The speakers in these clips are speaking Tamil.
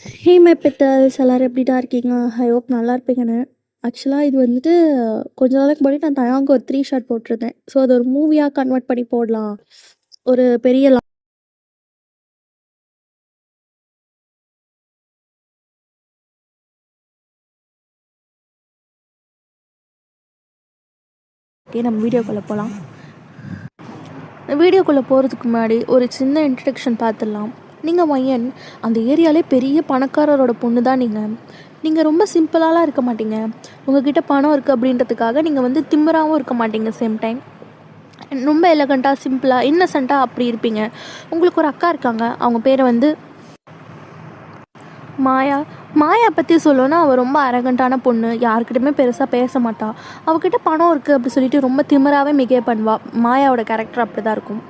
ஹே மை பித்தல்ஸ் எல்லோரும் எப்படிடா இருக்கீங்க? ஐ ஹோப் நல்லா இருப்பீங்கன்னு. ஆக்சுவலாக இது வந்துட்டு கொஞ்ச நாளைக்கு முன்னாடி நான் தயாங்க ஒரு 3 ஷாட் போட்டிருந்தேன். ஸோ அது ஒரு மூவியாக கன்வெர்ட் பண்ணி போடலாம். ஒரு பெரிய நம்ம வீடியோக்குள்ளே போகலாம். வீடியோக்குள்ளே போகிறதுக்கு முன்னாடி ஒரு சின்ன இன்ட்ரடக்ஷன் பார்த்துடலாம். நீங்கள் மையன் அந்த ஏரியாலே பெரிய பணக்காரரோட பொண்ணு தான் நீங்கள் ரொம்ப சிம்பிளாலாம் இருக்க மாட்டீங்க. உங்ககிட்ட பணம் இருக்குது அப்படின்றதுக்காக நீங்கள் வந்து திமிராகவும் இருக்க மாட்டீங்க. சேம் டைம் ரொம்ப எலகண்ட்டாக சிம்பிளாக இன்னசென்ட்டாக அப்படி இருப்பீங்க. உங்களுக்கு ஒரு அக்கா இருக்காங்க. அவங்க பேரை வந்து மாயா. மாயா பற்றி சொல்லணும்னா அவள் ரொம்ப அரகண்ட்டான பொண்ணு. யாருக்கிட்டையுமே பெருசாக பேச மாட்டாள். அவகிட்ட பணம் இருக்குது அப்படி சொல்லிட்டு ரொம்ப திமிராகவே மிகேவ் பண்ணுவாள். மாயாவோட கேரக்டர் அப்படி தான் இருக்கும்.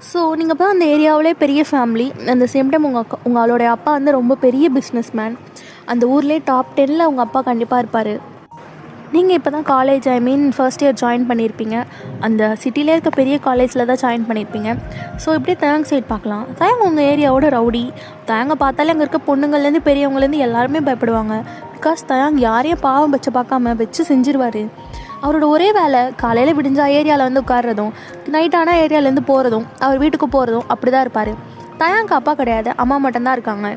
ஸோ நீங்கள் இப்போ அந்த ஏரியாவிலே பெரிய ஃபேமிலி. அந்த சேம் டைம் உங்களோடைய அப்பா வந்து ரொம்ப பெரிய பிஸ்னஸ் மேன். அந்த ஊர்லேயே டாப் 10ல் உங்கள் அப்பா கண்டிப்பாக இருப்பார். நீங்கள் இப்போ தான் காலேஜ் ஃபர்ஸ்ட் இயர் ஜாயின் பண்ணியிருப்பீங்க. அந்த சிட்டிலே இருக்க பெரிய காலேஜில் தான் ஜாயின் பண்ணியிருப்பீங்க. ஸோ இப்படியே தயாங் சைட் பார்க்கலாம். தயாங் உங்கள் ஏரியாவோட ரவுடி. தயாங்க பார்த்தாலே அங்கே இருக்க பொண்ணுங்கள்லேருந்து பெரியவங்கலேருந்து எல்லாருமே பயப்படுவாங்க. பிகாஸ் தயாங் யாரையும் பாவம் வச்சு பார்க்காம வச்சு செஞ்சிருவார். அவரோட ஒரே வேலை காலையில் விடிஞ்சா ஏரியாவில் வந்து உட்கார்றதும், நைட்டானால் ஏரியாவிலேருந்து போகிறதும், அவர் வீட்டுக்கு போகிறதும் அப்படி தான் இருப்பார். தயாங்க்கு அப்பா கிடையாது, அம்மா மட்டும்தான் இருக்காங்க.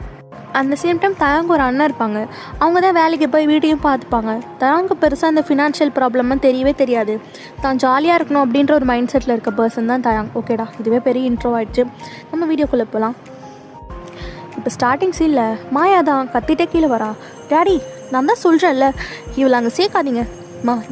அந்த சேம் டைம் தயாங்க ஒரு அண்ணன் இருப்பாங்க. அவங்க தான் வேலைக்கு போய் வீட்டையும் பார்த்துப்பாங்க. தயாங்க பெருசாக அந்த ஃபினான்ஷியல் ப்ராப்ளம்லாம் தெரியவே தெரியாது. தான் ஜாலியாக இருக்கணும் அப்படின்ற ஒரு மைண்ட் செட்டில் இருக்க பர்சன் தான் தயாங். ஓகேடா, இதுவே பெரிய இன்ட்ரோ ஆகிடுச்சு. நம்ம வீடியோக்குள்ளே போகலாம். இப்போ ஸ்டார்டிங் சீனில் மாயா தான் கத்திட்டே கீழே வரா. டேடி, நான் தான் சொல்கிறேன்ல, இவளை அங்கே சேர்க்காதீங்க.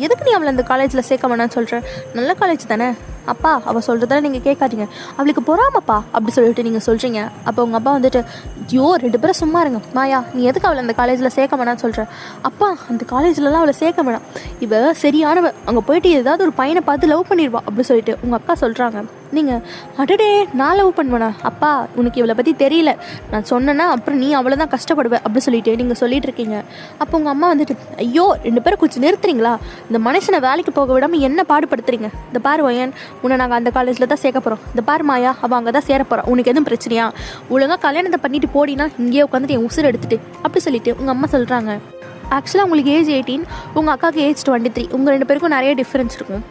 எதுக்கு நீ அவளை அந்த காலேஜில் சேர்க்க வேணான்னு சொல்கிறேன்? நல்ல காலேஜ் தானே அப்பா, அவள் சொல்கிறதால நீங்கள் கேட்காதீங்க. அவளுக்கு பொறாமப்பா அப்படி சொல்லிட்டு நீங்கள் சொல்கிறீங்க. அப்போ உங்கள் அப்பா வந்துட்டு, ஐயோ 2 பேரும் சும்மா இருங்க. மாயா, நீ எதுக்கு அவளை அந்த காலேஜில் சேர்க்க வேணான்னு சொல்கிறேன்? அப்பா, அந்த காலேஜிலலாம் அவளை சேர்க்க வேணாம். இவ சரியானவ, அங்கே போயிட்டு ஏதாவது ஒரு பையனை பார்த்து லவ் பண்ணிடுவா அப்படி சொல்லிட்டு உங்கள் அக்கா சொல்கிறாங்க. நீங்கள் அடடே, நான் லவ் பண்ணுவேனா? அப்பா, உனக்கு இவளை பற்றி தெரியல. நான் சொன்னேன்னா அப்புறம் நீ அவளை தான் கஷ்டப்படுவேன் அப்படி சொல்லிட்டு நீங்கள் சொல்லிட்டு இருக்கீங்க. அப்போ உங்கள் அம்மா வந்துட்டு, ஐயோ 2 பேரும் கொஞ்சம் நிறுத்துறீங்களா? இந்த மனுஷனை வேலைக்கு போக விடாமல் என்ன பாடுபடுத்துறீங்க? இந்த பாரு வயன், உன்னை நாங்கள் அந்த காலேஜில் தான் சேர்க்க போகிறோம். இந்த பாரு மாயா, அவள் அங்கே தான் சேர போகிறோம். உனக்கு எதுவும் பிரச்சனையா? ஒழுங்காக கல்யாணத்தை பண்ணிட்டு போடினா இங்கேயே உட்காந்துட்டு என் உசுர் எடுத்துட்டு அப்படி சொல்லிட்டு உங்கள் அம்மா சொல்கிறாங்க. ஆக்சுவலாக உங்களுக்கு ஏஜ் 18, உங்கள் அக்காவுக்கு ஏஜ் 23. உங்கள் 2 பேருக்கும் நிறைய டிஃப்ரென்ஸ் இருக்கும்.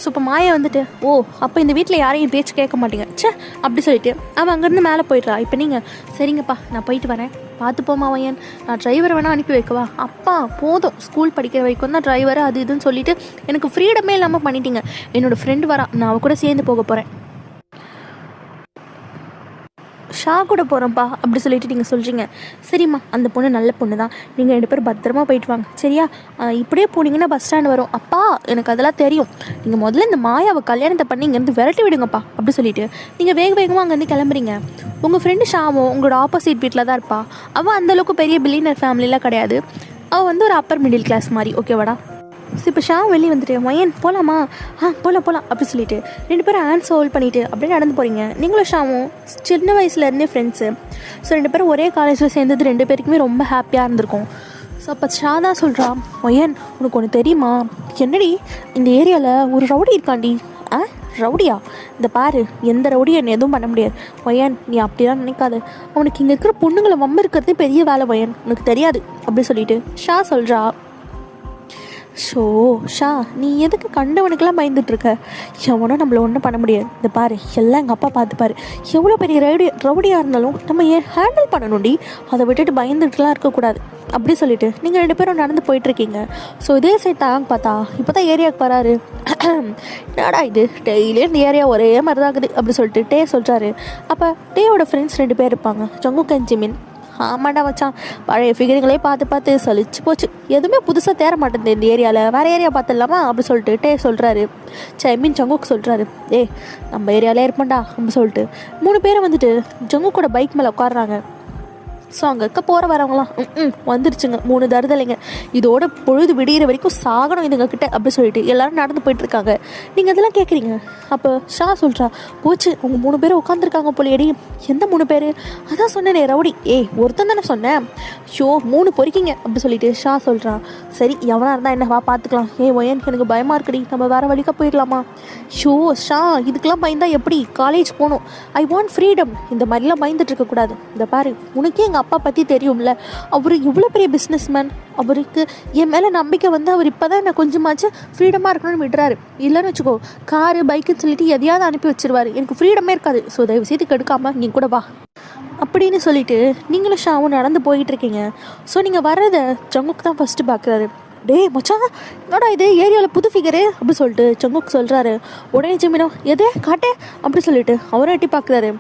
ஸோ இப்போ மாயா வந்துட்டு, ஓ அப்போ இந்த வீட்டில் யாரையும் பேச்சு கேட்க மாட்டீங்க சே அப்படி சொல்லிட்டு அவன் அங்கேருந்து மேலே போயிடுறா. இப்போ நீங்கள், சரிங்கப்பா நான் போயிட்டு வரேன், பார்த்துப்போமா வையன், நான் டிரைவரை வேணால் அனுப்பி வைக்கவா? அப்பா போதும், ஸ்கூல் படிக்கிற வரைக்கும் தான் டிரைவரு அது இதுன்னு சொல்லிட்டு எனக்கு ஃப்ரீடமே இல்லாமல் பண்ணிட்டீங்க. என்னோடய ஃப்ரெண்டு வரா, நான் அவள் கூட சேர்ந்து போக போகிறேன். ஷா கூட போகிறோம்ப்பா அப்படி சொல்லிட்டு நீங்கள் சொல்கிறீங்க. சரிம்மா, அந்த பொண்ணு நல்ல பொண்ணு தான், நீங்கள் 2 பேரும் பத்திரமா போயிட்டு வாங்க சரியா? இப்படியே போனீங்கன்னா பஸ் ஸ்டாண்டு வரும். அப்பா, எனக்கு அதெல்லாம் தெரியும். நீங்கள் முதல்ல இந்த மாயாவை கல்யாணத்தை பண்ணி இங்கேருந்து விரட்டி விடுங்கப்பா அப்படி சொல்லிட்டு நீங்கள் வேகமாக அங்கேருந்து கிளம்புறீங்க. உங்கள் ஃப்ரெண்டு ஷாவும் உங்களோட ஆப்போசிட் வீட்டில் தான் இருப்பா. அவள் அந்தளவுக்கு பெரிய பில்லியனர் ஃபேமிலிலாம் கிடையாது. அவள் வந்து ஒரு அப்பர் மிடில் கிளாஸ் மாதிரி. ஓகேவாடா? இப்போ ஷா வெளியே வந்துட்டு, மையன் போகலாமா? போகலாம் அப்படி சொல்லிட்டு 2 பேரும் ஹேண்ட்ஸ் ஹோல்ட் பண்ணிவிட்டு அப்படியே நடந்து போகிறீங்க. நீங்களும் ஷாவும் சின்ன வயசுலேருந்தே ஃப்ரெண்ட்ஸு. ஸோ 2 பேரும் ஒரே காலேஜில் சேர்ந்தது 2 பேருக்குமே ரொம்ப ஹாப்பியாக இருந்திருக்கும். ஸோ அப்போ ஷா தான் சொல்கிறா, மையன் உனக்கு ஒன்று தெரியுமா? என்னடி, இந்த ஏரியாவில் ஒரு ரவுடி இருக்காண்டி. ரவுடியா? இந்த பாரு, எந்த ரவுடியும் என்னை எதுவும் பண்ண முடியாது. ஒயன், நீ அப்படிலாம் நினைக்காது. அவனுக்கு இங்கே இருக்கிற பொண்ணுங்களை வம்பு இருக்கிறதே பெரிய வேலை ஒயன், உனக்கு தெரியாது அப்படி சொல்லிட்டு ஷா சொல்கிறா. ஷோ ஷா, நீ எதுக்கு கண்டவனுக்கெல்லாம் பயந்துட்டுருக்க? எவனோ நம்மளை ஒன்றும் பண்ண முடியாது. இந்த பாரு, எல்லாம் எங்கள் அப்பா பார்த்துப்பாரு. எவ்வளோ பெரிய ரவுடியாக இருந்தாலும் நம்ம ஏன் ஹேண்டில் பண்ணணும்டி, அதை விட்டுட்டு பயந்துட்டுலாம் இருக்கக்கூடாது அப்படி சொல்லிட்டு நீங்கள் 2 பேரும் நடந்து போயிட்டுருக்கீங்க. ஸோ இதே சைட் தாங்க பார்த்தா இப்போ தான் ஏரியாவுக்கு வராரு. என்னடா இது, டெய்லியும் இந்த ஏரியா ஒரே மாதிரி தான் இருக்குது அப்படி சொல்லிட்டு டே சொல்கிறாரு. அப்போ டேயோட ஃப்ரெண்ட்ஸ் 2 பேர் இருப்பாங்க, ஜங்குக் அண்ட் ஜிமின். ஆமாண்டா வச்சான், பழைய ஃபிகரிங்களே பார்த்து சலிச்சு போச்சு. எதுவுமே புதுசாக தேர மாட்டேங்குது இந்த ஏரியாவில், வேறு ஏரியா பார்த்துடலாமா அப்படி சொல்லிட்டு டே சொல்கிறாரு. மீன் ஜங்குக் சொல்கிறாரு, நம்ம ஏரியாவிலே இருப்பேன்டா அப்படி சொல்லிட்டு 3 பேரும் வந்துட்டு ஜங்குக்கோட பைக் மேலே உட்காடுறாங்க. ஸோ அங்கே இருக்க போகிற வரவங்களாம் வந்துருச்சுங்க 3 தருதலைங்க, இதோட பொழுது விடிகிற வரைக்கும் சாகணும் இதுங்க கிட்ட அப்படி சொல்லிட்டு எல்லாரும் நடந்து போயிட்டுருக்காங்க. நீங்கள் அதெல்லாம் கேட்குறீங்க. அப்போ ஷா சொல்கிறா, போச்சு அவங்க 3 பேரும் உட்காந்துருக்காங்க போலியடி. எந்த 3 பேர்? அதான் சொன்னேனே ரவுடி. ஒருத்தன் தானே சொன்னேன். ஷோ 3 பொறிக்கிங்க அப்படி சொல்லிட்டு ஷா சொல்கிறான். சரி, எவனாக இருந்தால் என்ன, வா பார்த்துக்கலாம். ஒயன், எனக்கு பயமாக இருக்குடி, நம்ம வேறு வழிக்கா போயிடலாமா? ஷோ ஷா, இதுக்கெல்லாம் பயந்தா எப்படி? காலேஜ் போகணும், ஐ வாண்ட் ஃப்ரீடம். இந்த மாதிரிலாம் பயந்துட்டு இருக்கக்கூடாது. இந்த பாரு, உனக்கே எங்கள் அப்பா பற்றி தெரியும்ல, அவர் எவ்வளோ பெரிய பிஸ்னஸ்மேன். அவருக்கு என் மேலே நம்பிக்கை வந்து அவர் இப்போ தான் நான் கொஞ்சமாச்சும் ஃப்ரீடமாக இருக்கணும்னு விடுறாரு. இல்லைன்னு வச்சுக்கோ, காரு பைக்குன்னு சொல்லிட்டு எதையாவது அனுப்பி வச்சிருவாரு. எனக்கு ஃப்ரீடமே இருக்காது. ஸோ தயவு செய்து கெடுக்காம நீ கூட வா அப்படின்னு சொல்லிட்டு நீங்களும் ஷாவும் நடந்து போயிட்டுருக்கீங்க. ஸோ நீங்கள் வர்றதை ஜங்குக் தான் ஃபஸ்ட்டு பார்க்குறாரு. டேய் மச்சான், என்னடா இது ஏரியாவில் புது ஃபிகரு அப்படி சொல்லிட்டு ஜங்குக் சொல்கிறாரு. உடனே ஜிமினோ எதே காட்டே அப்படி சொல்லிட்டு அவரை எட்டி பார்க்குறாரு.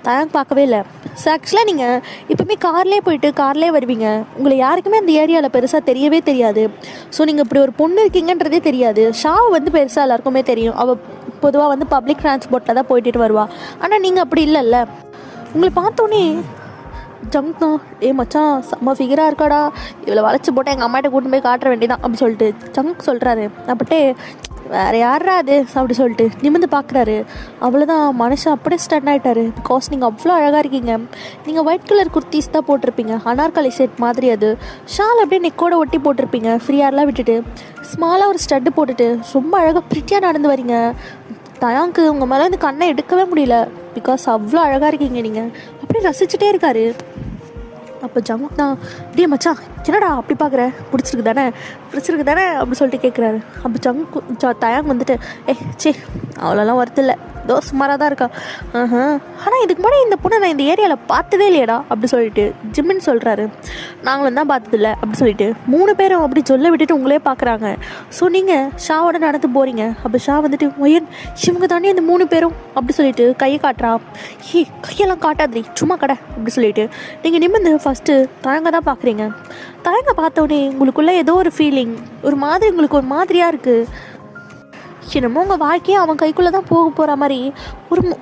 தயாங் பார்க்கவே இல்லை. ஸோ ஆக்சுவலாக நீங்கள் இப்போவுமே கார்லேயே போயிட்டு கார்லேயே வருவீங்க. உங்களை யாருக்குமே அந்த ஏரியாவில் பெருசாக தெரியவே தெரியாது. ஸோ நீங்கள் இப்படி ஒரு பொண்ணு இருக்கீங்கன்றதே தெரியாது. ஷாவை வந்து பெருசாக எல்லாருக்குமே தெரியும். அவள் பொதுவாக வந்து பப்ளிக் டிரான்ஸ்போர்ட்டில் தான் போயிட்டு வருவா. ஆனால் நீங்கள் அப்படி இல்லைல்ல. உங்களை பார்த்தோன்னே ஜங்க் தான், மச்சான் செம்ம ஃபிகராக இருக்காடா, இவ்வளோ வளைச்சி போட்டு எங்கள் அம்மாட்ட கூட்டு போய் காட்டுற வேண்டியதான் அப்படி சொல்லிட்டு ஜங்க் சொல்கிறாரு. அப்பட்டே வேறு யாரா அது அப்படி சொல்லிட்டு நிமிர்ந்து பார்க்குறாரு. அவ்வளோதான், மனுஷன் அப்படியே ஸ்டன் ஆகிட்டாரு. பிகாஸ் நீங்கள் அவ்வளோ அழகாக இருக்கீங்க. நீங்கள் ஒயிட் கலர் குர்த்திஸ் தான் போட்டிருப்பீங்க, அனார்கலி செட் மாதிரி. அது ஷால் அப்படியே நெக்கோட ஒட்டி போட்டிருப்பீங்க, ஃப்ரீயாரெலாம் விட்டுட்டு ஸ்மாலாக ஒரு ஸ்டட்டு போட்டுட்டு ரொம்ப அழகாக ப்ரிட்டியாக நடந்து வரீங்க. தயாங்க்கு உங்கள் மேலே இந்த கண்ணை எடுக்கவே முடியல. பிகாஸ் அவ்வளோ அழகாக இருக்கீங்க நீங்கள். அப்படியே ரசிச்சுட்டே இருக்காரு. அப்போ ஜங்குக் தான், டே மச்சான் என்னடா அப்படி பார்க்குற, பிடிச்சிருக்கு தானே அப்படி சொல்லிட்டு கேட்குறாரு. அப்போ தயாங் வந்துட்டு சே அவ்வளோலாம் ஒர்த்து இல்லை, ஏதோ சுமாராக தான் இருக்கா. ஆனால் இதுக்கு முன்னாடி இந்த பொண்ணை நான் இந்த ஏரியாவில் பார்த்ததே இல்லையடா அப்படி சொல்லிட்டு ஜிம்மின்னு சொல்கிறாரு. நாங்களும் தான் பார்த்ததில்ல அப்படி சொல்லிட்டு 3 பேரும் அப்படி சொல்ல விட்டுட்டு உங்களே பார்க்குறாங்க. ஸோ நீங்கள் ஷாவோட நடந்து போகிறீங்க. அப்போ ஷா வந்துட்டு ஒயன் இவங்க தானே இந்த 3 பேரும் அப்படி சொல்லிட்டு கையை காட்டுறா. கையெல்லாம் காட்டாதீ சும்மா கடை அப்படி சொல்லிட்டு நீங்கள் நிமிர்ந்து ஃபஸ்ட்டு தயங்க தான் பார்க்குறீங்க. தயங்க பார்த்தோடனே உங்களுக்குள்ளே ஏதோ ஒரு ஃபீலிங், உங்களுக்கு ஒரு மாதிரியாக இருக்குது. என்னமோ உங்கள் வாழ்க்கையே அவன் கைக்குள்ளே தான் போக போகிற மாதிரி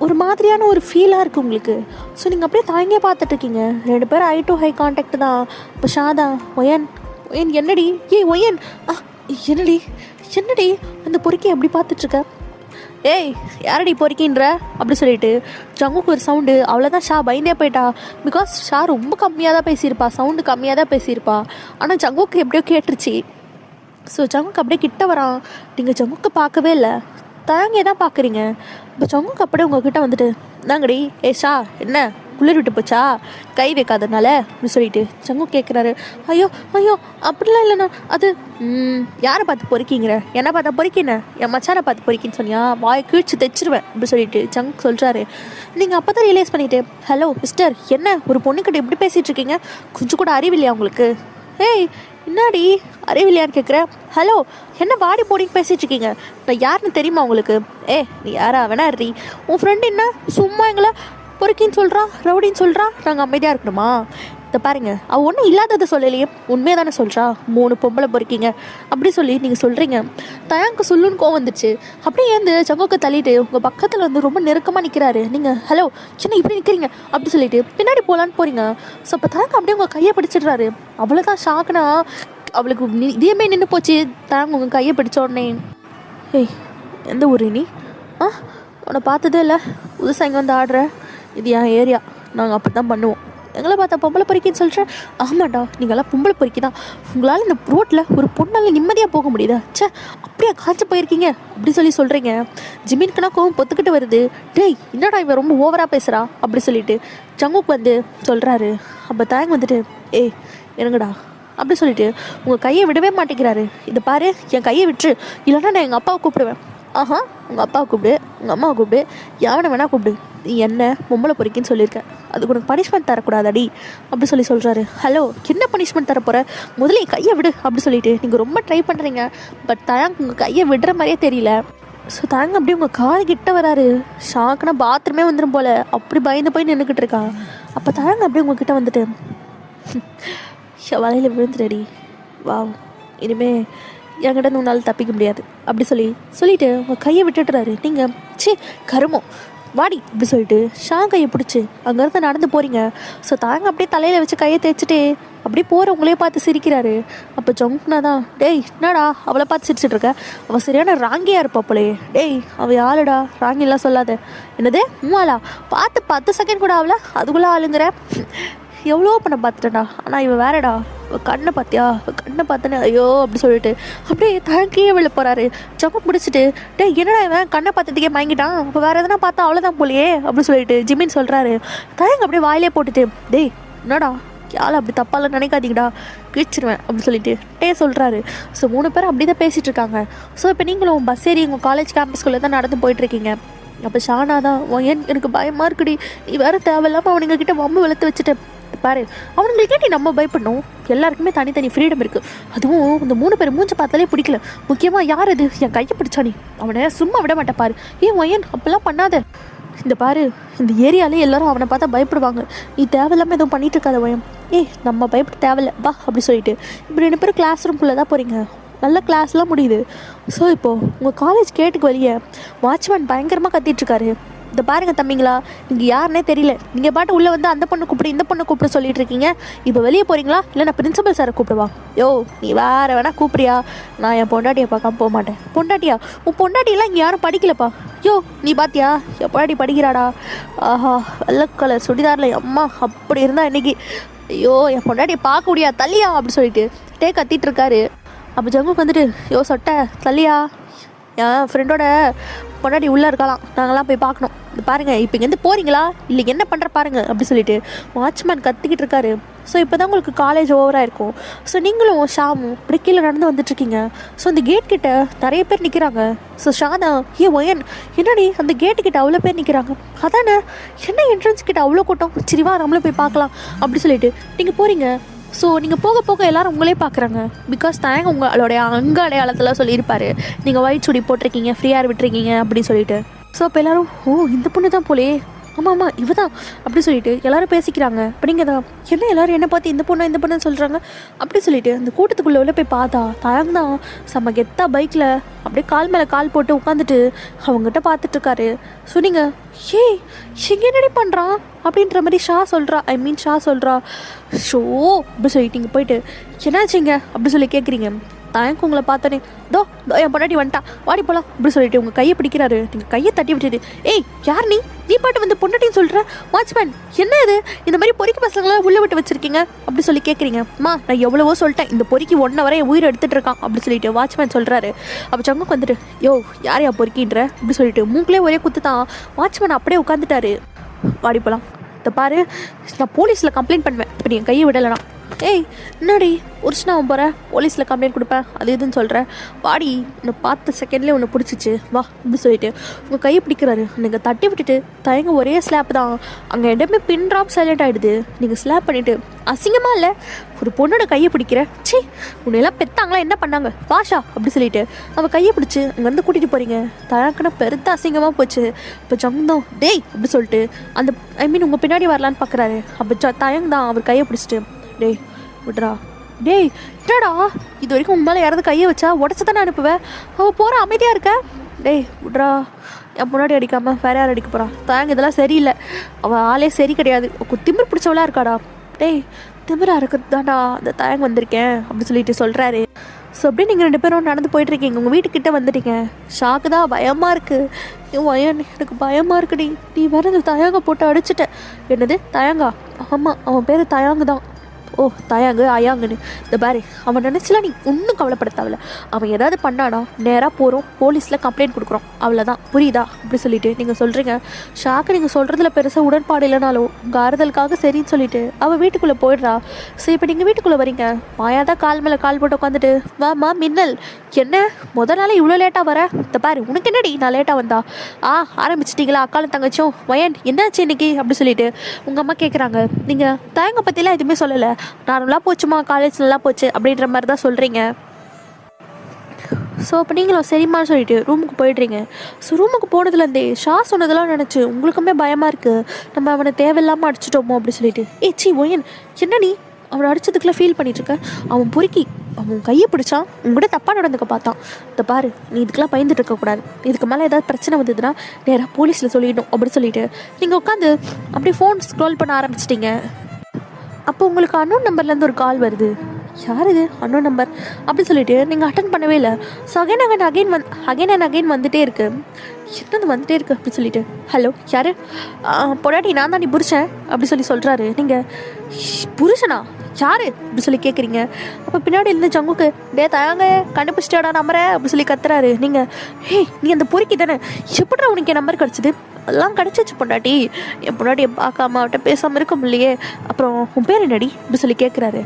ஒரு மாதிரியான ஒரு ஃபீலாக இருக்குது உங்களுக்கு. ஸோ நீங்கள் அப்படியே தாங்கே பார்த்துட்ருக்கீங்க. 2 பேரும் ஐ டு ஹை கான்டாக்ட் தான். இப்போ ஷாதா ஒயன் என்னடி ஒயன் என்னடி அந்த பொறுக்கி எப்படி பார்த்துட்ருக்க, ஏய் யாரடி பொறுக்கின்ற அப்படி சொல்லிட்டு ஜங்குக்கு ஒரு சவுண்டு. அவ்வளோதான், ஷா பயந்தே போயிட்டா. பிகாஸ் ஷா ரொம்ப கம்மியாக தான் பேசியிருப்பா, சவுண்டு கம்மியாக தான் பேசியிருப்பா. ஆனால் ஜங்குக்கு எப்படியோ கேட்டுருச்சு. ஸோ ஜங்குக்கு அப்படியே கிட்ட வரான். நீங்கள் ஜங்குக்கு பார்க்கவே இல்லை, தயங்கே தான் பார்க்குறீங்க. இப்போ ஜங்குக்கு அப்படியே உங்ககிட்ட வந்துட்டு நாங்கடி ஷா என்ன குளிர் விட்டு போச்சா கை வைக்காதனால அப்படின்னு சொல்லிட்டு ஜங்கு கேட்குறாரு. ஐயோ அப்படிலாம் இல்லைண்ணா, அது யாரை பார்த்து பொறுக்கிங்கிற, என்னை பார்த்தா பொறுக்கின, என் மச்சானை பார்த்து பொறுக்கின்னு சொன்னியா, வாயை கிழிச்சு தைச்சிருவேன் அப்படின்னு சொல்லிட்டு ஜங்கு சொல்கிறாரு. நீங்கள் அப்போ தான் ரியலைஸ் பண்ணிவிட்டு ஹலோ மிஸ்டர், என்ன ஒரு பொண்ணுக்கிட்ட எப்படி பேசிகிட்டு இருக்கீங்க, கொஞ்சம் கூட அறிவில்லையா உங்களுக்கு, ஏய் என்னாடி அறிவில்லையான்னு கேட்குறேன். ஹலோ என்ன வாடி போடின்னு பேசிகிட்டு இருக்கீங்க, நான் யாருன்னு தெரியுமா உங்களுக்கு, நீ யாரா வேணா ரீ, உன் ஃப்ரெண்டு என்ன சும்மா எங்களை பொறுக்கின்னு சொல்கிறா ரவுடின்னு சொல்கிறா, நாங்கள் அமைதியாக இருக்கணுமா, இதை பாருங்க அவள் ஒன்றும் இல்லாததை சொல்லலையே, உண்மையாக தானே சொல்கிறா, 3 பொம்பளை பொறுக்கிங்க அப்படி சொல்லி நீங்கள் சொல்கிறீங்க. தயாங்க்கு சொல்லுன்னு கோவம் வந்துச்சு. அப்படியே ஏந்து ஜங்குக்கு தள்ளிட்டு உங்கள் பக்கத்தில் வந்து ரொம்ப நெருக்கமாக நிற்கிறாரு. நீங்கள் ஹலோ என்ன இப்படி நிற்கிறீங்க அப்படி சொல்லிட்டு பின்னாடி போகலான்னு போகிறீங்க. ஸோ அப்போ தயாங்க் அப்படியே உங்கள் கையை பிடிச்சிடுறாரு. அவ்வளோதான், ஷாக்குனா அவளுக்கு இதேமே நின்று போச்சு. தயாங்க் உங்கள் கையை பிடிச்ச உடனே எந்த ஊர் நீ, உன்னை பார்த்ததே இல்லை, புதுசாக இங்கே வந்து ஆடுற, இது என் ஏரியா, நாங்கள் அப்படி தான் பண்ணுவோம், எங்களை பார்த்தா பொம்பளை பொறுக்கின்னு சொல்கிறேன். ஆமாண்டா நீங்களாம் பொம்பளை பொறுக்கி தான், உங்களால் இந்த ரோட்டில் ஒரு பொண்ணால் நிம்மதியாக போக முடியுதா, சே அப்படியே காய்ச்சி போயிருக்கீங்க அப்படி சொல்லி சொல்கிறீங்க. ஜிமின்க்குனா கோவம் பொத்துக்கிட்டு வருது. டேய் என்னடா இவன் ரொம்ப ஓவராக பேசுகிறா அப்படி சொல்லிட்டு ஜங்குக்கு வந்து சொல்கிறாரு. அப்போ தயங்க வந்துட்டு எனங்கடா அப்படி சொல்லிட்டு உங்கள் கையை விடவே மாட்டேங்கிறாரு. இதை பாரு என் கையை விட்டுரு, இல்லைன்னா நான் எங்கள் அப்பாவை கூப்பிடுவேன். உங்கள் அப்பாவை கூப்பிடு, உங்கள் அம்மாவை கூப்பிடு, யாவனை வேணா கூப்பிடு, நீ என்ன பொம்பளை பொறுக்கின்னு சொல்லியிருக்கேன், அதுக்கு உனக்கு பனிஷ்மெண்ட் தரக்கூடாதடி அப்படி சொல்கிறாரு. ஹலோ என்ன பனிஷ்மெண்ட் தரப்போகிற, முதல்ல என் கையை விடு அப்படி சொல்லிட்டு நீங்கள் ரொம்ப ட்ரை பண்ணுறீங்க. பட் தயாங்க் உங்கள் கையை விடுற மாதிரியே தெரியல. ஸோ தயாங்க் அப்படியே உங்கள் காது கிட்ட வராரு. ஷாக்குனா பாத்ரூமே வந்துடும் போல், அப்படி பயந்து போய் நின்றுக்கிட்டு இருக்கா. அப்போ தயாங்க் அப்படியே உங்ககிட்ட வந்துட்டு வலையில் விழுந்துடடி, வா இனிமே என்கிட்ட உன்னால் தப்பிக்க முடியாது அப்படி சொல்லிட்டு உங்கள் கையை விட்டுட்டுறாரு. நீங்கள் கருமம் வாடி அப்படி சொல்லிட்டு ஷா கையை பிடிச்சி அங்கேருந்து நடந்து போகிறீங்க. ஸோ தாங்க அப்படியே தலையில் வச்சு கையை தேய்ச்சிட்டு அப்படியே போகிற உங்களே பார்த்து சிரிக்கிறாரு. அப்போ ஜங்குனா தான் டேய் என்னடா அவளை பார்த்து சிரிச்சிட்டு இருக்க, அவள் சரியான ராங்கியாக இருப்பா போலே, டேய் அவள் ஆளுடா ராங்கிலாம் சொல்லாத, என்னது ஆளா பார்த்து 10 செகண்ட் கூட ஆகல அதுக்குள்ளே ஆளுங்கிற, எவ்வளோ பண்ண பார்த்துட்டேன்டா, ஆனால் இவன் வேறடா, கண்ணை பார்த்தியா கண்ணை பார்த்தனே ஐயோ அப்படி சொல்லிட்டு அப்படியே தயங்கியே வெளில போகிறாரு. ஜங்கு பிடிச்சிட்டு டேய் என்னடா இவன் கண்ணை பார்த்ததுக்கே மயங்கிட்டான், அப்போ வேறு எதனா பார்த்தா அவ்வளோதான் போலையே அப்படி சொல்லிட்டு ஜிமின் சொல்கிறாரு. தயங்க அப்படியே வாயிலே போட்டுட்டு டேய் என்னடா யாரும் அப்படி தப்பாலாம் நினைக்காதீங்கடா, கிழிச்சிருவேன் அப்படின்னு சொல்லிட்டு சொல்கிறாரு. ஸோ 3 பேரும் அப்படி தான் பேசிகிட்டு இருக்காங்க. ஸோ இப்போ நீங்களும் பஸ் ஏறி உங்கள் காலேஜ் கேம்பஸ்குள்ளே தான் நடந்து போயிட்டுருக்கீங்க. அப்போ ஷானா தான், ஏன் எனக்கு பயமாக இருக்குடி, நீ வேறு தேவையில்லாமல் அவனுங்கக்கிட்ட வம்பு வெளுத்து வச்சுட்டேன் பாரு, அவனுங்களுக்கே நீ நம்ம பயப்படணும், எல்லாருக்குமே தனித்தனி ஃப்ரீடம் இருக்குது. அதுவும் இந்த 3 பேர் மூஞ்ச பார்த்தாலே பிடிக்கல. முக்கியமாக யார் அது என் கையை பிடிச்சா, நீ அவனை சும்மா விட மாட்டேன் பாரு. ஒயன் அப்போல்லாம் பண்ணாத. இந்த பாரு, இந்த ஏரியாலே எல்லாரும் அவனை பார்த்தா பயப்படுவாங்க. நீ தேவையில்லாமல் எதுவும் பண்ணிட்டு இருக்காத ஒயம். நம்ம பயப்பட தேவையில்ல வா அப்படி சொல்லிட்டு இப்படி 2 பேரும் கிளாஸ் ரூம்குள்ளே தான் போகிறீங்க. நல்ல கிளாஸ்லாம் முடியுது. ஸோ இப்போது உங்கள் காலேஜ் கேட்டுக்கு வெளியே வாட்ச்மேன் பயங்கரமாக கத்திட்டுருக்காரு. இந்த பாருங்கள் தம்பிங்களா, நீங்கள் யாருன்னே தெரியல, நீங்கள் பாட்டு உள்ளே வந்து அந்த பொண்ணு கூப்பிடு இந்த பொண்ணு கூப்பிட சொல்லிட்டு இருக்கீங்க. இப்போ வெளியே போகிறீங்களா இல்லை நான் பிரின்சிபல் சாரை கூப்பிடுவா? நீ வேறு வேணா கூப்பிட்றியா? நான் என் பொண்டாட்டியை பார்க்காம போக மாட்டேன். பொண்டாட்டியா? உன் பொண்டாட்டியெல்லாம் இங்கே யாரும் படிக்கலப்பா. நீ பாத்தியா என் பொண்டாட்டி படிக்கிறாடா? ஆஹா, வெள்ளை கலர் சுடிதாரில் அம்மா அப்படி இருந்தா இன்னைக்கு. என் பொண்டாட்டியை பார்க்க முடியா, தள்ளியா அப்படி சொல்லிட்டு கத்திட்டு இருக்காரு. அப்போ ஜங்குக்கு வந்துட்டு சொட்டை தள்ளியா, என் ஃப்ரெண்டோட பொண்டாட்டி உள்ளே இருக்கலாம், நாங்களாம் போய் பார்க்கணும். இது பாருங்கள், இப்போ இங்கேருந்து போகிறீங்களா இல்லை என்ன பண்ணுற பாருங்கள் அப்படி சொல்லிட்டு வாட்ச்மேன் கத்திக்கிட்டு இருக்காரு. ஸோ இப்போ தான் உங்களுக்கு காலேஜ் ஓவராக இருக்கும். ஸோ நீங்களும் ஷாமும் இப்படி கீழே நடந்து வந்துட்டுருக்கீங்க. ஸோ அந்த கேட் கிட்ட நிறைய பேர் நிற்கிறாங்க. ஸோ ஷானா, ஒயன் என்னடி அந்த கேட்டுக்கிட்ட அவ்வளோ பேர் நிற்கிறாங்க, அதானே என்ன என்ட்ரன்ஸ் கிட்ட அவ்வளோ கூட்டம், சரிவா நம்மளும் போய் பார்க்கலாம் அப்படி சொல்லிட்டு நீங்கள் போகிறீங்க. ஸோ நீங்கள் போக போக எல்லோரும் உங்களே பார்க்குறாங்க. பிகாஸ் தாங்க உங்களுடைய அங்க அடையாளத்தில் சொல்லியிருப்பார், நீங்கள் ஒயிட் சுடி போட்டிருக்கீங்க, ஃப்ரீயாக விட்டுருக்கீங்க அப்படி சொல்லிட்டு. ஸோ அப்போ எல்லோரும் இந்த பொண்ணு தான் போலே, ஆமாம் இவ தான் அப்படி சொல்லிட்டு எல்லோரும் பேசிக்கிறாங்க. அப்படிங்க தான் என்ன எல்லோரும் என்ன பார்த்து இந்த பொண்ணு சொல்கிறாங்க அப்படி சொல்லிட்டு அந்த கூட்டத்துக்குள்ளே உள்ள போய் பார்த்தா தாங்க தான் செம்ம கெத்தா பைக்கில் அப்படியே கால் மேலே கால் போட்டு உட்காந்துட்டு அவங்ககிட்ட பார்த்துட்ருக்காரு. ஸோ நீங்கள் இங்கே என்னடி பண்ணுறான் அப்படின்ற மாதிரி ஷா சொல்கிறா. ஷோ அப்படி சொல்லிட்டு நீங்கள் போயிட்டு என்னாச்சுங்க அப்படி சொல்லி கேட்குறீங்க. தாயங்க உங்களை பார்த்தோன்னே தோ என் பொண்டாட்டி வந்துட்டா வாடி போகலாம் அப்படி சொல்லிட்டு உங்கள் கையை பிடிக்கிறாரு. நீங்கள் கையை தட்டி விட்டுட்டு யார் நீ பாட்டு வந்து பொண்டாட்டின்னு சொல்கிற? வாட்ச்மேன் என்ன இது, இந்த மாதிரி பொறிக்கு பசங்களாம் உள்ளே விட்டு வச்சுருக்கீங்க அப்படி சொல்லி கேட்குறீங்க. நான் எவ்வளவோ சொல்லிட்டேன், இந்த பொறிக்கு 1 வரை என் உயிரை எடுத்துகிட்டு இருக்கான் அப்படி சொல்லிட்டு வாட்ச்மேன் சொல்கிறாரு. அப்போ சங்குக்கு வந்துட்டு யாரையா பொறிக்கின்ற அப்படி சொல்லிட்டு மூக்கிலே ஒரே குத்து தான். வாட்ச்மேன் அப்படியே உட்காந்துட்டாரு. வாடி போகலாம், இதை பாரு நான் போலீஸில் கம்ப்ளைண்ட் பண்ணுவேன் இப்போ என் கையை விடலைனா. என்னடி உரிச்சுனா போகிறேன், போலீஸில் கம்ப்ளைண்ட் கொடுப்பேன் அது இதுன்னு சொல்கிறேன். வாடி, உன்னை பார்த்த செகண்ட்லேயே உன்னை பிடிச்சிச்சு வா அப்படி சொல்லிட்டு உங்கள் கையை பிடிக்கிறாரு. நீங்கள் தட்டி விட்டுட்டு தயங்க ஒரே ஸ்லாப் தான். அங்கே இடமே பின் ட்ராப் சைலண்ட் ஆகிடுது. நீங்கள் ஸ்லாப் பண்ணிவிட்டு அசிங்கமாக இல்லை ஒரு பொண்ணோட கையை பிடிக்கிற, உன்னையெல்லாம் பெற்றாங்களா என்ன பண்ணாங்க வாஷா அப்படி சொல்லிட்டு அவள் கையை பிடிச்சி அங்கேருந்து கூட்டிகிட்டு போகிறீங்க. தயக்கன பெருத்த அசிங்கமாக போச்சு. இப்போ ஜங்கம் அப்படி சொல்லிட்டு அந்த உங்கள் பின்னாடி வரலான்னு பார்க்குறாரு. அப்போ தயங்க தான் அவர் கையை பிடிச்சிட்டு விட்றா என்னடா இது வரைக்கும் உன் மேலே யாராவது கையை வச்சா உடச்சி தானே அனுப்புவேன், அவள் போகிற அமைதியாக இருக்க, விட்றா என் முன்னாடி அடிக்காமல் வேற யார் அடிக்க போகிறான், தாங்க இதெல்லாம் சரியில்லை, அவள் ஆளே சரி கிடையாது, திமிர் பிடிச்சவளா இருக்காடா, திமிரா இருக்கிறது தான்டா அந்த தாயங்க வந்திருக்கேன் அப்படி சொல்லிட்டு சொல்கிறாரு. ஸோ அப்படியே நீங்கள் 2 பேரும் நடந்து போயிட்டுருக்கீங்க, உங்கள் வீட்டுக்கிட்ட வந்துட்டீங்க. ஷாக்கு தான், பயமாக இருக்குது. எனக்கு பயமாக இருக்குடி, நீ வேறு இந்த தயாங்க போட்டு அடிச்சிட்ட. என்னது தயாங்கா? ஆமாம் அவன் பேர் தயாங்கு தான். தயாங்கு அயாங்குன்னு இந்த பாரு, அவன் நினச்சலாம் நீ ஒன்றும் கவலைப்பட தேவையில்ல. அவன் ஏதாவது பண்ணானா நேராக போகிறோம் போலீஸில் கம்ப்ளைண்ட் கொடுக்குறோம் அவ்வளோதான், புரியுதா அப்படி சொல்லிட்டு நீங்கள் சொல்கிறீங்க. ஷாக்கு நீங்கள் சொல்கிறதுல பெருசாக உடன்பாடு இல்லைனாலும் உங்கள் ஆறுதலுக்காக சரின்னு சொல்லிட்டு அவள் வீட்டுக்குள்ளே போயிடுறா. ஸோ இப்போ நீங்கள் வீட்டுக்குள்ளே வரீங்க. மாயா தான் கால் மேலே கால் போட்டு உட்காந்துட்டு வாமா மின்னல் என்ன நாளே இவ்வளோ லேட்டாக வர, இந்த பாரு உனக்கு என்னடி நான் லேட்டாக வந்தா ஆரம்பிச்சிட்டிங்களா அக்காலும் தங்கச்சும் வயன் என்னாச்சு இன்னைக்கு அப்படி சொல்லிட்டு உங்கள் அம்மா கேட்குறாங்க. நீங்கள் தயங்க பற்றிலாம் எதுவுமே சொல்லலை, நார்மலாக போச்சுமா காலேஜ் நல்லா போச்சு அப்படின்ற மாதிரி தான் சொல்கிறீங்க. ஸோ அப்போ நீங்களும் சரிம்மான்னு சொல்லிட்டு ரூமுக்கு போயிடுறீங்க. ஸோ ரூமுக்கு போனதுலேருந்தே ஷா சொன்னதெல்லாம் நினச்சி உங்களுக்குமே பயமாக இருக்குது, நம்ம அவனை தேவையில்லாமல் அடிச்சிட்டோமோ அப்படி சொல்லிட்டு ஒயன் என்ன நீ அவனை அடித்ததுக்குள்ளே ஃபீல் பண்ணிகிட்ருக்க, அவன் பொறுக்கி அவன் கையை பிடிச்சான், உங்கள்கிட்ட தப்பாக நடந்துக்க பார்த்தான், இந்த பாரு நீ இதுக்கெல்லாம் பயந்துட்டு இருக்கக்கூடாது, இதுக்கு மேலே ஏதாவது பிரச்சனை வந்ததுன்னா நேராக போலீஸில் சொல்லிடணும் அப்படி சொல்லிட்டு நீங்கள் உட்காந்து அப்படியே ஃபோன் ஸ்க்ரோல் பண்ண ஆரம்பிச்சிட்டிங்க. அப்போ உங்களுக்கு அன்னோன் நம்பர்லேருந்து ஒரு கால் வருது. யார் இது அன்னோன் நம்பர் அப்படி சொல்லிட்டு நீங்கள் அட்டன் பண்ணவே இல்லை. ஸோ அகைன் அண்ட் அகைன் வந்துகிட்டே இருக்குது. என்னது வந்துகிட்டே இருக்குது அப்படி சொல்லிட்டு ஹலோ யார்? பொடாட்டி நான் தான் நீ புருஷன் அப்படி சொல்கிறாரு. நீங்கள் புருஷனா யாரு அப்படி சொல்லி கேட்குறீங்க. அப்போ பின்னாடி இருந்த ஜங்குக்கு டே தயாங்க கண்டுபிடிச்சிட்டாடா நம்பரை அப்படி சொல்லி கத்துறாரு. நீங்கள் நீ அந்த பொறுக்கி தானே, எப்படா உனக்கு என் நம்பர் கிடச்சிது? எல்லாம் கிடச்சிச்சு பொண்டாட்டி, என் பொண்டாட்டியை பார்க்காம அவட்ட பேசாமல் இருக்க முடியலையே. அப்புறம் உன் பேர் என்னடி அப்படி சொல்லி கேட்குறாரு.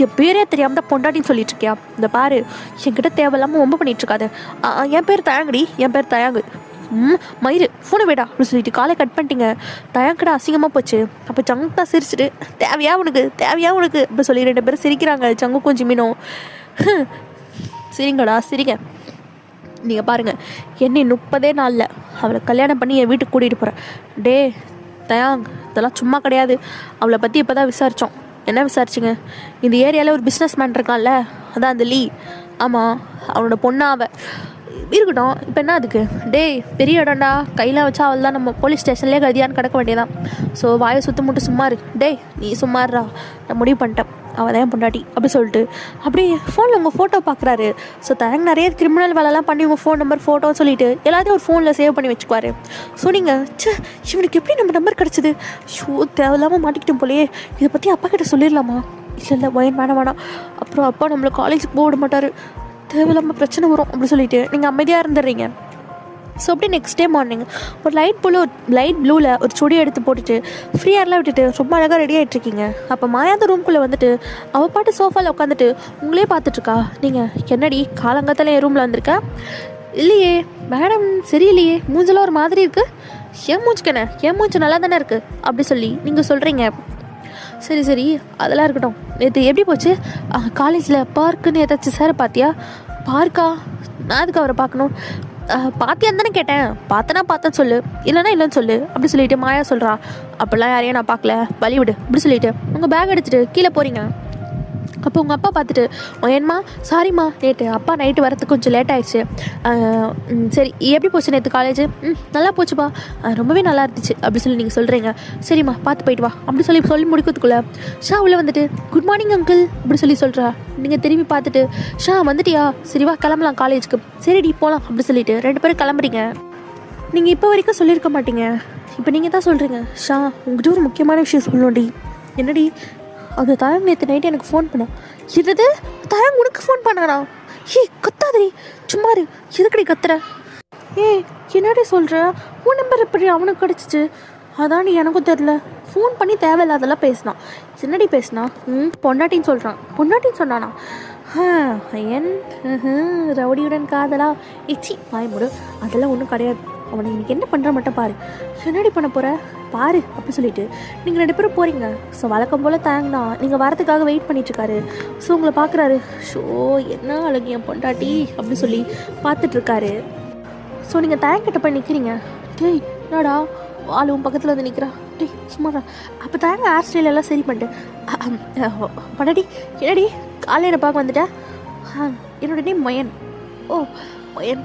என் பேரே தெரியாமல் தான் பொண்டாட்டின்னு சொல்லிட்டு இருக்கியா? இந்த பாரு என்கிட்ட தேவையில்லாமல் ரொம்ப பண்ணிட்டு இருக்காது. என் பேர் தயாங்கடி, என் பேர் தயாங்கு. மயிறு ஃபோனை வேடா அப்படின்னு சொல்லிட்டு காலை கட் பண்ணிட்டீங்க. தயாங்கடா அசிங்கமாக போச்சு. அப்போ சங்கு தான் சிரிச்சிட்டு தேவையா உனக்கு அப்படி சொல்லி 2 பேரும் சிரிக்கிறாங்க. சங்குக்கும் ஜிமினும் சரிங்கடா சரிங்க, நீங்கள் பாருங்கள் என்னை 30 நாளில் அவளை கல்யாணம் பண்ணி என் வீட்டுக்கு கூட்டிகிட்டு போகிறேன். டே தயாங் இதெல்லாம் சும்மா கிடையாது. அவளை பற்றி இப்போ தான் விசாரித்தோம். என்ன விசாரிச்சிங்க? இந்த ஏரியாவில் ஒரு பிஸ்னஸ் மேன் இருக்கான்ல, அதான் அந்த லீ. ஆமாம் அவனோட பொண்ணா அவள் இருக்கட்டும். இப்போ என்ன அதுக்கு? டேய் பெரிய இடம்டா, கையில் வச்சா அவள் தான் நம்ம போலீஸ் ஸ்டேஷன்லேயே கதியான்னு கிடக்க வேண்டியதான். ஸோ வாயை சுற்ற மட்டும் சும்மா இருக்கு. டேய் நீ சும்மாறா, நான் முடிவு பண்ணிட்டேன் அவள் தான் பொண்டாட்டி அப்படி சொல்லிட்டு அப்படியே ஃபோனில் உங்கள் ஃபோட்டோ பார்க்குறாரு. ஸோ தயங்க நிறைய கிரிமினல் வேலைலாம் பண்ணி உங்கள் ஃபோன் நம்பர் ஃபோட்டோன்னு சொல்லிட்டு எல்லாத்தையும் ஒரு ஃபோனில் சேவ் பண்ணி வச்சுக்குவார். ஸோ நீங்கள் இவனுக்கு எப்படி நம்ம நம்பர் கிடச்சிது? ஷோ தேவையில்லாமல் மாட்டிக்கிட்டோம் போலையே, இதை பற்றி அப்பா கிட்ட சொல்லிடலாமா? இல்லை ஒயின் வேணாம். அப்புறம் அப்பா நம்மளை காலேஜுக்கு போக விட மாட்டார், தேவையில்லாமல் பிரச்சனை வரும் அப்படி சொல்லிட்டு நீங்கள் அமைதியாக இருந்துடுறீங்க. ஸோ அப்படி நெக்ஸ்ட் டே மார்னிங் ஒரு லைட் ப்ளூவில் ஒரு சுடி எடுத்து போட்டுட்டு ஃப்ரீயாரெலாம் விட்டுட்டு ரொம்ப அழகாக ரெடி ஆகிட்ருக்கீங்க. அப்போ மாயாத ரூம்குள்ளே வந்துட்டு அவள் பாட்டு சோஃபாவில் உட்காந்துட்டு உங்களே பார்த்துட்ருக்கா. நீங்கள் என்னடி காலங்காத்தால என் ரூமில் வந்திருக்கா? இல்லையே மேடம் சரியில்லையே, மூஞ்செல்லாம் ஒரு மாதிரி இருக்குது. ஏன் மூஞ்சுக்கண்ணே, என் மூஞ்சு நல்லா தானே இருக்குது அப்படி சொல்லி நீங்கள் சொல்கிறீங்க. சரி அதெல்லாம் இருக்கட்டும். நேற்று எப்படி போச்சு? காலேஜில் பார்க்குன்னு ஏதாச்சும் சார் பார்த்தியா? பார்க்கா? நான் அதுக்கு அவரை பார்க்கணும். பாத்தியான்னு தானே கேட்டேன். பார்த்தேன்னு சொல்லு, இல்லைன்னு சொல்லு அப்படி சொல்லிட்டு மாயா சொல்கிறா. அப்படிலாம் யாரையும் நான் பார்க்கல, வழி விடு அப்படி சொல்லிட்டு உங்கள் பேக் எடுத்துகிட்டு கீழே போகிறீங்க. அப்போ உங்கள் அப்பா பார்த்துட்டு ஏன்மா சாரிம்மா நேற்று அப்பா நைட்டு வரத்துக்கு கொஞ்சம் லேட் ஆயிடுச்சு. சரி எப்படி போச்சு நேற்று காலேஜ்? நல்லா போச்சுப்பா, ரொம்பவே நல்லா இருந்துச்சு அப்படி சொல்லி நீங்கள் சொல்கிறீங்க. சரிம்மா பார்த்து போயிட்டு வா அப்படி சொல்லி முடிக்கிறதுக்குள்ளே ஷா உள்ளே வந்துட்டு குட் மார்னிங் அங்கிள் அப்படி சொல்லி சொல்கிறா. நீங்கள் திரும்பி பார்த்துட்டு ஷா வந்துட்டியா, சரி வா கிளம்பலாம் காலேஜுக்கு. சரிடி போகலாம் அப்படி சொல்லிட்டு 2 பேரும் கிளம்புறீங்க. நீங்கள் இப்போ வரைக்கும் சொல்லியிருக்க மாட்டீங்க, இப்போ நீங்கள் தான் சொல்கிறீங்க. ஷா உங்கள்கிட்ட ஒரு முக்கியமான விஷயம் சொல்லணும்டி. என்னடி? அந்த தயாங் நேற்று நைட்டு எனக்கு ஃபோன் பண்ணான். எது தயாங் உனக்கு ஃபோன் பண்ணானா? கத்தாதடி சும்மா இரு, எதுக்கடி கத்துற? என்னடி சொல்கிற? உன் நம்பர் எப்படி அவனுக்கு கிடச்சிச்சு? அதான்டி எனக்கும் தெரில. ஃபோன் பண்ணி தேவையில்லாதெல்லாம் பேசினான். என்னடி பேசினா? பொண்டாட்டின்னு சொல்கிறான். பொண்டாட்டின்னு சொன்னானா? என் ரவுடியுடன் காதலா? வாய் மூடு, அதெல்லாம் ஒன்றும் கிடையாது. அவனை இன்னைக்கு என்ன பண்ணுற மட்டும் பாரு. என்னடி பண்ண போகிற பாரு அப்படி சொல்லிட்டு நீங்கள் 2 பேரும் போகிறீங்க. ஸோ வழக்கம் போல் தேங்கண்ணா நீங்கள் வரத்துக்காக வெயிட் பண்ணிட்டுருக்காரு. ஸோ உங்களை பார்க்குறாரு. ஷோ என்ன அழகு என் பொண்டாட்டி அப்படி சொல்லி பார்த்துட்ருக்காரு. ஸோ நீங்கள் தேங்கிட்ட போய் நிற்கிறீங்க. டேய் என்னடா ஆளும் பக்கத்தில் வந்து நிற்கிறா. டேய் சும்மாடா. அப்போ தேங்க ஹேர் ஸ்டைல் எல்லாம் சரி பண்ணிட்டு பொண்டாட்டி என்னடி காலையில் பார்க்க வந்துட்டேன். என்னோட நேம் மயன். ஓ மயன்,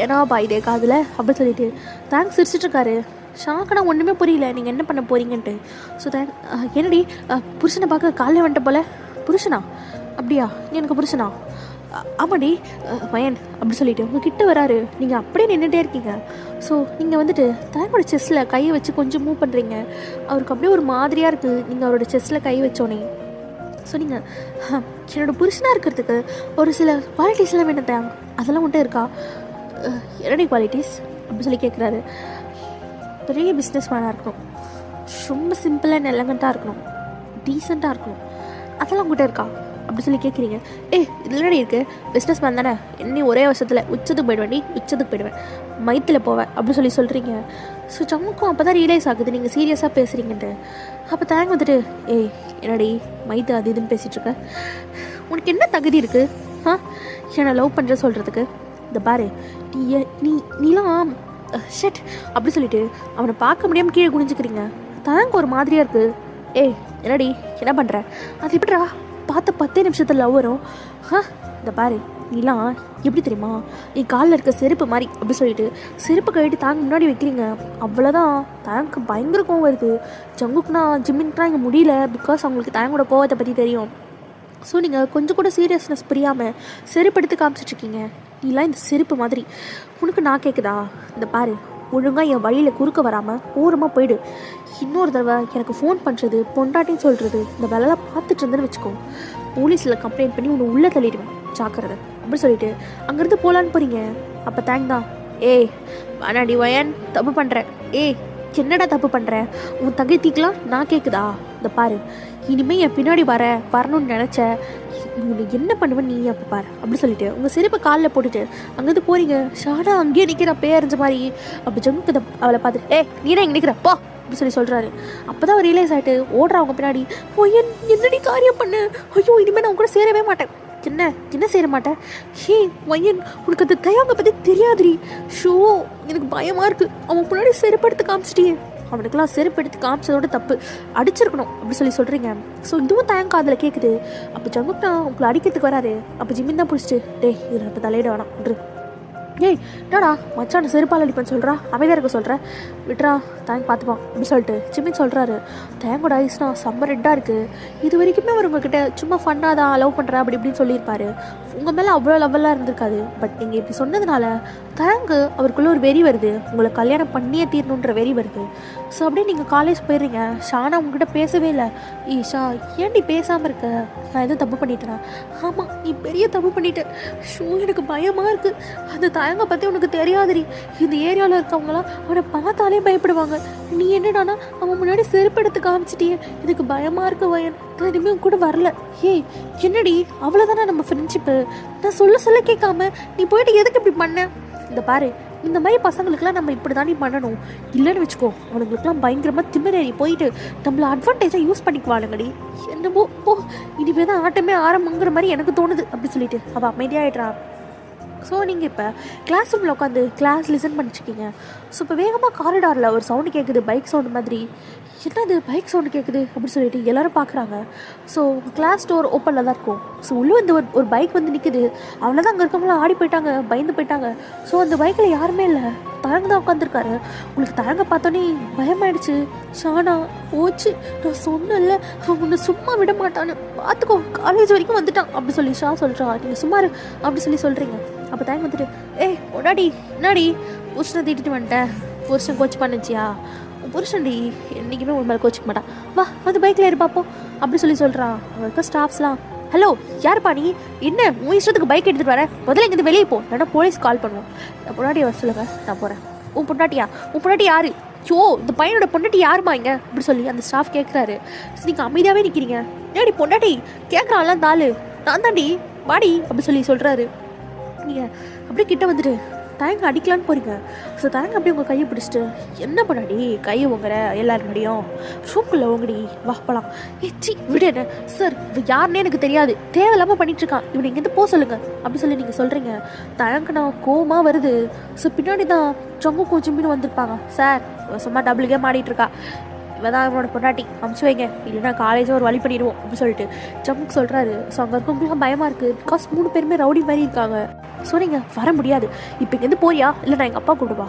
ஏன்னா பாயிடே காதில் அப்படி சொல்லிட்டு தேங்க்ஸ் சிரிச்சிட்ருக்காரு. ஷாக்கடா ஒன்றுமே புரியல நீங்கள் என்ன பண்ண போகிறீங்கன்ட்டு. ஸோ என்னடி புருஷனை பார்க்க காலையில் வந்துட்ட போல? புருஷனா? அப்படியா, நீ எனக்கு புருஷனா? ஆமாடி மயன் அப்படி சொல்லிட்டு உங்கள் கிட்ட வராரு. நீங்கள் அப்படியே நின்றுட்டே இருக்கீங்க. ஸோ நீங்கள் வந்துட்டு தயங்கோட செஸ்ஸில் கையை வச்சு கொஞ்சம் மூவ் பண்ணுறீங்க. அவருக்கு அப்படியே ஒரு மாதிரியாக இருக்குது நீங்கள் அவரோட செஸ்ஸில் கை வச்சோன்னே. ஸோ நீங்கள் என்னோடய புருஷனாக இருக்கிறதுக்கு ஒரு சில குவாலிட்டிஸ்லாம் வேணும் தேங்க, அதெல்லாம் உன்ட்ட இருக்கா? என்னடி குவாலிட்டிஸ் அப்படி சொல்லி கேட்குறாரு. பெரிய பிஸ்னஸ் மேனாக இருக்கணும், ரொம்ப சிம்பிள் அண்ட் எலகண்ட்டாக இருக்கணும், டீசெண்டாக இருக்கணும், அதெல்லாம் உங்கள்கிட்ட இருக்கா அப்படி சொல்லி கேட்குறீங்க. இதுலடி இருக்குது, பிஸ்னஸ் மேன் தானே, இன்னும் ஒரே வருஷத்தில் உச்சத்துக்கு போயிடுவேன், மைத்தில் போவேன் அப்படி சொல்லி சொல்கிறீங்க. ஸோ ஜம்முக்கும் அப்போ தான் ரியலைஸ் ஆகுது நீங்கள் சீரியஸாக பேசுகிறீங்கன்ட்டு. அப்போ தேங்க வந்துட்டு என்னடி மைத்து அது இதுன்னு பேசிகிட்ருக்க, உனக்கு என்ன தகுதி இருக்குது என்னை லவ் பண்ணுற சொல்கிறதுக்கு? இந்த பாரு நீலாம் ஷட் அப்படி சொல்லிட்டு அவனை பார்க்க முடியாமல் கீழே குனிஞ்சுக்கிறீங்க. தேங்க ஒரு மாதிரியாக இருக்குது. என்னடி என்ன பண்ணுற? அது எப்படிடா பார்த்த 10 நிமிஷத்தில் லவ் வரும்? இந்த பாரு நீலாம் எப்படி தெரியுமா, நீ காலில் இருக்க செருப்பு மாதிரி அப்படி சொல்லிட்டு செருப்பு கழிட்டு தாங்க முன்னாடி வைக்கிறீங்க. அவ்வளோதான். தேங்க்கு பயங்கர கோவம் வருது. ஜங்குக்குனா ஜிம்மின்க்குனா இங்கே முடியல, பிகாஸ் அவங்களுக்கு தேங்கோட கோவத்தை பற்றி தெரியும். ஸோ நீங்கள் கொஞ்சம் கூட சீரியஸ்னஸ் புரியாமல் செருப்பு எடுத்து காமிச்சிட்ருக்கீங்க. நீலாம் இந்த செருப்பு மாதிரி, உனக்கு நான் கேட்குதா? இந்த பாரு ஒழுங்காக என் வழியில் குறுக்க வராமல் ஓரமாக போயிடு. இன்னொரு தடவை எனக்கு ஃபோன் பண்ணுறது பொண்டாட்டின்னு சொல்கிறது இந்த வேலைலாம் பார்த்துட்டு இருந்தேன்னு வச்சுக்கோ, போலீஸில் கம்ப்ளைண்ட் பண்ணி உன்னை உள்ளே தள்ளிடுவேன், ஜாக்கிரதை அப்படி சொல்லிட்டு அங்கேருந்து போகலான்னு போகிறீங்க. அப்போ தேங்க் தான், ஏய் வேணாடி வயன், தப்பு பண்ணுறேன். ஏய் என்னடா தப்பு பண்ணுறேன், உன் தகுதிக்கெலாம் நான் கேட்குதா? இந்த பாரு, இனிமேல் என் பின்னாடி வரணும்னு நினச்ச உனக்கு என்ன பண்ணுவேன் நீ அப்போ பாரு அப்படி சொல்லிட்டு உங்கள் செருப்பை காலில் போட்டுட்டு அங்கேருந்து போகிறீங்க. ஷாடா அங்கேயே நிற்கிற பேரஞ்ச மாதிரி. அப்போ ஜங்குக்கு அவளை பார்த்துட்டு, ஏ நீ தான் இங்கே நிற்கிறப்போ அப்படி சொல்கிறாரு. அப்போ தான் அவர் ரியலைஸ் ஆகிட்டு ஓடுறவங்க பின்னாடி, ஒய்யன் என்னடி காரியம் பண்ணு, ஐயோ இனிமேல் நான் கூட சேரவே மாட்டேன். என்ன சேர மாட்டேன்? ஹே ஒய்யன், உனக்கு அந்த தயாங்க பற்றி தெரியாதுரி. ஷோ எனக்கு பயமாக இருக்குது, அவன் முன்னாடி செருப்படுத்து காமிச்சிட்டியே. அவனுக்கெல்லாம் செருப்பு எடுத்து காமிச்சதோட தப்பு, அடிச்சிருக்கணும் அப்படி சொல்கிறீங்க. ஸோ இதுவும் தயங்க அதில் கேட்குது. அப்போ ஜங்குப்னா உங்களை அடிக்கிறதுக்கு வராரு. அப்போ ஜிம்மின் தான் பிடிச்சிட்டு, டேய் இதில் இப்போ தலையிட வேணாம் விட்ரு. ஏய் என்னடா மச்சான் செருப்பால் அடிப்பேன்னு சொல்கிறா, அமைதியாக இருக்க சொல்கிறேன், விட்ரா தேங்க் பார்த்துப்பான் அப்படி சொல்லிட்டு ஜிம்மின் சொல்கிறாரு. தேங்கோட ஐஸ்னா செம்ம ரெட்டாக இருக்குது. இது வரைக்குமே அவர் உங்ககிட்ட சும்மா ஃபன்னாக தான் லவ் பண்ணுறா அப்படி இப்படின்னு சொல்லியிருப்பாரு. உங்கள் மேலே அவ்வளோ லெவலாக இருந்திருக்காது. பட் நீங்கள் இப்படி சொன்னதுனால தேங்கு அவருக்குள்ளே ஒரு வெறி வருது, உங்களை கல்யாணம் பண்ணியே தீரணுன்ற வெறி வருது. ஸோ அப்படியே நீங்கள் காலேஜ் போயிடுறீங்க. ஷானா உங்ககிட்ட பேசவே இல்லை. ஈஷா ஏன்டி பேசாமல் இருக்க, நான் எதுவும் தப்பு பண்ணிட்டேனா? ஆமாம் நீ பெரிய தப்பு பண்ணிட்ட. ஷோ எனக்கு பயமாக இருக்குது. அந்த தயங்க பற்றி உனக்கு தெரியாதுரி, இந்த ஏரியாவில் இருக்கவங்களாம் அவனை பார்த்தாலே பயப்படுவாங்க. நீ என்னடானா அவன் முன்னாடி செருப்பு எடுத்து காமிச்சிட்டியே, எனக்கு பயமாக இருக்க வயன், நான் இனிமேல் கூட வரல. ஏய் என்னடி அவ்வளோதானே நம்ம ஃப்ரெண்ட்ஷிப்பு, நான் சொல்ல கேட்காம நீ போயிட்டு எதுக்கு இப்படி பண்ண? இந்த பாரு, இந்த மாதிரி பசங்களுக்குலாம் நம்ம இப்படி தானே பண்ணணும். இல்லைன்னு வச்சுக்கோ, அவனுங்களுக்குலாம் பயங்கரமாக திமிரேறி போயிட்டு நம்மளை அட்வான்டேஜாக யூஸ் பண்ணிக்குவாளுங்கடி. என்னமோ போ, இனிமேல் தான் ஆட்டமே ஆரம்பங்கிற மாதிரி எனக்கு தோணுது அப்படி சொல்லிட்டு அவள் அமைதியாகிடுறா. ஸோ நீங்கள் இப்போ கிளாஸ் ரூமில் உட்காந்து கிளாஸ் லிசன் பண்ணிச்சுக்கிங்க. ஸோ இப்போ வேகமாக காரிடாரில் ஒரு சவுண்டு கேட்குது, பைக் சவுண்டு மாதிரி. என்னது பைக் சவுண்டு கேட்குது அப்படின்னு சொல்லிட்டு எல்லோரும் பார்க்குறாங்க. ஸோ கிளாஸ் டோர் ஓப்பனில் தான் இருக்கும். ஸோ உள்ளே வந்து ஒரு பைக் வந்து நிற்குது. அவ்வளோதான், அங்கே இருக்கவங்களாம் ஆடி போயிட்டாங்க, பயந்து போயிட்டாங்க. ஸோ அந்த பைக்கில் யாருமே இல்லை, தயங்க தான் உட்காந்துருக்காரு. உங்களுக்கு தயங்க பார்த்தோன்னே பயமாயிடுச்சு. ஷானா போச்சு, நான் சொன்னல அவன் உன்னை சும்மா விட மாட்டான்னு, பார்த்துக்கோ காலேஜ் வரைக்கும் வந்துட்டான் அப்படி சொல்லி ஷா சொல்கிறா. நீங்கள் சும்மாரு அப்படி சொல்கிறீங்க. அப்போ தயங்க வந்துட்டு, ஏய் பொடாடி என்னாடி புருஷனை திட்டிட்டு வந்துட்டேன், புருஷன் கோச் பண்ணுச்சியா? புருஷன்டி என்றைக்குமே உன் மேலே கோச்சிக்க மாட்டான், வா வந்து பைக்கில் ஏறி பார்ப்போம் அப்படி சொல்கிறான். அவருக்கு ஸ்டாஃப்ஸ்லாம், ஹலோ யாருப்பா நீ, என்ன உன் இஷ்டத்துக்கு பைக் எடுத்துகிட்டு வரேன், முதல்ல இங்கேருந்து வெளியே போ, இல்லைன்னா போலீஸ் கால் பண்ணுவோம். என் பொண்டாட்டி வர சொல்லுங்கள், நான் போகிறேன். உன் பொண்டாட்டி யாரு? யோ இந்த பையனோட பொண்டாட்டி யாருமா இங்கே அப்படி சொல்லி அந்த ஸ்டாஃப் கேட்குறாரு. நீங்கள் அமைதியாகவே நிற்கிறீங்க. ஏடி பொண்டாட்டி கேட்குறான்லாம் தாளு, நான் தாண்டி வாடி அப்படி சொல்கிறாரு. நீங்கள் அப்படியே கிட்ட வந்துட்டு தயங்க அடிக்கலான்னு போகிறீங்க. ஸோ தயங்க அப்படியே உங்கள் கையை பிடிச்சிட்டு, என்ன பண்ணாடி கையை உங்குற எல்லாரும் முடியும், ரூம்குள்ளே உங்கடி வா போகலாம். ஏச்சி விடு என்ன சார், யாருன்னே எனக்கு தெரியாது, தேவையில்லாமல் பண்ணிகிட்ருக்கான், இவனை இங்கேருந்து போக சொல்லுங்கள் அப்படி சொல்லி நீங்கள் சொல்கிறீங்க. தயங்க நான் கோவமாக வருது. ஸோ பின்னாடி தான் ஜங்கு ஜிம்மின்னு வந்திருப்பாங்க. சார் சும்மா டபுள் கேம் ஆடிட்டுருக்கா, இவ தான் அவனோட பொண்டாட்டி, அமுச்சு வைங்க, இல்லைன்னா காலேஜை ஒரு வழி பண்ணிடுவோம் அப்படின்னு சொல்லிட்டு ஜம்முக்கு சொல்கிறாரு. ஸோ அங்கே இருக்கவங்களுக்கும் பயமாக இருக்குது, பிகாஸ் 3 பேருமே ரவுடி மாதிரி இருக்காங்க. ஸோ நீங்கள் வர முடியாது, இப்போ இங்கேருந்து போறியா இல்லை நான் எங்கள் அப்பா கூப்பிடுவா?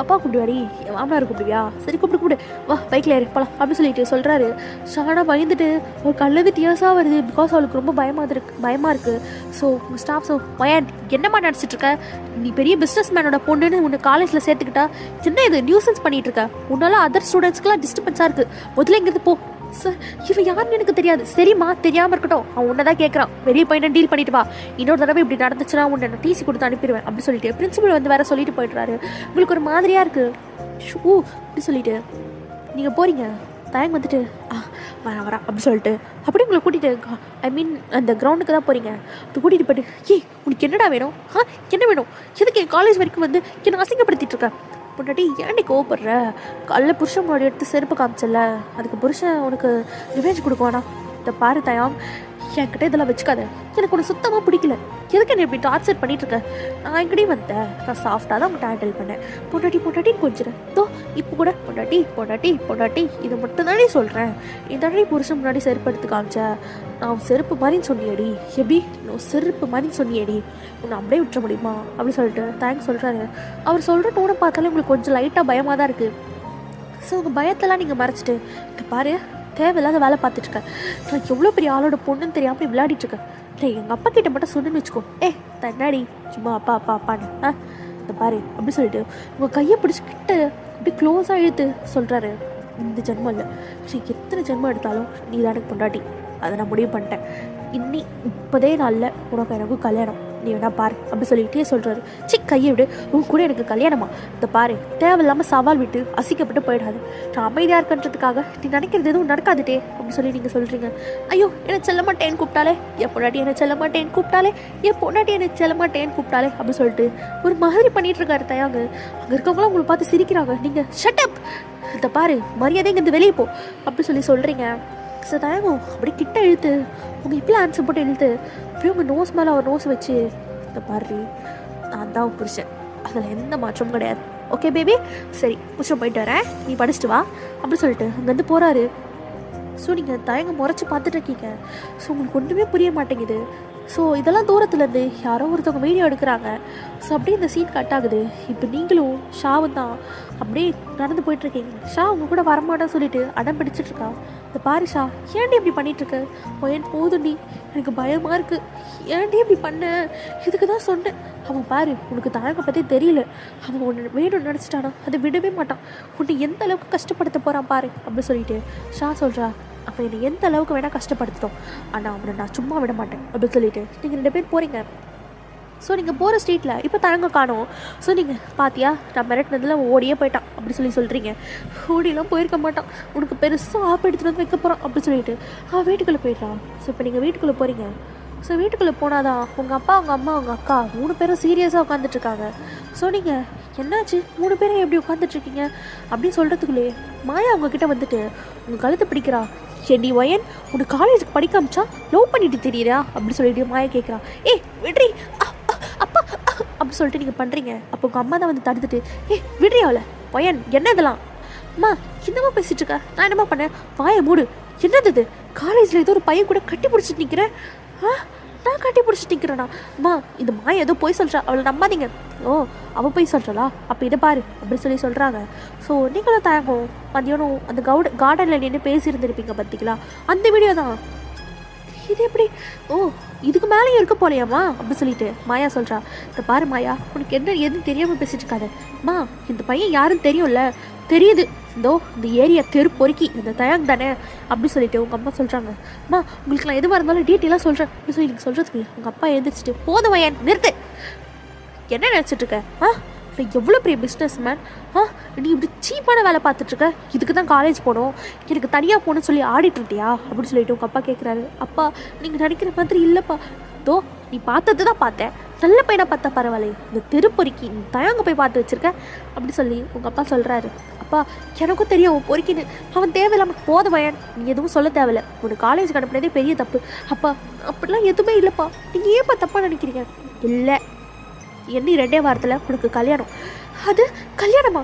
அப்பா கூப்பிடுவாடி, என் மாமனார் கூப்பிடுவியா? சரி கூப்பிடு வா பைக்கில் ஏறி போகலாம் அப்படின்னு சொல்லிட்டு சொல்கிறாரு. ஷானா பயந்துட்டு ஒரு கல்லது டியர்ஸாக வருது, பிகாஸ் அவளுக்கு ரொம்ப பயமாக இருக்குது. ஸோ உங்கள் ஸ்டாஃப்ஸோ, பையன் என்னம்மா நினச்சிட்ருக்க, நீ பெரிய பிஸ்னஸ் மேனோட பொண்ணுன்னு உன்னை காலேஜில் சேர்த்துக்கிட்டா என்ன இது நியூசன்ஸ் பண்ணிகிட்டு இருக்க, உன்னால அதர் ஸ்டூடெண்ட்ஸ்க்குலாம் டிஸ்டர்பன்ஸாக இருக்குது, முதல்ல இங்கேருந்து போ. சார் இவன் யாருன்னு எனக்கு தெரியாது. சரிம்மா தெரியாமல் இருக்கட்டும், அவன் உன்னை தான் கேட்குறான், வெளியே போயிட்டு டீல் பண்ணிட்டு வா, இன்னொரு தடவை இப்படி நடந்துச்சுன்னா உன்னை நான் டிசி கொடுத்து அனுப்பிடுவேன் அப்படி சொல்லிட்டு பிரின்சிபல் வந்து வேற சொல்லிட்டு போயிடுறாரு. உங்களுக்கு ஒரு மாதிரியாக இருக்குது ஷூ அப்படி சொல்லிட்டு நீங்கள் போகிறீங்க. தயங்க வந்துட்டு வரா அப்படி சொல்லிட்டு அப்படி உங்களை கூட்டிகிட்டு அந்த கிரவுண்டுக்கு தான் போகிறீங்க. அது கூட்டிகிட்டு போய்ட்டு, ஏய் உனக்கு என்னடா வேணும், என்ன வேணும், எதுக்கு என் காலேஜ் வரைக்கும் வந்து என்னை அசிங்கப்படுத்திட்டு இருக்கேன்? பொண்டாட்டி ஏன்டி கோவப்படுற, கல்ல புருஷன் முன்னாடி எடுத்து செருப்பு காமிச்சல, அதுக்கு புருஷன் உனக்கு ரிவெஞ்ச் கொடுக்குவானா? இந்த பாரு தயாம், என்கிட்ட இதெல்லாம் வச்சுக்காத, எனக்கு உனக்கு சுத்தமாக பிடிக்கல, எதுக்கு என்ன இப்படி டார்ச்சர் பண்ணிட்டு இருக்க? நான் எங்கடி வந்தேன், நான் சாஃப்டாக தான் உங்கள்கிட்ட ஹேண்டில் பண்ணேன். பொண்டாட்டின்னு கொஞ்சம் தோ இப்போ கூட பொண்டாட்டி இதை மட்டும் தானே சொல்கிறேன். இதானே புருஷன் முன்னாடி செருப்பு எடுத்து காமிச்ச, நான் செருப்பு மாதிரின்னு சொன்னியடி, எப்படி நான் செருப்பு மாதிரின்னு சொன்னியடி, உன்னை அப்படியே விட்டுற முடியுமா அப்படி சொல்லிட்டு தேங்க்ஸ் சொல்கிறாரு. அவர் சொல்கிற டோனை பார்த்தாலே உங்களுக்கு கொஞ்சம் லைட்டாக பயமாக தான் இருக்குது. ஸோ உங்கள் பயத்தெல்லாம் நீங்கள் மறைச்சிட்டு, இங்கே பாரு தேவையில்லாத வேலை பார்த்துட்ருக்கேன், நான் எவ்வளோ பெரிய ஆளோட பொண்ணுன்னு தெரியாமல் விளையாடிட்டுருக்கேன், இல்லை எங்கள் அப்பா கிட்ட மட்டும் சொன்னு வச்சுக்கோ, தன்னாடி சும்மா அப்பான்னு இந்த பாரு அப்படி சொல்லிட்டு உங்கள் கையை பிடிச்சிக்கிட்டு அப்படியே க்ளோஸாக இழுத்து சொல்கிறாரு, இந்த ஜென்மம் இல்லை, சரி எத்தனை ஜென்மம் எடுத்தாலும் நீ தான் எனக்கு பொண்டாட்டி, அதை நான் முடிவு பண்ணிட்டேன். இப்போதே நாளில் உனக்கு எனக்கும் கல்யாணம், நீ வேணா பாரு அப்படி சொல்லிகிட்டே சொல்கிறாரு. கையை விடு, உன் கூட எனக்கு கல்யாணமா? இந்த பாரு, தேவையில்லாமல் சவால் விட்டு அசிக்கப்பட்டு போயிடாது. நான் அமைதியாக இருக்கன்றதுக்காக நீ நினைக்கிறது எதுவும் நடக்காதுட்டே அப்படின்னு சொல்லி நீங்கள் சொல்கிறீங்க. ஐயோ என்னை செல்ல மாட்டேன்னு கூப்பிட்டாலே, என் பொண்டாட்டி என்னை செல்ல மாட்டேன்னு கூப்பிட்டாலே, என் பொண்டாட்டி என்னை செல்ல மாட்டேன்னு கூப்பிட்டாலே அப்படி சொல்லிட்டு ஒரு மாதிரி பண்ணிட்டு இருக்காரு தயாங்க. அங்கே இருக்கவங்களும் உங்களை பார்த்து சிரிக்கிறாங்க. நீங்கள் ஷட் அப், இந்த பாரு மரியாதை இங்கேருந்து வெளியே போ அப்படி சொல்லி சொல்கிறீங்க. ஸோ தயங்கும் அப்படி கிட்ட இழுத்து உங்கள் இப்பெல்லாம் ஆன்சர் போட்டு இழுத்து அப்படியே உங்கள் நோஸ் மேலே அவர் நோஸ் வச்சு, இந்த பாரு நான் தான் புரிச்சேன், அதில் எந்த மாற்றமும் கிடையாது, ஓகே பேபி, சரி புடிச்சு போயிட்டு வரேன், நீ படிச்சுட்டு வா அப்படி சொல்லிட்டு அங்கேருந்து போகிறாரு. ஸோ நீங்கள் தயங்க முறைச்சி பார்த்துட்டு இருக்கீங்க. ஸோ உங்களுக்கு ஒன்றுமே புரிய மாட்டேங்குது. ஸோ இதெல்லாம் தூரத்துலேருந்து யாரோ ஒருத்தவங்க வீடியோ எடுக்கிறாங்க. ஸோ அப்படியே இந்த சீன் கட் ஆகுது. இப்போ நீங்களும் ஷாவும் தான் அப்படியே நடந்து போயிட்டுருக்கீங்க. ஷா உங்க கூட வரமாட்டேன்னு சொல்லிட்டு அடம் பிடிச்சிட்ருக்கா. இந்த பாரு ஷா, ஏன்டி இப்படி பண்ணிகிட்ருக்க? பையன் போதுண்டி, எனக்கு பயமாக இருக்குது, ஏன்டி இப்படி பண்ண? இதுக்கு தான் சொன்னேன். அவன் பாரு உனக்கு தயங்க பற்றி தெரியல, அவன் ஒன்று வேணும்னு நினச்சிட்டானா அதை விடவே மாட்டான், உன்னை எந்த அளவுக்கு கஷ்டப்படுத்த போகிறான் பாரு அப்படி சொல்லிட்டு ஷா சொல்கிறா. அவன் என்னை எந்த அளவுக்கு வேணால் கஷ்டப்படுத்திட்டோம், ஆனால் அவனை நான் சும்மா விட மாட்டேன் அப்படின்னு சொல்லிட்டு நீங்கள் 2 பேர் போகிறீங்க. ஸோ நீங்கள் போகிற ஸ்ட்ரீட்டில் இப்போ தயங்க காணோம். ஸோ நீங்கள் பாத்தியா, நான் மிரட்டினதில் அவன் ஓடியே போயிட்டான் அப்படி சொல்கிறீங்க. ஓடிலாம் போயிருக்க மாட்டான், உனக்கு பெருசாக ஆப்பு எடுத்துகிட்டு வந்து வைக்க போகிறான் அப்படி சொல்லிட்டு அவன் வீட்டுக்குள்ளே போயிடுறான். ஸோ இப்போ நீங்கள் வீட்டுக்குள்ளே போகிறீங்க. ஸோ வீட்டுக்குள்ளே போனாதான் உங்கள் அப்பா, உங்கள் அம்மா, உங்கள் அக்கா 3 பேரும் சீரியஸாக உட்காந்துட்ருக்காங்க. ஸோ நீங்கள் என்னாச்சு 3 பேரும் எப்படி உட்காந்துட்ருக்கீங்க அப்படின்னு சொல்கிறதுக்குள்ளே மாயா அவங்கக்கிட்ட வந்துட்டு உங்கள் கழுத்தை பிடிக்கிறா. செடி ஒயன், உனக்கு காலேஜுக்கு படிக்க அமிச்சா லவ் பண்ணிட்டு தெரியுறா அப்படி சொல்லிட்டு மாயா கேட்குறா. ஏய் விட்ரி அப்பா அப்படி சொல்லிட்டு நீங்கள் பண்ணுறீங்க. அப்போ உங்கள் அம்மா தான் வந்து தடுத்துட்டு, விட்ரி அவளை, ஒயன் என்ன இதெல்லாம், அம்மா என்னம்மா பேசிகிட்டு இருக்க, நான் என்னம்மா பண்ணேன், வாயை மூடு, என்னது இது, காலேஜில் ஏதோ ஒரு பையன் கூட கட்டி பிடிச்சிட்டு நிற்கிறேன், நான் கட்டி பிடிச்சிட்டு நிற்கிறேண்ணா, அம்மா இந்த மாயை ஏதோ போய் சொல்கிறா, அவளை நம்பாதீங்க. ஓ அவள் போய் சொல்கிறாளா, அப்போ இதை பாரு அப்படின்னு சொல்லி சொல்கிறாங்க. ஸோ நீங்களும் தயங்கும் மதியானம் அந்த கார்டனில் நின்று பேசியிருந்துருப்பீங்க பார்த்தீங்களா, அந்த வீடியோ தான் இது. எப்படி ஓ இதுக்கு மேலேயும் இருக்க போலையாம்மா அப்படி சொல்லிட்டு மாயா சொல்கிறா. இந்த பாரு மாயா, உனக்கு என்ன எதுவும் தெரியாமல் பேசிட்டு இருக்காது. அம்மா இந்த பையன் யாருன்னு தெரியும்ல, தெரியுது, இந்தோ இந்த ஏரியா தெரு பொறுக்கி இந்த தயாங் தானே அப்படி சொல்லிட்டு உங்கள் அம்மா சொல்கிறாங்க. அம்மா உங்களுக்கு நான் எதுவாக இருந்தாலும் டீட்டெயிலாக சொல்கிறேன் அப்படி சொல்லி நீங்கள் சொல்கிறதுக்கு உங்கள் அப்பா எழுந்திரிச்சிட்டு, போதும் வயன் நிறுத்து, என்ன நினச்சிட்ருக்க, எவ்வளோ பெரிய பிஸ்னஸ் மேன், நீ இப்படி சீப்பான வேலை பார்த்துட்ருக்க, இதுக்கு தான் காலேஜ் போகணும், எனக்கு தனியாக போகணும்னு சொல்லி ஆடிட்டுருட்டியா அப்படின்னு சொல்லிட்டு உங்கள் அப்பா கேட்குறாரு. அப்பா நீங்கள் நினைக்கிற மாதிரி இல்லைப்பா, தோ நீ பார்த்தது தான் பார்த்தேன், நல்ல பையனை பார்த்தா பரவாயில்ல, இந்த திருப்பொறிக்கி இந்த தயங்க போய் பார்த்து வச்சுருக்க அப்படி சொல்லி உங்கள் அப்பா சொல்கிறாரு. அப்பா எனக்கும் தெரியும் அவன் பொறுக்கின்னு, அவன் தேவையில்லாமல் போத வயன், நீ எதுவும் சொல்ல தேவையில்ல, உனக்கு காலேஜுக்கு அனுப்புனதே பெரிய தப்பு. அப்பா அப்படிலாம் எதுவுமே இல்லைப்பா, நீங்கள் ஏன்ப்பா தப்பாக நினைக்கிறீங்க? இல்லை என்ன 2 வாரத்தில் உனக்கு கல்யாணம். அது கல்யாணமா?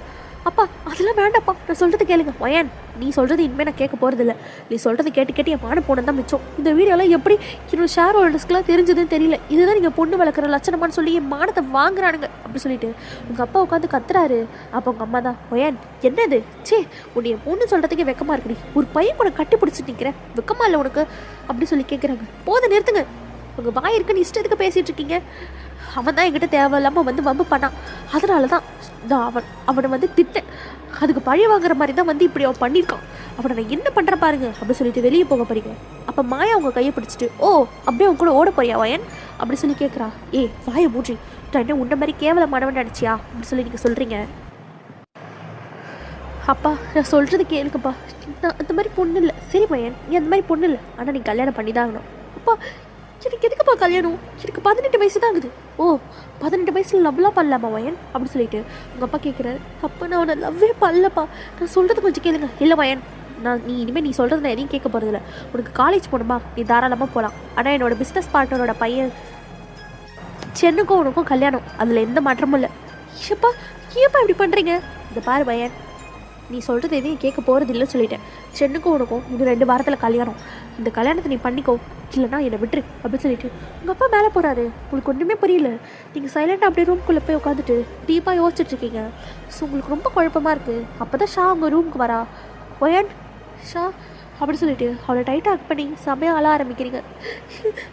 அப்பா அதெல்லாம் வேண்டாப்பா, நான் சொல்கிறது கேளுங்க. வயன் நீ சொல்கிறது இனிமேல் நான் கேட்க போகிறதில்ல, நீ சொல்கிறது கேட்டு என் மான போனது தான் மிச்சம். இந்த வீடியோலாம் எப்படி என்னோட ஷேர் ஹோல்டர்ஸ்க்குலாம் தெரிஞ்சதுன்னு தெரியல, இதுதான் நீங்கள் பொண்ணு வளர்க்குற லட்சணமானு சொல்லி என் மானத்தை வாங்குறானுங்க அப்படி சொல்லிட்டு உங்கள் அப்பா உட்காந்து கத்துறாரு. அப்போ உங்கள் அம்மா தான், வயன் என்னது, உன்னை என் பொண்ணு சொல்கிறதுக்கே வெக்கமாக இருக்குடி, ஒரு பையன் கூட கட்டி பிடிச்சிட்டு நிற்கிறேன், வெக்கமா இல்லை உனக்கு அப்படி சொல்லி கேட்குறாங்க. போதை நிறுத்துங்க, உங்கள் வாய் இருக்குன்னு இஷ்டத்துக்கு பேசிகிட்டு இருக்கீங்க. அவன் தான் என்கிட்ட தேவையில்லாமல் வந்து வம்பு பண்ணான், அதனால தான் நான் அவனை வந்து திட்டேன், அதுக்கு பழி வாங்குற மாதிரி தான் வந்து இப்படி அவன் பண்ணியிருக்கான், அவனை நான் என்ன பண்ணுறேன் பாருங்க அப்படி சொல்லிட்டு வெளியே போக போறீங்க. அப்போ மாயா அவங்க கையை பிடிச்சிட்டு, ஓ அப்படியே அவங்க கூட ஓட போறியா வயன் அப்படி சொல்லி கேட்குறா. வாயை மூற்றி, நான் என்ன உன்ன மாதிரி கேவலமானவன் நினச்சியா அப்படி சொல்லி நீங்கள் சொல்கிறீங்க. அப்பா நான் சொல்கிறது கேளுக்குப்பா, நான் அந்த மாதிரி பொண்ணு இல்லை, சரி பையன் நீ அந்த மாதிரி பொண்ணு இல்லை, ஆனால் நீ கல்யாணம் பண்ணி தான் ஆகணும். அப்பா எனக்கு எதுக்குப்பா கல்யாணம், எனக்கு 18 வயசு தான் ஆகுது. ஓ 18 வயசில் லவ்லாம் பண்ணலாமா வயன் அப்படி சொல்லிட்டு உங்கள் அப்பா கேட்குறாரு. அப்பா நான் அவனை லவ்வே பண்ணலப்பா, நான் சொல்கிறது கொஞ்சம் கேளுங்க. இல்லை வயன், நீ இனிமேல் நீ சொல்கிறது நான் எதையும் கேட்க போகிறதில்ல, உனக்கு காலேஜ் போகணுமா நீ தாராளமாக போகலாம், ஆனால் என்னோட பிஸ்னஸ் பார்ட்னரோட பையன் சென்னுக்கும் உனக்கும் கல்யாணம், அதில் எந்த மாற்றமும் இல்லை. ஏப்பா இப்படி பண்ணுறீங்க? இந்த பாரு வயன், நீ சொல்கிறது எதையும் கேட்க போகிறது இல்லைன்னு சொல்லிட்டேன், சென்னுக்கும் உனக்கும் இது 2 வாரத்தில் கல்யாணம், இந்த கல்யாணத்தை நீ பண்ணிக்கோ, இல்லைனா என்னை விட்டுரு அப்படின்னு சொல்லிட்டு உங்கள் அப்பா மேலே போகிறாரு. உங்களுக்கு ஒன்றுமே புரியல, நீங்கள் சைலண்டாக அப்படியே ரூம்குள்ளே போய் உட்காந்துட்டு டீப்பாக யோசிச்சுட்ருக்கீங்க. ஸோ உங்களுக்கு ரொம்ப குழப்பமாக இருக்குது. அப்போ தான் ஷா உங்கள் ரூமுக்கு வரா. ஒயன் ஷா அப்படி சொல்லிட்டு அவளை டைட்டாக ஹக் பண்ணி செம்மையாக அழ ஆரம்பிக்கிறீங்க.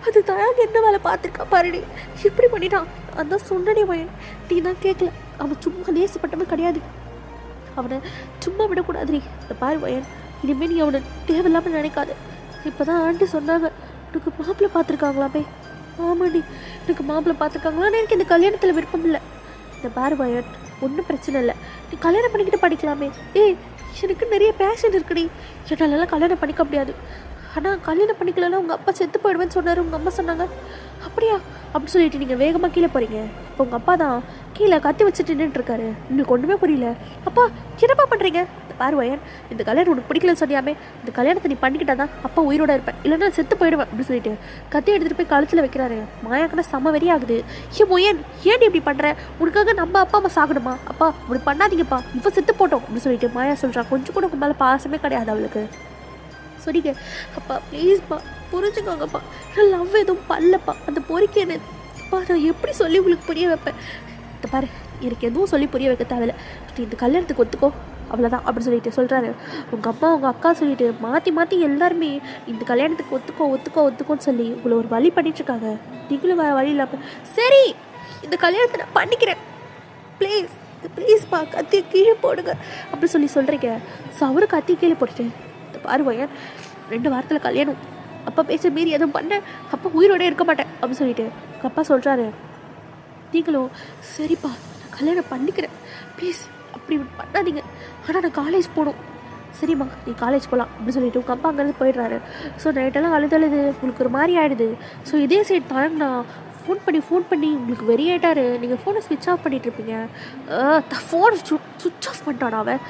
அது தயாங்க என்ன வேலை பார்த்துருக்கா பாருடி, இப்படி பண்ணிட்டான். அதான் சொன்னனே வயன், நீ தான் கேட்கல. அவன் சும்மா நேசப்பட்டவன் கிடையாது, அவனை சும்மா விடக்கூடாதுரி. இந்த பாரு வயன், இனிமேல் நீ அவனை தேவையில்லாமல் நினைக்காது. இப்போ தான் ஆண்டி சொன்னாங்க எனக்கு மாப்பிள்ளை பார்த்துருக்காங்களாமே. ஆமாண்டி, எனக்கு மாப்பிள்ளை பார்த்துருக்காங்களான்னு எனக்கு இந்த கல்யாணத்தில் விருப்பம் இல்லை. இந்த பாரு வயன், ஒன்றும் பிரச்சனை இல்லை, நீ கல்யாணம் பண்ணிக்கிட்டு படிக்கலாமே. ஏய், எனக்கு நிறைய பேஷன் இருக்குடி, என்னாலலாம் கல்யாணம் பண்ணிக்க முடியாது. ஆனால் கல்யாணம் பண்ணிக்கலன்னா உங்கள் அப்பா செத்து போயிடுவேன்னு சொன்னார், உங்கள் அம்மா சொன்னாங்க. அப்படியா அப்படி சொல்லிட்டு நீங்கள் வேகமாக கீழே போகிறீங்க. இப்போ உங்கள் அப்பா தான் கீழே கத்தி வச்சுட்டு நின்றுட்டுருக்காரு. உங்களுக்கு ஒன்றுமே புரியல. அப்பா என்னப்பா பண்ணுறீங்க? பாரு வயன், இந்த கல்யாணம் உனக்கு பிடிக்கலன்னு சொன்னியாமே, இந்த கல்யாணத்தை நீ பண்ணிக்கிட்டா தான் அப்பா உயிரோட இருப்பேன், இல்லைன்னா செத்து போயிடுவேன் அப்படின்னு சொல்லிட்டு கத்தி எடுத்துகிட்டு போய் கழுத்தில் வைக்கிறாரு. மாயாக்குன்னா செம்ம வெறி ஆகுது. வயன், ஏன் இப்படி பண்ணுற? உனக்காக நம்ம அப்பா அம்மா சாகணுமா? அப்பா இப்படி பண்ணாதீங்கப்பா, இப்போ செத்து போட்டோம் அப்படின்னு சொல்லிட்டு மாயா சொல்கிறான். கொஞ்சம் கூட உங்கள் மேலே பாசமே கிடையாது அவளுக்கு. சொன்னீங்க அப்பா ப்ளீஸ்ப்பா புரிஞ்சுக்கோங்கப்பா, நான் லவ் எதுவும் பண்ணலப்பா, அந்த பொறிக்கு என்னப்பா நான் எப்படி சொல்லி உங்களுக்கு புரிய வைப்பேன்? இந்த பாரு, எனக்கு எதுவும் சொல்லி புரிய வைக்க தேவையில்ல, நீ இந்த கல்யாணத்துக்கு ஒத்துக்கோ, அவ்வளோதான் அப்படின்னு சொல்லிட்டு சொல்கிறாரு. உங்கள் அப்பா உங்கள் அக்கா சொல்லிட்டு மாற்றி எல்லாருமே இந்த கல்யாணத்துக்கு ஒத்துக்கோன்னு சொல்லி உங்களை ஒரு வழி பண்ணிட்டுருக்காங்க. நீங்களும் வேறு வழி இல்லாமல் சரி இந்த கல்யாணத்தை நான் பண்ணிக்கிறேன், ப்ளீஸ்ப்பா கத்தியை கீழே போடுங்க அப்படி சொல்கிறீங்க. ஸோ அவரு கத்தியை கீழே போட்டுட்டு பாரு வயன், 2 வாரத்தில் கல்யாணம், அப்பா பேச மீறி எதுவும் பண்ண அப்பா உயிரோட இருக்க மாட்டேன் அப்படின்னு சொல்லிட்டு அப்பா சொல்கிறாரு. நீங்களும் சரிப்பா நான் கல்யாணம் பண்ணிக்கிறேன், ப்ளீஸ் அப்படி பண்ணாதீங்க, ஆனால் நான் காலேஜ் போகணும். சரிம்மா நீ காலேஜ் போகலாம் அப்படின்னு சொல்லிட்டு உங்கள் அப்பா அங்கேருந்து போயிடுறாரு. ஸோ நைட்டெல்லாம் அழுது உங்களுக்கு ஒரு மாதிரி ஆகிடுது. ஸோ இதே சைட் தான் நான் ஃபோன் பண்ணி உங்களுக்கு வெறியாயிட்டாரு. நீங்கள் ஃபோனை ஸ்விட்ச் ஆஃப் பண்ணிகிட்ருப்பீங்க. ஃபோனை சுவிட்ச் ஆஃப் பண்ணிட்டானா அவன்.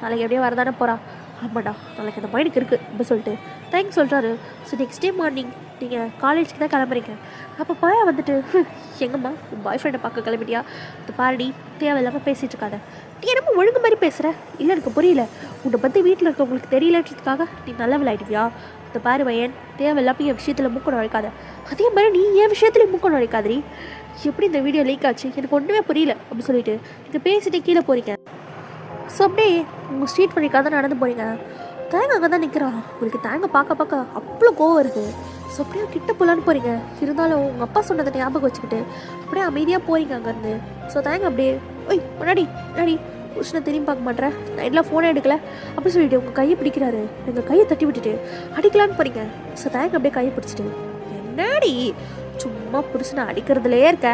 நாளைக்கு எப்படியே வரதானே போகிறா. ஆமாடா நாளைக்கு அந்த மைண்டுக்கு இருக்குது அப்படின்னு சொல்லிட்டு தேங்க்ஸ் சொல்கிறாரு. ஸோ நெக்ஸ்ட் டே மார்னிங் நீங்கள் காலேஜுக்கு தான் கிளம்புறீங்க. அப்போ பாயா வந்துட்டு எங்கம்மா உன் பாய் ஃப்ரெண்டை பார்க்க கிளம்பிட்டியா? இந்த பாரடி தேவையில்லாமல் பேசிகிட்டு இருக்காத, நீ என்னமோ ஒழுங்கு மாதிரி பேசுகிற. இல்லை எனக்கு புரியல, உன்னை பற்றி வீட்டில் இருக்கவங்களுக்கு தெரியலன்றதுக்காக நீ நல்ல விளையாடுவியா? இந்த பாரு வயன், தேவையில்லாமல் என் விஷயத்தில் மூக்க நுழைக்காத. அதே மாதிரி நீ என் விஷயத்துலேயும் மூக்க நுழைக்காதீ. எப்படி இந்த வீடியோ லீக் ஆச்சு எனக்கு ஒன்றுமே புரியல அப்படின்னு சொல்லிட்டு நீங்கள் பேசிட்டு கீழே போகிறீங்க. ஸோ அப்படியே உங்கள் ஸ்ட்ரீட் பண்ணிக்காக தான் நடந்து போகிறீங்க. தேங்க அங்கே தான் நிற்கிறான். உங்களுக்கு தேங்க பார்க்க அவ்வளோ கோவம் இருக்குது. ஸோ அப்படியே கிட்ட போகலான்னு போகிறீங்க. இருந்தாலும் உங்கள் அப்பா சொன்னதை ஞாபகம் வச்சுக்கிட்டு அப்படியே அமைதியாக போகிறீங்க அங்கேருந்து. ஸோ தேங்க அப்படியே முன்னாடி புருஷனை திரும்பி பார்க்க மாட்டேன், நைட்லாம் ஃபோனை எடுக்கல அப்படின்னு சொல்லிட்டு உங்கள் கையை பிடிக்கிறாரு. எங்கள் கையை தட்டி விட்டுட்டு அடிக்கலான்னு போகிறீங்க. ஸோ தேங்க அப்படியே கையை பிடிச்சிட்டு என்னடி சும்மா புருஷனை அடிக்கிறதுலையே இருக்க?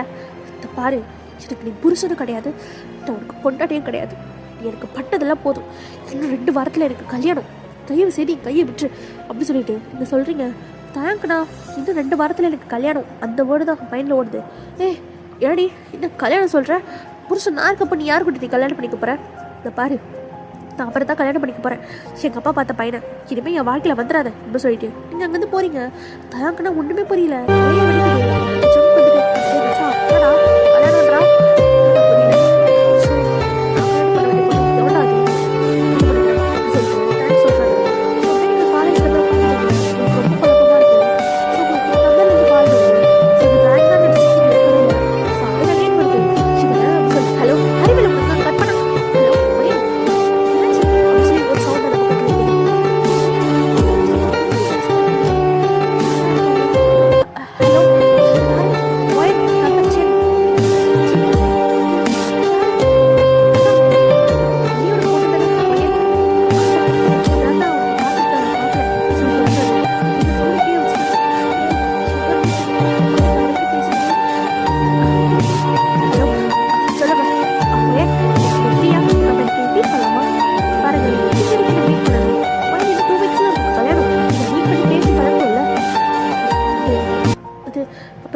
இந்த பாரு, எனக்கு நீ புருஷனும் கிடையாது, நான் உனக்கு பொண்டாட்டியும் கிடையாது, எனக்கு பட்டதெல்லாம் போதும், இன்னும் 2 வாரத்தில் எனக்கு கல்யாணம், தயவு செய்து கையை விட்டுரு அப்படின்னு சொல்லிட்டு நீங்கள் சொல்கிறீங்க. தேங்க்ண்ணா, இன்னும் 2 வாரத்தில் எனக்கு கல்யாணம், அந்த வேர்டு தான் மைண்டில் ஓடுது. ஏடி இன்னும் கல்யாணம் சொல்கிறேன், புருஷன் நான் இருக்கப்போ நீ யார் கூட நீ கல்யாணம் பண்ணிக்க போகிறேன்? இந்த பாரு, நான் அப்புறம் தான் கல்யாணம் பண்ணிக்க போகிறேன், எங்கள் அப்பா பார்த்த பையனை, இனிமேல் என் வாழ்க்கையில் வந்துடாத அப்படின்னு சொல்லிட்டு நீங்கள் அங்கேருந்து போகிறீங்க. தேங்க்ண்ணா ஒன்றுமே புரியல, கல்யாணம்ன்றா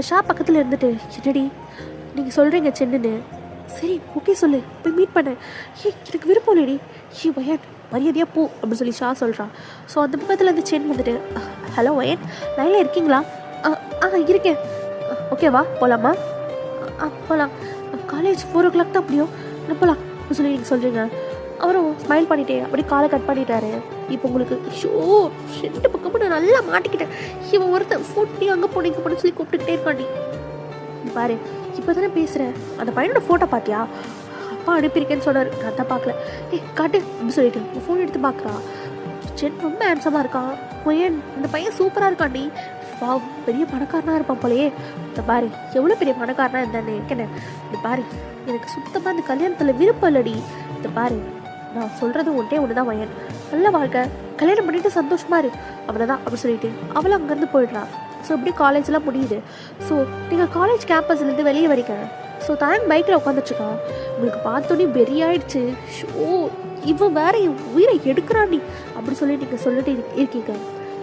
ஷா பக்கத்தில் இருந்துட்டு என்னடி நீங்கள் சொல்கிறீங்க சென்னுன்னு, சரி ஓகே சொல்லு போய் மீட் பண்ணேன், எனக்கு விருப்பம் இல்லடி, வயன் மரியாதையாக போ அப்படின்னு சொல்லி ஷா சொல்கிறான். ஸோ அந்த பக்கத்தில் இருந்து சென் வந்துட்டு ஹலோ வயன் லைனில் இருக்கீங்களா? இருக்கேன், ஓகேவா போகலாமா? போகலாம், காலேஜ் 4 o'clock தான் அப்படியோ நான் போகலாம் அப்படின்னு சொல்லி நீங்கள் சொல்கிறீங்க. அவரும் ஸ்மைல் பண்ணிட்டே அப்படியே காலை கட் பண்ணிட்டாரு. இப்போ உங்களுக்கு 2 பக்கமும் நான் நல்லா மாட்டிக்கிட்டேன். இவன் ஒருத்தன் ஃபோட்டோ அங்கே போனீங்க போன சொல்லி கூப்பிட்டுக்கிட்டே இருக்காண்டி. பாரு இப்போ தானே பேசுகிறேன், அந்த பையனோட ஃபோட்டோ பார்த்தியா? அப்பா அனுப்பியிருக்கேன்னு சொன்னார், நான் தான் பார்க்கல. காட்டு அப்படின்னு சொல்லிட்டு உங்கள் ஃபோன் எடுத்து பார்க்குறா. சென் ரொம்ப ஹேண்ட்ஸமாக இருக்கான், வயன் இந்த பையன் சூப்பராக இருக்காண்டி, வா பெரிய பணக்காரனாக இருப்பான் போலையே, இந்த பாரு எவ்வளோ பெரிய பணக்காரனாக இருந்தானே இருக்கேன்னு, இந்த பாரு எனக்கு சுத்தமாக இந்த கல்யாணத்தில் விருப்பம் இல்லடி, இந்த பாரு நான் சொல்கிறது ஒன்றே ஒன்று தான் வயன், நல்ல வாழ்க்கை, கல்யாணம் பண்ணிட்டு சந்தோஷமா இரு அவ்வளோதான் அப்படி சொல்லிட்டு அவளும் அங்கேருந்து போயிடுறான். ஸோ இப்படி காலேஜ்லாம் முடியுது. ஸோ நீங்கள் காலேஜ் கேம்பஸ்லேருந்து வெளியே வரீங்க. ஸோ தான் பைக்கில் உட்காந்துட்ருக்கான். உங்களுக்கு பார்த்தோன்னே வெறி ஆயிடுச்சு. ஓ இவன் வேற என் உயிரை எடுக்கிறாண்டி அப்படி சொல்லி நீங்கள் சொல்லிட்டு இருக்கீங்க.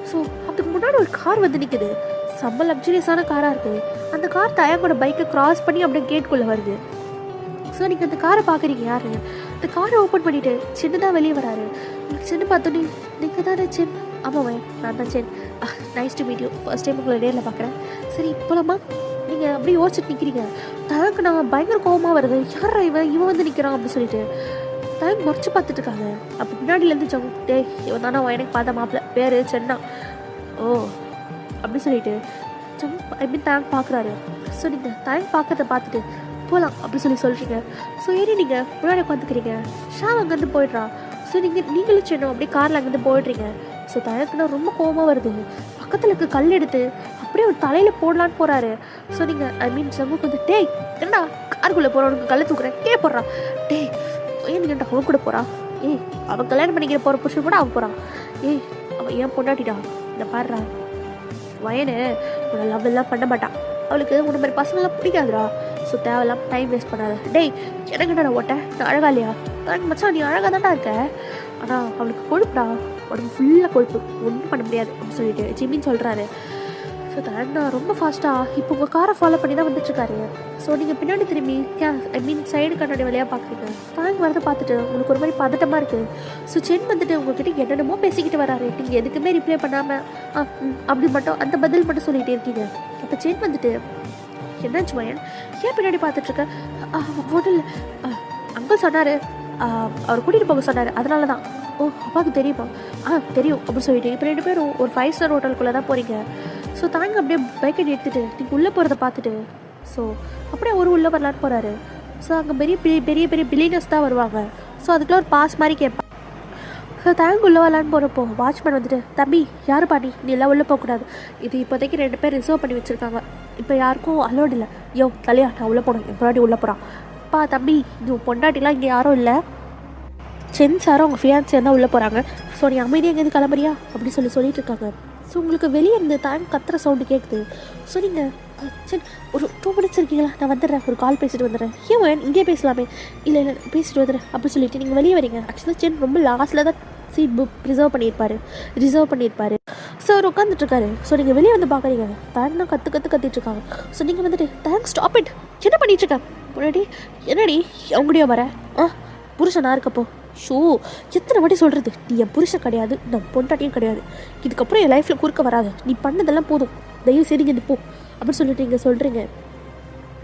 ஸோ அதுக்கு முன்னாடி ஒரு கார் வந்து நிற்குது. செம்ம லக்ஸரியஸான காராக இருக்குது. அந்த கார் தயாங்கோட பைக்கை கிராஸ் பண்ணி அப்படியே கேட்குள்ளே வருது. ஸோ நீங்கள் அந்த காரை பார்க்குறீங்க. யார் அந்த காரை ஓப்பன் பண்ணிவிட்டு சின்னதாக வெளியே வராரு. சின்ன பார்த்தோன்னே நீங்கள் தானே சென்? ஆமாம் நான் தான் சென். Nice to meet you, first time உங்களை நேரில் பார்க்குறேன். சரி போலாமா? நீங்கள் அப்படியே யோசிச்சுட்டு நிற்கிறீங்க. தனக்கு நான் பயங்கர கோபமாக வருது. யார் இவன் வந்து நிற்கிறான் அப்படின்னு சொல்லிட்டு தனக்கு முறைச்சி பார்த்துட்டு இருக்காங்க. அப்போ பின்னாடியிலேருந்து டே இவன் தானே எனக்கு பார்த்த மாப்பிள்ள, பேர் சென்னா. ஓ அப்படி சொல்லிட்டு ஐ தனக்கு பார்க்குறாரு. ஸோ நீங்கள் தனக்கு பார்க்கறத பார்த்துட்டு போகலாம் அப்படி சொல்கிறீங்க. ஸோ ஏறி நீங்கள் முன்னாடி உட்காந்துக்கிறீங்க. ஷாம் அங்கேருந்து போயிடுறான். ஸோ நீங்களும் சென்னும் அப்படியே காரில் அங்கேருந்து போயிடுறீங்க. ஸோ தனக்குன்னா ரொம்ப கோபமாக வருது. பக்கத்தில் இருக்க கல் எடுத்து அப்படியே ஒரு தலையில் போடலான்னு போகிறாரு. ஸோ நீங்கள் சங்குக்கு வந்து டேய் என்னடா காருக்குள்ளே போகிறவனுக்கு கல்லை தூக்குறேன் கே போடுறான். டேய் ஏன் நீங்கள்டா அவன் கூட போகிறான்? ஏய் அவன் கல்யாணம் பண்ணிக்கிற போகிற புருஷன் கூட அவன் போகிறான். ஏய் அவன் ஏன் பொண்டாட்டிடா, இந்த பாடுறா வயனு உன்னை லவ் எல்லாம் பண்ண மாட்டான். அவளுக்கு உன்ன மாதிரி பசங்களாம் பிடிக்காதுடா. ஸோ தேவையில்லாம் டைம் வேஸ்ட் பண்ணாத. டேய் எனக்கு என்னடா ஓட்ட, நான் அழகா இல்லையா? எனக்கு மச்சான் நீ அழகாக தான்டா இருக்க, ஆனால் அவளுக்கு கொழுப்புடா, உடம்பு ஃபுல்லாக கொழுப்பு, ஒன்றும் பண்ண முடியாது அப்படின்னு சொல்லிட்டு ஜிம்மின்னு சொல்கிறாரு. ஸோ தண்ணா ரொம்ப ஃபாஸ்ட்டாக இப்போ உங்கள் காரை ஃபாலோ பண்ணி தான் வந்துட்டுருக்காரு. ஸோ நீங்கள் பின்னாடி திரும்பி சைடு கண்ணாடி வழியாக பார்க்குறீங்க. தாங்க வரதை பார்த்துட்டு உங்களுக்கு ஒரு மாதிரி பதட்டமாக இருக்குது. ஸோ சென் வந்துட்டு உங்ககிட்ட என்னென்னமோ பேசிக்கிட்டு வராரு. நீங்கள் எதுக்குமே ரிப்ளை பண்ணாமல் அப்படி மட்டும் அந்த பதில் மட்டும் சொல்லிகிட்டே இருக்கீங்க. இப்போ சென் வந்துட்டு என்னாச்சு வயன், ஏன் பின்னாடி பார்த்துட்ருக்க? ஒன்றும் இல்லை, அங்கிள் சொன்னார், அவர் கூட்டிகிட்டு போக சொன்னார், அதனால தான். ஓ அப்பாவுக்கு தெரியுமா? தெரியும் அப்படின்னு சொல்லிட்டு இப்போ 2 பேரும் ஒரு 5 ஸ்டார் ஹோட்டலுக்குள்ளே தான் போகிறீங்க. ஸோ தாங்க அப்படியே பைக்கை எடுத்துகிட்டு நீங்கள் உள்ளே போகிறத பார்த்துட்டு ஸோ அப்படியே உள்ளே வரலான்னு போகிறாரு. ஸோ அங்கே பெரிய பெரிய பெரிய பில்லியனர்ஸ் தான் வருவாங்க. ஸோ அதுக்குள்ள ஒரு பாஸ் மாதிரி கேட்பான். ஸோ தாங்க உள்ளே வரலான்னு போகிறப்போ வாட்ச்மேன் வந்துட்டு தம்பி யார் பாட்டி நீ எல்லாம் உள்ளே போகக்கூடாது, இது இப்போதைக்கு 2 பேர் ரிசர்வ் பண்ணி வச்சுருக்காங்க, இப்போ யாருக்கும் அலோடு இல்லை. யோ தலையா நான் உள்ளே போனேன், என் பொண்டாட்டி உள்ளே போகிறான். அப்பா தம்பி நீ பொண்டாட்டிலாம் இங்கே யாரும் இல்லை, சென் சாரும் அவங்க ஃபியான்ஸியாக தான் உள்ளே போகிறாங்க. ஸோ நீ அமைதியாக எங்கேருந்து கிளம்புறியா அப்படி சொல்லிட்டு இருக்காங்க. ஸோ உங்களுக்கு வெளியே இருந்து தாங்க கத்துற சவுண்டு கேட்குது. ஸோ நீங்கள் சரி ஒரு 2 மினிட்ஸ் இருக்கீங்களா, நான் வந்துடுறேன், ஒரு கால் பேசிட்டு வந்துடுறேன். ஏன் இங்கே பேசலாமே, இல்லை பேசிட்டு வந்துடுறேன் அப்படி சொல்லிட்டு நீங்கள் வெளியே வரீங்க. ஆக்சுவலாக சென் ரொம்ப லாஸ்ட்டில் தான் சீட் ரிசர்வ் பண்ணியிருப்பார். ஸோ அவர் உட்காந்துட்ருக்காரு. ஸோ நீங்கள் வெளியே வந்து பார்க்குறீங்க. தாங்க கத்திட்டுருக்காங்க. ஸோ நீங்கள் வந்துட்டு தேங்க்ஸ் ஸ்டாப் இட், என்ன பண்ணிகிட்ருக்கேன் முன்னாடி என்னடி அவங்கடியோ வர புருஷனாக இருக்கப்போ ஷோ எத்தனை வாட்டி சொல்கிறது, நீ என் புருஷன் கிடையாது, நான் பொண்டாட்டியும் கிடையாது, இதுக்கப்புறம் என் லைஃப்பில் குறுக்க வராது, நீ பண்ணதெல்லாம் போதும், தயவு செய்து இது போ அப்படின்னு சொல்லிட்டு நீங்கள் சொல்கிறீங்க.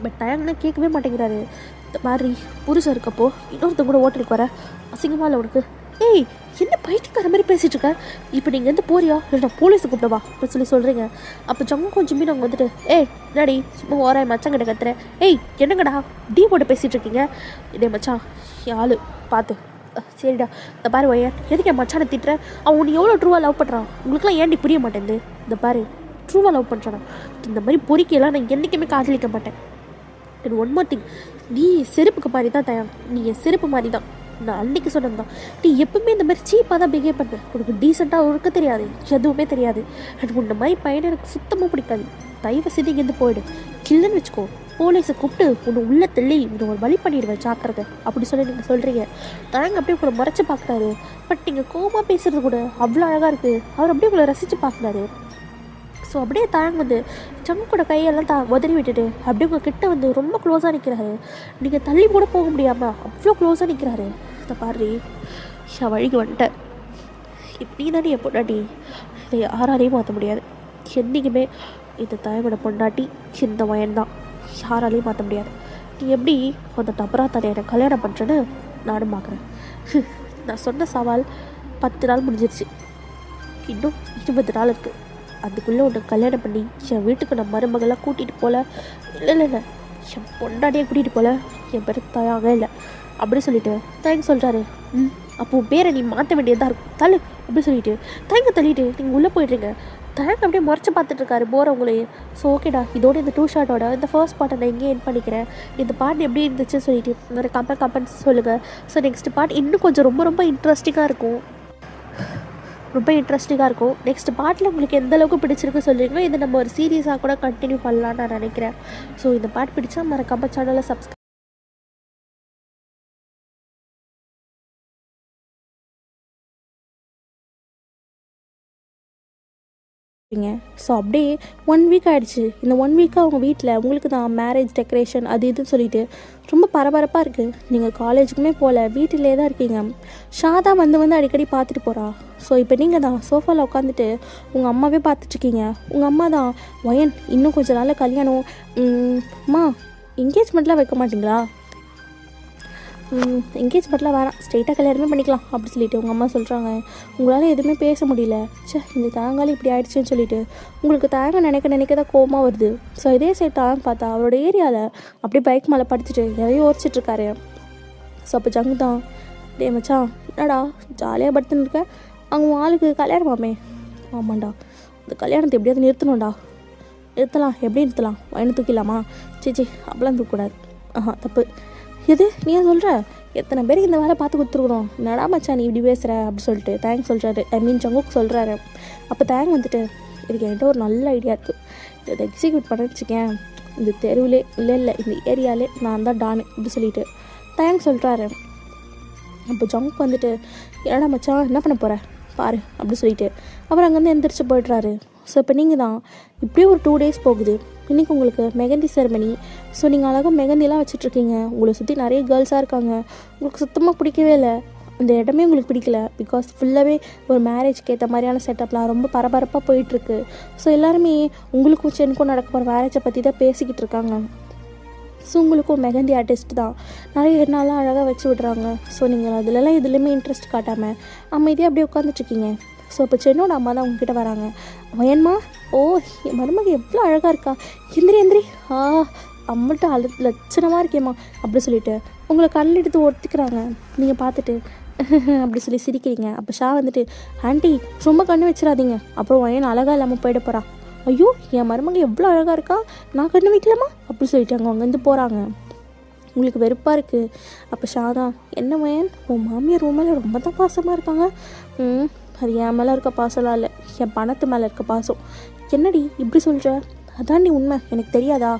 பட் டயங்கன்னா கேட்கவே மாட்டேங்கிறாரு. இந்த மாதிரி புருஷன் இருக்கப்போ இன்னொருத்தங்க கூட ஹோட்டலுக்கு வர அசிங்கமாக இல்லை உனக்கு? ஏய் என்ன பைத்தியக்கார மாதிரி பேசிகிட்டு இருக்க, இப்போ நீங்கள் எந்த போறியா இல்லை நான் போலீஸை கூப்பிடவா அப்படின்னு சொல்கிறீங்க. அப்போ ஜங்கும் கொஞ்சம் மீன் அவங்க வந்துட்டு ஏய் என்னடி சும்மா ஓராய் மச்சாங்கிட்ட கத்துறேன், ஏய் என்னங்கடா டீ போட்டு பேசிகிட்டு இருக்கீங்க, இதே மச்சான் ஆள் பார்த்து சரிடா இந்த பாரு வயன் எதுக்கு என் மச்சானை திட்டுறேன், அவன் உன்னை எவ்வளோ ட்ரூவாக லவ் பண்ணுறான், உங்களுக்குலாம் ஏன்டி புரிய மாட்டேங்குது, இந்த பாரு ட்ரூவாக லவ் பண்ணுறானா, இந்த மாதிரி பொறிக்கையெல்லாம் நான் என்றைக்குமே காதலிக்க மாட்டேன். அண்ட் ஒன் மோர் திங், நீ செருப்புக்கு மாதிரி தான் தயார், நீ என் செருப்பு மாதிரி தான், நான் அன்றைக்கி சொன்னது தான், நீ எப்பவுமே இந்த மாதிரி சீப்பாக தான் பிஹேவ் பண்ண, உனக்கு டீசெண்டாக உனக்கு தெரியாது, எதுவுமே தெரியாது, அண்ட் உன்ன மாதிரி பையனை எனக்கு சுத்தமாக பிடிக்காது, தயவு செய்து இங்கேருந்து போயிடு, கில்லுன்னு வச்சுக்கோ, போலீஸை கூப்பிட்டு உன்னை உள்ளே தள்ளி உன்னை ஒரு வழி பண்ணிடுவேன் சாப்பிட்றது அப்படி சொல்லி நீங்கள் சொல்கிறீங்க. தாங்க அப்படியே உங்களை மறைச்சி பார்க்குறாரு. பட் நீங்கள் கோபமாக பேசுகிறது கூட அவ்வளோ அழகாக இருக்குது, அவர் அப்படியே உங்களை ரசித்து பார்க்குறாரு. ஸோ அப்படியே தாங்க வந்து சங்கோட கையெல்லாம் உதறி விட்டுட்டு அப்படியே உங்கள் கிட்ட வந்து ரொம்ப க்ளோஸாக நிற்கிறாரு. நீங்கள் தள்ளி கூட போக முடியாமல் அவ்வளோ க்ளோஸாக நிற்கிறாரு. இந்த பாரு என் வழிக்கு வந்துட்டேன், இப்படி தானே என் பொண்டாட்டி, இதை யாராலையும் மாற்ற முடியாது, என்றைக்குமே இந்த தாயோட பொண்டாட்டி இந்த வயன்தான், யாராலையும் மாற்ற முடியாது, நீ எப்படி அந்த நபராக தானே எனக்கு கல்யாணம் பண்ணுறேன்னு நானும் பார்க்குறேன். நான் சொன்ன சவால் 10 நாள் முடிஞ்சிருச்சு, இன்னும் 20 நாள் இருக்குது, அதுக்குள்ளே உன்னை கல்யாணம் பண்ணி என் வீட்டுக்கு நான் மருமகளாக கூட்டிகிட்டு போகல, இல்லை என் பொண்டாட்டியை கூட்டிகிட்டு போகல, என் பேர் தயாகவே இல்லை அப்படி சொல்லிட்டு தேங்க்ஸ் சொல்கிறாரு. அப்போ பேரை நீ மாற்ற வேண்டியதாக இருக்கும், தள்ளு அப்படி சொல்லிட்டு தேங்க தள்ளிட்டு நீங்கள் உள்ளே போய்ட்றீங்க. தேங்க அப்படியே முறைச்சி பார்த்துட்ருக்காரு போகிறவங்களே. ஸோ ஓகேடா, இதோட இந்த 2 ஷார்ட்டோட இந்த ஃபர்ஸ்ட் பார்ட்டை நான் எங்கேயே என் பண்ணிக்கிறேன். இந்த பார்ட் எப்படி இருந்துச்சுன்னு சொல்லிட்டு ஒரு கமெண்ட்ஸ் சொல்லுங்கள். ஸோ நெக்ஸ்ட் பார்ட் இன்னும் கொஞ்சம் ரொம்ப ரொம்ப இன்ட்ரெஸ்டிங்காக இருக்கும். நெக்ஸ்ட் பார்ட்டில் உங்களுக்கு எந்த அளவுக்கு பிடிச்சிருக்கு சொல்கிறீங்களோ இதை நம்ம ஒரு சீரியஸாக கூட கண்டினியூ பண்ணலான்னு நான் நினைக்கிறேன். ஸோ இந்த பார்ட் பிடிச்சா மறக்காம சேனலை சப்ஸ்கிரைப். ஸோ அப்படியே 1 வீக் ஆகிடுச்சு. இந்த 1 வீக்காக அவங்க வீட்டில் உங்களுக்கு தான் மேரேஜ் டெக்கரேஷன் அது இதுன்னு சொல்லிட்டு ரொம்ப பரபரப்பாக இருக்குது. நீங்கள் காலேஜுக்குமே போகல, வீட்டிலே தான் இருக்கீங்க. ஷாதா வந்து அடிக்கடி பார்த்துட்டு போகிறா. ஸோ இப்போ நீங்கள் தான் சோஃபாவில் உட்காந்துட்டு உங்கள் அம்மாவே பார்த்துட்ருக்கீங்க. உங்கள் அம்மா தான் வயன் இன்னும் கொஞ்சம் நாள் கல்யாணம், அம்மா என்கேஜ்மெண்ட்லாம் வைக்க மாட்டிங்களா? என்கேஜ்மெண்ட்லாம் வேணாம், ஸ்ட்ரெயிட்டாக கல்யாணமே பண்ணிக்கலாம் அப்படி சொல்லிட்டு உங்கள் அம்மா சொல்கிறாங்க. உங்களால் எதுவுமே பேச முடியல. இந்த தாங்காலும் இப்படி ஆயிடுச்சுன்னு சொல்லிட்டு உங்களுக்கு தாங்க நினைக்க தான் கோவமாக வருது. ஸோ இதே சைட்டான்னு பார்த்தா அவரோட ஏரியாவில் அப்படியே பைக் மேலே படிச்சுட்டு எதையும் யோசிச்சுட்ருக்காரு. ஸோ அப்போ ஜங்கு தான், டே மச்சான் என்னடா ஜாலியாக படுத்துன்னு இருக்க, அவங்க ஆளுக்கு கல்யாணமாமே. ஆமாண்டா, இந்த கல்யாணத்தை எப்படியாவது நிறுத்தணும்டா. எப்படி நிறுத்தலாம்? வயனை தூக்கிடலாமா? சேச்சி அப்படிலாம் தூக்கக்கூடாது. தப்பு. எது நீ ஏன் சொல்கிற? எத்தனை பேருக்கு இந்த வேலை பார்த்து கொடுத்துருக்குறோம், என்னடா மச்சான் நீ இப்படி பேசுகிற அப்படி சொல்லிட்டு தேங்க் சொல்கிறாரு. ஜங்குக்கு சொல்கிறாரு. அப்போ தேங்க் வந்துட்டு இதுக்கு என்கிட்ட ஒரு நல்ல ஐடியா இருக்குது, இதை எக்ஸிக்யூட் பண்ண வச்சுக்கேன், இந்த தெருவிலே இல்லை இந்த ஏரியாவிலே நான் தான் டானு அப்படி சொல்லிட்டு தேங்க் சொல்கிறாரு. அப்போ ஜங்குக்கு வந்துட்டு என்னடா மச்சான் என்ன பண்ண போகிற பாரு அப்படி சொல்லிட்டு அப்புறம் அங்கேருந்து எந்திரிச்சு போய்ட்றாரு. ஸோ இப்போ நீங்கள் தான் இப்படியே ஒரு 2 days போகுது. இன்றைக்கி உங்களுக்கு மெஹந்தி செரமனி. ஸோ நீங்கள் அழகாக மெஹந்திலாம் வச்சுட்ருக்கீங்க. உங்களை சுற்றி நிறைய கேர்ள்ஸாக இருக்காங்க. உங்களுக்கு சுத்தமாக பிடிக்கவே இல்லை, அந்த இடமே உங்களுக்கு பிடிக்கல. பிகாஸ் ஃபுல்லாகவே ஒரு மேரேஜ்க்கு ஏற்ற மாதிரியான செட்டப்லாம் ரொம்ப பரபரப்பாக போயிட்டுருக்கு. ஸோ எல்லாருமே உங்களுக்கும் சென்னுக்கும் நடக்க போகிற மேரேஜை பற்றி தான் பேசிக்கிட்டு இருக்காங்க. ஸோ உங்களுக்கும் மெஹந்தி ஆர்டிஸ்ட் தான் நிறைய எண்ணாலாம் அழகாக வச்சு விட்றாங்க. ஸோ நீங்கள் அதிலலாம் எதுலேயுமே இன்ட்ரெஸ்ட் காட்டாமல் அமைதியாக அப்படியே உட்காந்துட்ருக்கீங்க. ஸோ இப்போ சென்னோட அம்மா தான் உங்ககிட்ட வராங்க. வயன்மா, ஓ என் மருமக எவ்வளோ அழகாக இருக்கா, எந்திரி அம்மட்ட லட்சணமாக இருக்கேம்மா அப்படி சொல்லிட்டு உங்களை கண்ணில் எடுத்து ஒத்திக்கிறாங்க. நீங்கள் பார்த்துட்டு அப்படி சொல்லி சிரிக்கிறீங்க. அப்போ ஷா வந்துட்டு ஆண்டி ரொம்ப கண்ணு வச்சிடாதீங்க, அப்புறம் வயன் அழகாக இல்லாமல் போயிட போகிறா. ஐயோ என் மருமக எவ்வளோ அழகாக இருக்கா, நான் கண்ணு வைக்கலாமா அப்படி சொல்லிட்டு அங்கேருந்து போகிறாங்க. உங்களுக்கு வெறுப்பாக இருக்குது. அப்போ ஷாதான், என்ன வயன் உன் மாமியார் ரூம் மேலே ரொம்ப தான் பாசமாக இருக்காங்க. அது என் மேலே இருக்க பாசம்லாம் இல்லை, என் பணத்து மேலே இருக்க பாசம். என்னடி இப்படி சொல்கிற? அதாண்டி உண்மை, எனக்கு தெரியாதா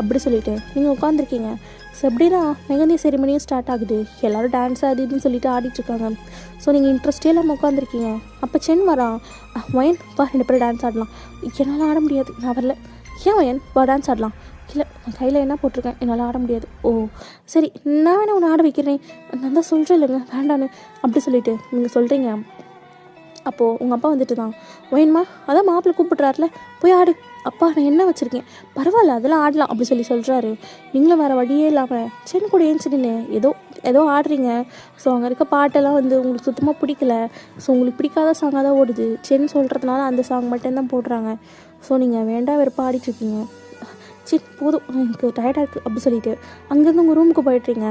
அப்படி சொல்லிட்டு நீங்கள் உட்காந்துருக்கீங்க. ஸோ எப்படின்னா மெஹந்தி செரிமனியும் ஸ்டார்ட் ஆகுது. எல்லோரும் டான்ஸ் அது இதுன்னு சொல்லிட்டு ஆடிட்டுருக்காங்க. ஸோ நீங்கள் இன்ட்ரெஸ்டே இல்லாமல் உட்காந்துருக்கீங்க. அப்போ சென் வரான். வயன் வா 2 பேரும் டான்ஸ் ஆடலாம். என்னால் ஆட முடியாது, நான் வரல. ஏன் வயன் வா டான்ஸ் ஆடலாம். இல்லை நான் கையில் என்ன போட்டிருக்கேன், என்னால் ஆட முடியாது. ஓ சரி, நான் வேணா உன்னை ஆட வைக்கிறேன், நான் தான் சொல்கிறேன் இல்லைங்க வேண்டான்னு அப்படி சொல்லிட்டு நீங்கள் சொல்கிறீங்க. அப்போது உங்கள் அப்பா வந்துட்டு தான், வயன்மா அதான் மாப்பிள்ளை கூப்பிட்றாருல போய் ஆடு. அப்பா நான் என்ன வச்சுருக்கேன், பரவாயில்ல அதெல்லாம் ஆடலாம் அப்படி சொல்கிறாரு. நீங்களும் வேறு வழியே இல்லாமல் சென் கூட ஏஞ்சின்னு ஏதோ ஆடுறீங்க. ஸோ அங்கே இருக்க பாட்டெல்லாம் உங்களுக்கு சுத்தமாக பிடிக்கல. ஸோ உங்களுக்கு பிடிக்காத சாங்காக தான் ஓடுது. சென் சொல்கிறதுனால அந்த சாங் மட்டும்தான் போடுறாங்க. ஸோ நீங்கள் வேண்டாம் வெறுப்பாக ஆடிட்டுருக்கீங்க. சரி போதும் எனக்கு டயர்டாக இருக்குது அப்படி சொல்லிட்டு அங்கேருந்து உங்கள் ரூமுக்கு போய்ட்றீங்க.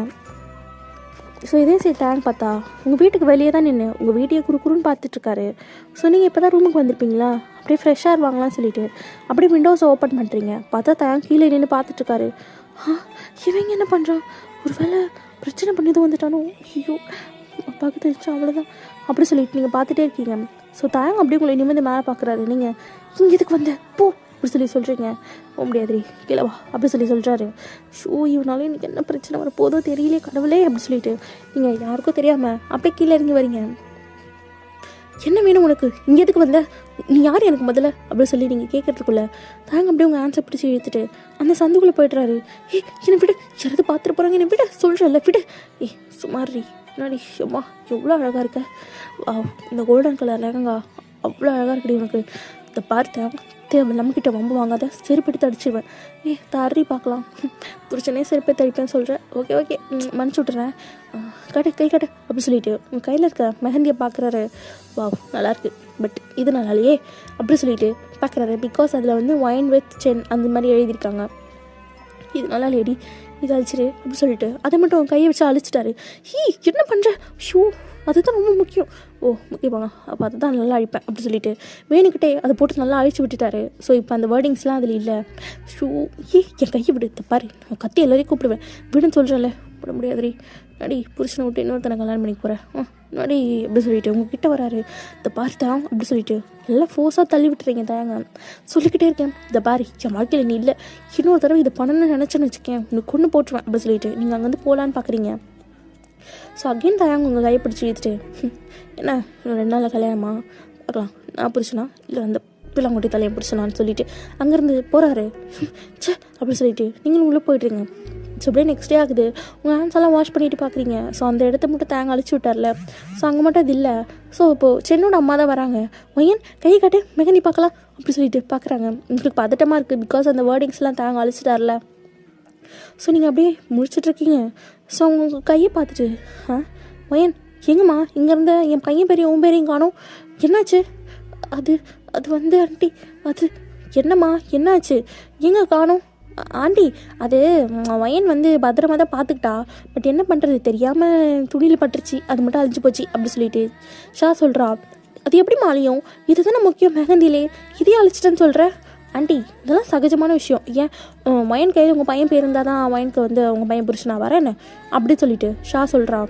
ஸோ இதே சரி டேங்க் பார்த்தா உங்கள் வீட்டுக்கு வெளியே தான் நின்று உங்கள் வீட்டையே குறுக்குறுன்னு பார்த்துட்ருக்காரு. ஸோ நீங்கள் இப்போ தான் ரூமுக்கு வந்திருப்பீங்களா, அப்படியே ஃப்ரெஷ்ஷாக இருவாங்களான்னு சொல்லிட்டு அப்படியே விண்டோஸை ஓப்பன் பண்ணுறீங்க. பார்த்தா டேங்க் கீழே நின்று பார்த்துட்ருக்காரு. இவங்க என்ன பண்ணுறான், ஒரு வேளை பிரச்சனை பண்ணி தான் வந்துட்டானோ, ஐயோ அப்பாவுக்கு தெரிஞ்சா அவ்வளோதான் அப்படி சொல்லிட்டு நீங்கள் பார்த்துட்டே இருக்கீங்க. ஸோ டேங்க் அப்படியே உங்களை நிமிர்ந்து மேலே பார்க்குறாரு. நீங்கள் இங்கே எதுக்கு வந்த போ அப்படி சொல்கிறீங்க. போக முடியாதுரி கீழே வா அப்படி சொல்கிறாரு. ஷோ இவனாலே எனக்கு என்ன பிரச்சனை வர போதோ தெரியலே கடவுளே அப்படி சொல்லிட்டு நீங்கள் யாருக்கும் தெரியாமல் அப்படியே கீழே இறங்கி வரீங்க. என்ன வேணும் உனக்கு, இங்கே எதுக்கு வந்த, நீ யார் எனக்கு முதல்ல அப்படி சொல்லி நீங்கள் கேட்கறதுக்குள்ள தாங்க அப்படியே உங்கள் ஆன்சர் பிடிச்சி இழுத்துட்டு அந்த சந்துக்குள்ளே போய்ட்றாரு. என்னை விட யாராவது பார்த்துட்டு போகிறாங்க, என்னை விட சொல்கிறல்ல விட. சுமாரி முன்னாடி அம்மா எவ்வளோ அழகாக இருக்க, இந்த கோல்டன் கலர் லெஹங்கா அவ்வளோ அழகாக இருக்குடி உனக்கு. இதை பார்த்தேன் நம்மக்கிட்ட வம்பு வாங்காத, செருப்பெடுத்து அடிச்சிடுவேன். தறி பார்க்கலாம், புருஷனே செருப்பெடுத்து அடிப்பேன்னு சொல்கிறேன். ஓகே மன்னிச்சு விட்டுறேன், கை கட்டு அப்படி சொல்லிட்டு உங்கள் கையில் இருக்க மெஹந்தியை பார்க்குறாரு. வா நல்லாயிருக்கு, பட் இது நல்லாலையே அப்படி சொல்லிட்டு பார்க்குறாரு. பிகாஸ் அதில் ஒயின் வித் சென் அந்த மாதிரி எழுதியிருக்காங்க. இது நல்லா லேடி, இது அழிச்சிரு அப்படி சொல்லிட்டு அதை மட்டும் கையை வச்சு அழிச்சிட்டாரு. என்ன பண்ணுற, ஷூ அதுதான் ரொம்ப முக்கியம். ஓ ஓகேவா, அப்போ அதுதான் நல்லா அழிப்பேன் அப்படி சொல்லிட்டு வேணுக்கிட்டே அதை போட்டு நல்லா அழிச்சு விட்டுட்டாரு. ஸோ இப்போ அந்த வேர்டிங்ஸ்லாம் அதில் இல்லை. ஷூ என் கையை விடு, பாரு நான் கத்தி எல்லாரையும் கூப்பிடுவேன், விடுன்னு சொல்கிறேன்ல, விட முடியாதுரி, நடி புருஷனை விட்டு இன்னொருத்தனை கல்யாணம் பண்ணிக்க போகிறேன் நடி அப்படி சொல்லிட்டு உங்ககிட்ட வராரு. இந்த பாரு தாங்க அப்படி சொல்லிட்டு எல்லாம் ஃபோர்ஸாக தள்ளி விட்டுறீங்க தாங்க. சொல்லிக்கிட்டே இருக்கேன், இந்த பாரு என் வாழ்க்கையில் நீ இல்லை, இன்னொரு தடவை இதை பண்ணணும்னு நினச்சேன்னு வச்சுக்கேன், உனக்கு கொண்டு போட்டுருவேன் அப்படி சொல்லிட்டு நீங்கள் அங்கேருந்து போகலான்னு பார்க்குறீங்க. ஸோ அகெயின் தாங்க உங்கள் கையை பிடிச்சி இழுத்துட்டு, என்ன இன்னும் 2 நாளில் கல்யாணமா, பார்க்கலாம் நான் புருஷனா இல்லை அந்த பிள்ளாங்குட்டி தலையை பிடிச்சனான்னு சொல்லிட்டு அங்கேருந்து போகிறாரு. சே அப்படி சொல்லிட்டு நீங்களும் உள்ளே போய்ட்ருங்க. ஸோ அப்படியே நெக்ஸ்ட் டே ஆகுது, உங்கள் ஹேண்ட்ஸ் எல்லாம் வாஷ் பண்ணிட்டு பார்க்குறீங்க. ஸோ அந்த இடத்த மட்டும் தேங்க அழிச்சு விட்டார்ல, ஸோ அங்கே மட்டும் அது இல்லை. ஸோ இப்போது சென்னோட அம்மா தான் வராங்க. ஒயன் கையை காட்டு மெகந்தி பார்க்கலாம் அப்படி சொல்லிட்டு பார்க்குறாங்க. உங்களுக்கு பதட்டமாக இருக்குது, பிகாஸ் அந்த வேர்டிங்ஸ்லாம் தேங்க அழிச்சிட்டார்ல. ஸோ நீங்கள் அப்படியே முடிச்சிட்ருக்கீங்க. ஸோ உங்கள் கையை பார்த்துட்டு, ஒயன் எங்கம்மா இங்கே இருந்த என் பையன் பேரையும் உன் பேரையும் காணோம், என்னாச்சு? அது அது வந்து ஆண்டி, அது என்னம்மா என்னாச்சு, எங்கே காணோம்? ஆண்டி அது வயன் வந்து பத்திரமா தான் பார்த்துக்கிட்டா, பட் என்ன பண்ணுறது தெரியாமல் துணியில் பட்டுருச்சு, அது மட்டும் அழிஞ்சு போச்சு அப்படி சொல்லிட்டு ஷா சொல்கிறா. அது எப்படிம்மா அழியும், இதுதானே முக்கியம் மெஹந்திலே, இதையே அழிச்சிட்டேன்னு சொல்கிறேன். ஆண்டி இதெல்லாம் சகஜமான விஷயம், ஏன் வயன் கையில் உங்கள் பையன் பேர் இருந்தால் தான் வயனுக்கு வந்து உங்கள் பையன் புருஷனா வரேன்னு அப்படி சொல்லிட்டு ஷா சொல்கிறா.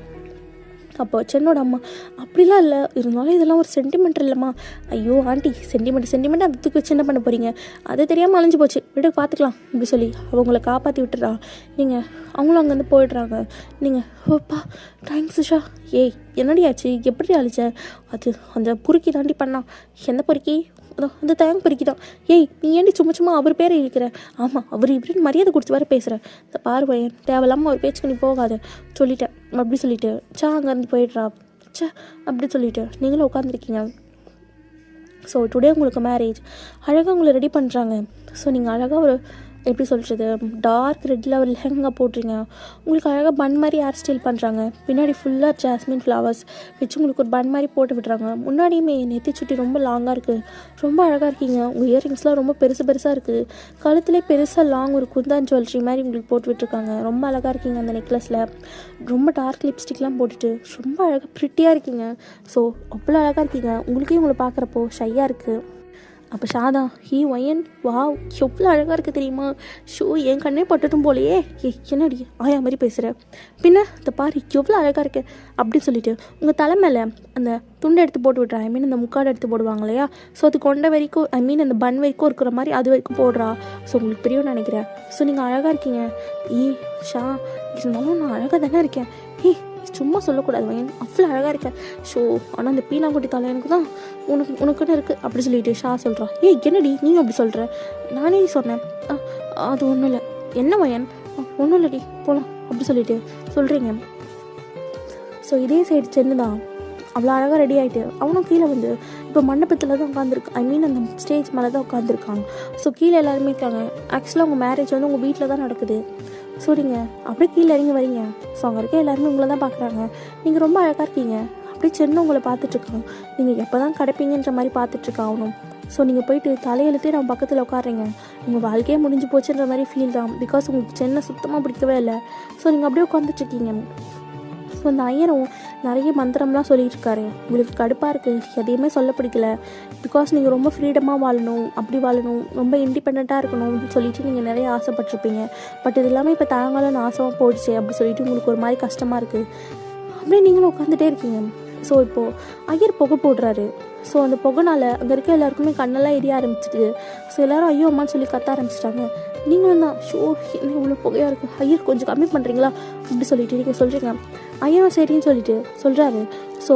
அப்போ சென்னோட அம்மா அப்படிலாம் இல்லை, இருந்தாலும் இதெல்லாம் ஒரு சென்டிமெண்ட் இல்லைம்மா. ஐயோ ஆண்டி சென்டிமெண்ட் அதை தூக்கி வச்சு என்ன பண்ண போகிறீங்க, அது தெரியாமல் அழிஞ்சு போச்சு, விட பார்த்துக்கலாம் அப்படி சொல்லி அவங்கள காப்பாற்றி விட்டுறா. நீங்கள் அவங்களும் அங்கேருந்து போயிடுறாங்க. நீங்கள் ஓப்பா தேங்க்ஸ் உஷா. ஏய் என்னடி ஆச்சு, எப்படி அழிச்ச? அது அந்த பொறுக்கி தாண்டி பண்ணா. எந்த பொறுக்கி? அந்த தேங்க் பொறுக்கி தான். ஏய் நீ ஏண்டி சும்மா அவர் பேரை இருக்கிற? ஆமாம் அவர் இப்படின்னு மரியாதை கொடுத்து வர பேசுகிறேன். இந்த பார்வையன் தேவையில்லாமல் அவர் பேச்சுக்கு நீ போகாத சொல்லிட்டேன் அப்படி சொல்லிட்டு அங்கேருந்து போயிடுறா. அப்படி சொல்லிட்டு நீங்களும் உட்காந்துருக்கீங்க. ஸோ டுடே உங்களுக்கு மேரேஜ், அழகாக உங்களை ரெடி பண்ணுறாங்க. ஸோ நீங்கள் அழகாக ஒரு எப்படி சொல்கிறது டார்க் ரெட்டில் ஒரு லெஹங்கா போட்டுறீங்க. உங்களுக்கு அழகாக பன் மாதிரி ஹேர் ஸ்டைல் பண்ணுறாங்க. பின்னாடி ஃபுல்லாக ஜாஸ்மின் ஃப்ளவர்ஸ் வச்சு உங்களுக்கு ஒரு பன் மாதிரி போட்டு விடுறாங்க. முன்னாடியுமே நெத்தி சுட்டி ரொம்ப லாங்காக இருக்குது, ரொம்ப அழகாக இருக்கீங்க. உங்கள் இயரிங்ஸ்லாம் ரொம்ப பெருசாக இருக்குது. கழுத்துலேயே பெருசாக லாங் ஒரு குந்தான் ஜுவல்லரி மாதிரி உங்களுக்கு போட்டு விட்டுருக்காங்க. ரொம்ப அழகாக இருக்கீங்க. அந்த நெக்லஸில் ரொம்ப டார்க் லிப்ஸ்டிக்லாம் போட்டுட்டு ரொம்ப அழகாக ப்ரிட்டியாக இருக்கீங்க. ஸோ அவ்வளோ அழகாக இருக்கீங்க. உங்களுக்கே உங்களை பார்க்குறப்போ ஷையாக இருக்குது. அப்போ ஷாதா ஒயன் வாவ் எவ்வளோ அழகாக இருக்குது தெரியுமா, ஷோ என் கண்ணே பட்டதும் போலையே, என்னடி ஆயா மாதிரி பேசுகிற, பின்ன இந்த பாரு எவ்வளோ அழகாக இருக்கு அப்படின்னு சொல்லிட்டு உங்கள் தலை மேலே அந்த துண்டை எடுத்து போட்டு விட்றா. அந்த முக்காடு எடுத்து போடுவாங்க இல்லையா, ஸோ அது கொண்ட வரைக்கும் அந்த பன் வரைக்கும் இருக்கிற மாதிரி அது வரைக்கும் போடுறா. ஸோ உங்களுக்கு பெரியவன்னு நினைக்கிறேன். ஸோ நீங்கள் அழகாக இருக்கீங்க. ஷா இருந்தாலும் நான் அழகாக தானே இருக்கேன். சும்மா சொல்லக்கூடாது வயன், அவ்வளோ அழகாக இருக்கேன். ஷோ ஆனால் அந்த பீனாங்குட்டி தலை எனக்கு தான் உனக்குன்னு இருக்குது அப்படி சொல்லிட்டு ஷா சொல்கிறா. என்னடி நீ அப்படி சொல்கிற, நானே சொன்னேன். அது ஒன்றும் இல்லை. என்ன வயன், ஒன்றும் இல்லடி போகலாம் அப்படி சொல்லிட்டு சொல்கிறீங்க. ஸோ இதே சைடு சென்னு தான் அவ்வளோ அழகாக ரெடி ஆகிட்டு அவனும் கீழே வந்து இப்போ மண்டபத்தில் தான் உட்காந்துருக்கு, அந்த ஸ்டேஜ் மேலே தான் உட்காந்துருக்காங்க. ஸோ கீழே எல்லாருமே இருக்காங்க. ஆக்சுவலாக உங்கள் மேரேஜ் வந்து உங்கள் வீட்டில் தான் நடக்குது. ஸோ நீங்கள் அப்படியே கீழே இறங்கி வரீங்க. ஸோ அங்கே இருக்க எல்லாருமே உங்களை தான் பார்க்குறாங்க. நீங்கள் ரொம்ப அழகாக இருக்கீங்க. அப்படியே சென்னு உங்களை பார்த்துட்ருக்கான். நீங்கள் எப்போ தான் கிடப்பீங்கன்ற மாதிரி பார்த்துட்ருக்கான் அவனும். ஸோ நீங்கள் போயிட்டு தலையெழுத்தே நம்ம பக்கத்தில் உட்காடுறீங்க. உங்கள் வாழ்க்கையே முடிஞ்சு போச்சுன்ற மாதிரி ஃபீல் தான், பிகாஸ் உங்களுக்கு சென்னை சுத்தமாக பிடிக்கவே இல்லை. ஸோ நீங்கள் அப்படியே உட்காந்துட்ருக்கீங்க. ஸோ அந்த ஐயரும் நிறைய மந்திரம்லாம் சொல்லிட்டு இருக்காரு. உங்களுக்கு கடுப்பாக இருக்குது, எதையுமே சொல்ல பிடிக்கல, பிகாஸ் நீங்கள் ரொம்ப ஃப்ரீடமாக வாழணும், அப்படி வாழணும், ரொம்ப இண்டிபெண்ட்டாக இருக்கணும்னு சொல்லிட்டு நீங்கள் நிறைய ஆசைப்பட்டிருப்பீங்க. பட் இது எல்லாமே இப்போ தாங்களும் நாசமாக போயிடுச்சு அப்படி சொல்லிட்டு உங்களுக்கு ஒரு மாதிரி கஷ்டமாக இருக்குது. அப்படியே நீங்களும் உட்காந்துட்டே இருக்கீங்க. ஸோ இப்போது ஐயர் புகை போடுறாரு. ஸோ அந்த புகைனால அங்கே இருக்க எல்லாருக்குமே கண்ணெல்லாம் எரிய ஆரம்பிச்சிடுது. ஸோ எல்லோரும் ஐயோ அம்மான்னு சொல்லி கத்த ஆரம்பிச்சிட்டாங்க. நீங்களும் தான் ஷோ என்ன இவ்வளோ புகையாக இருக்குது, ஐயர் கொஞ்சம் கம்மி பண்ணுறீங்களா அப்படி சொல்லிட்டு நீங்கள் சொல்கிறீங்க. ஐயரும் சரின்னு சொல்லிட்டு சொல்கிறாரு. ஸோ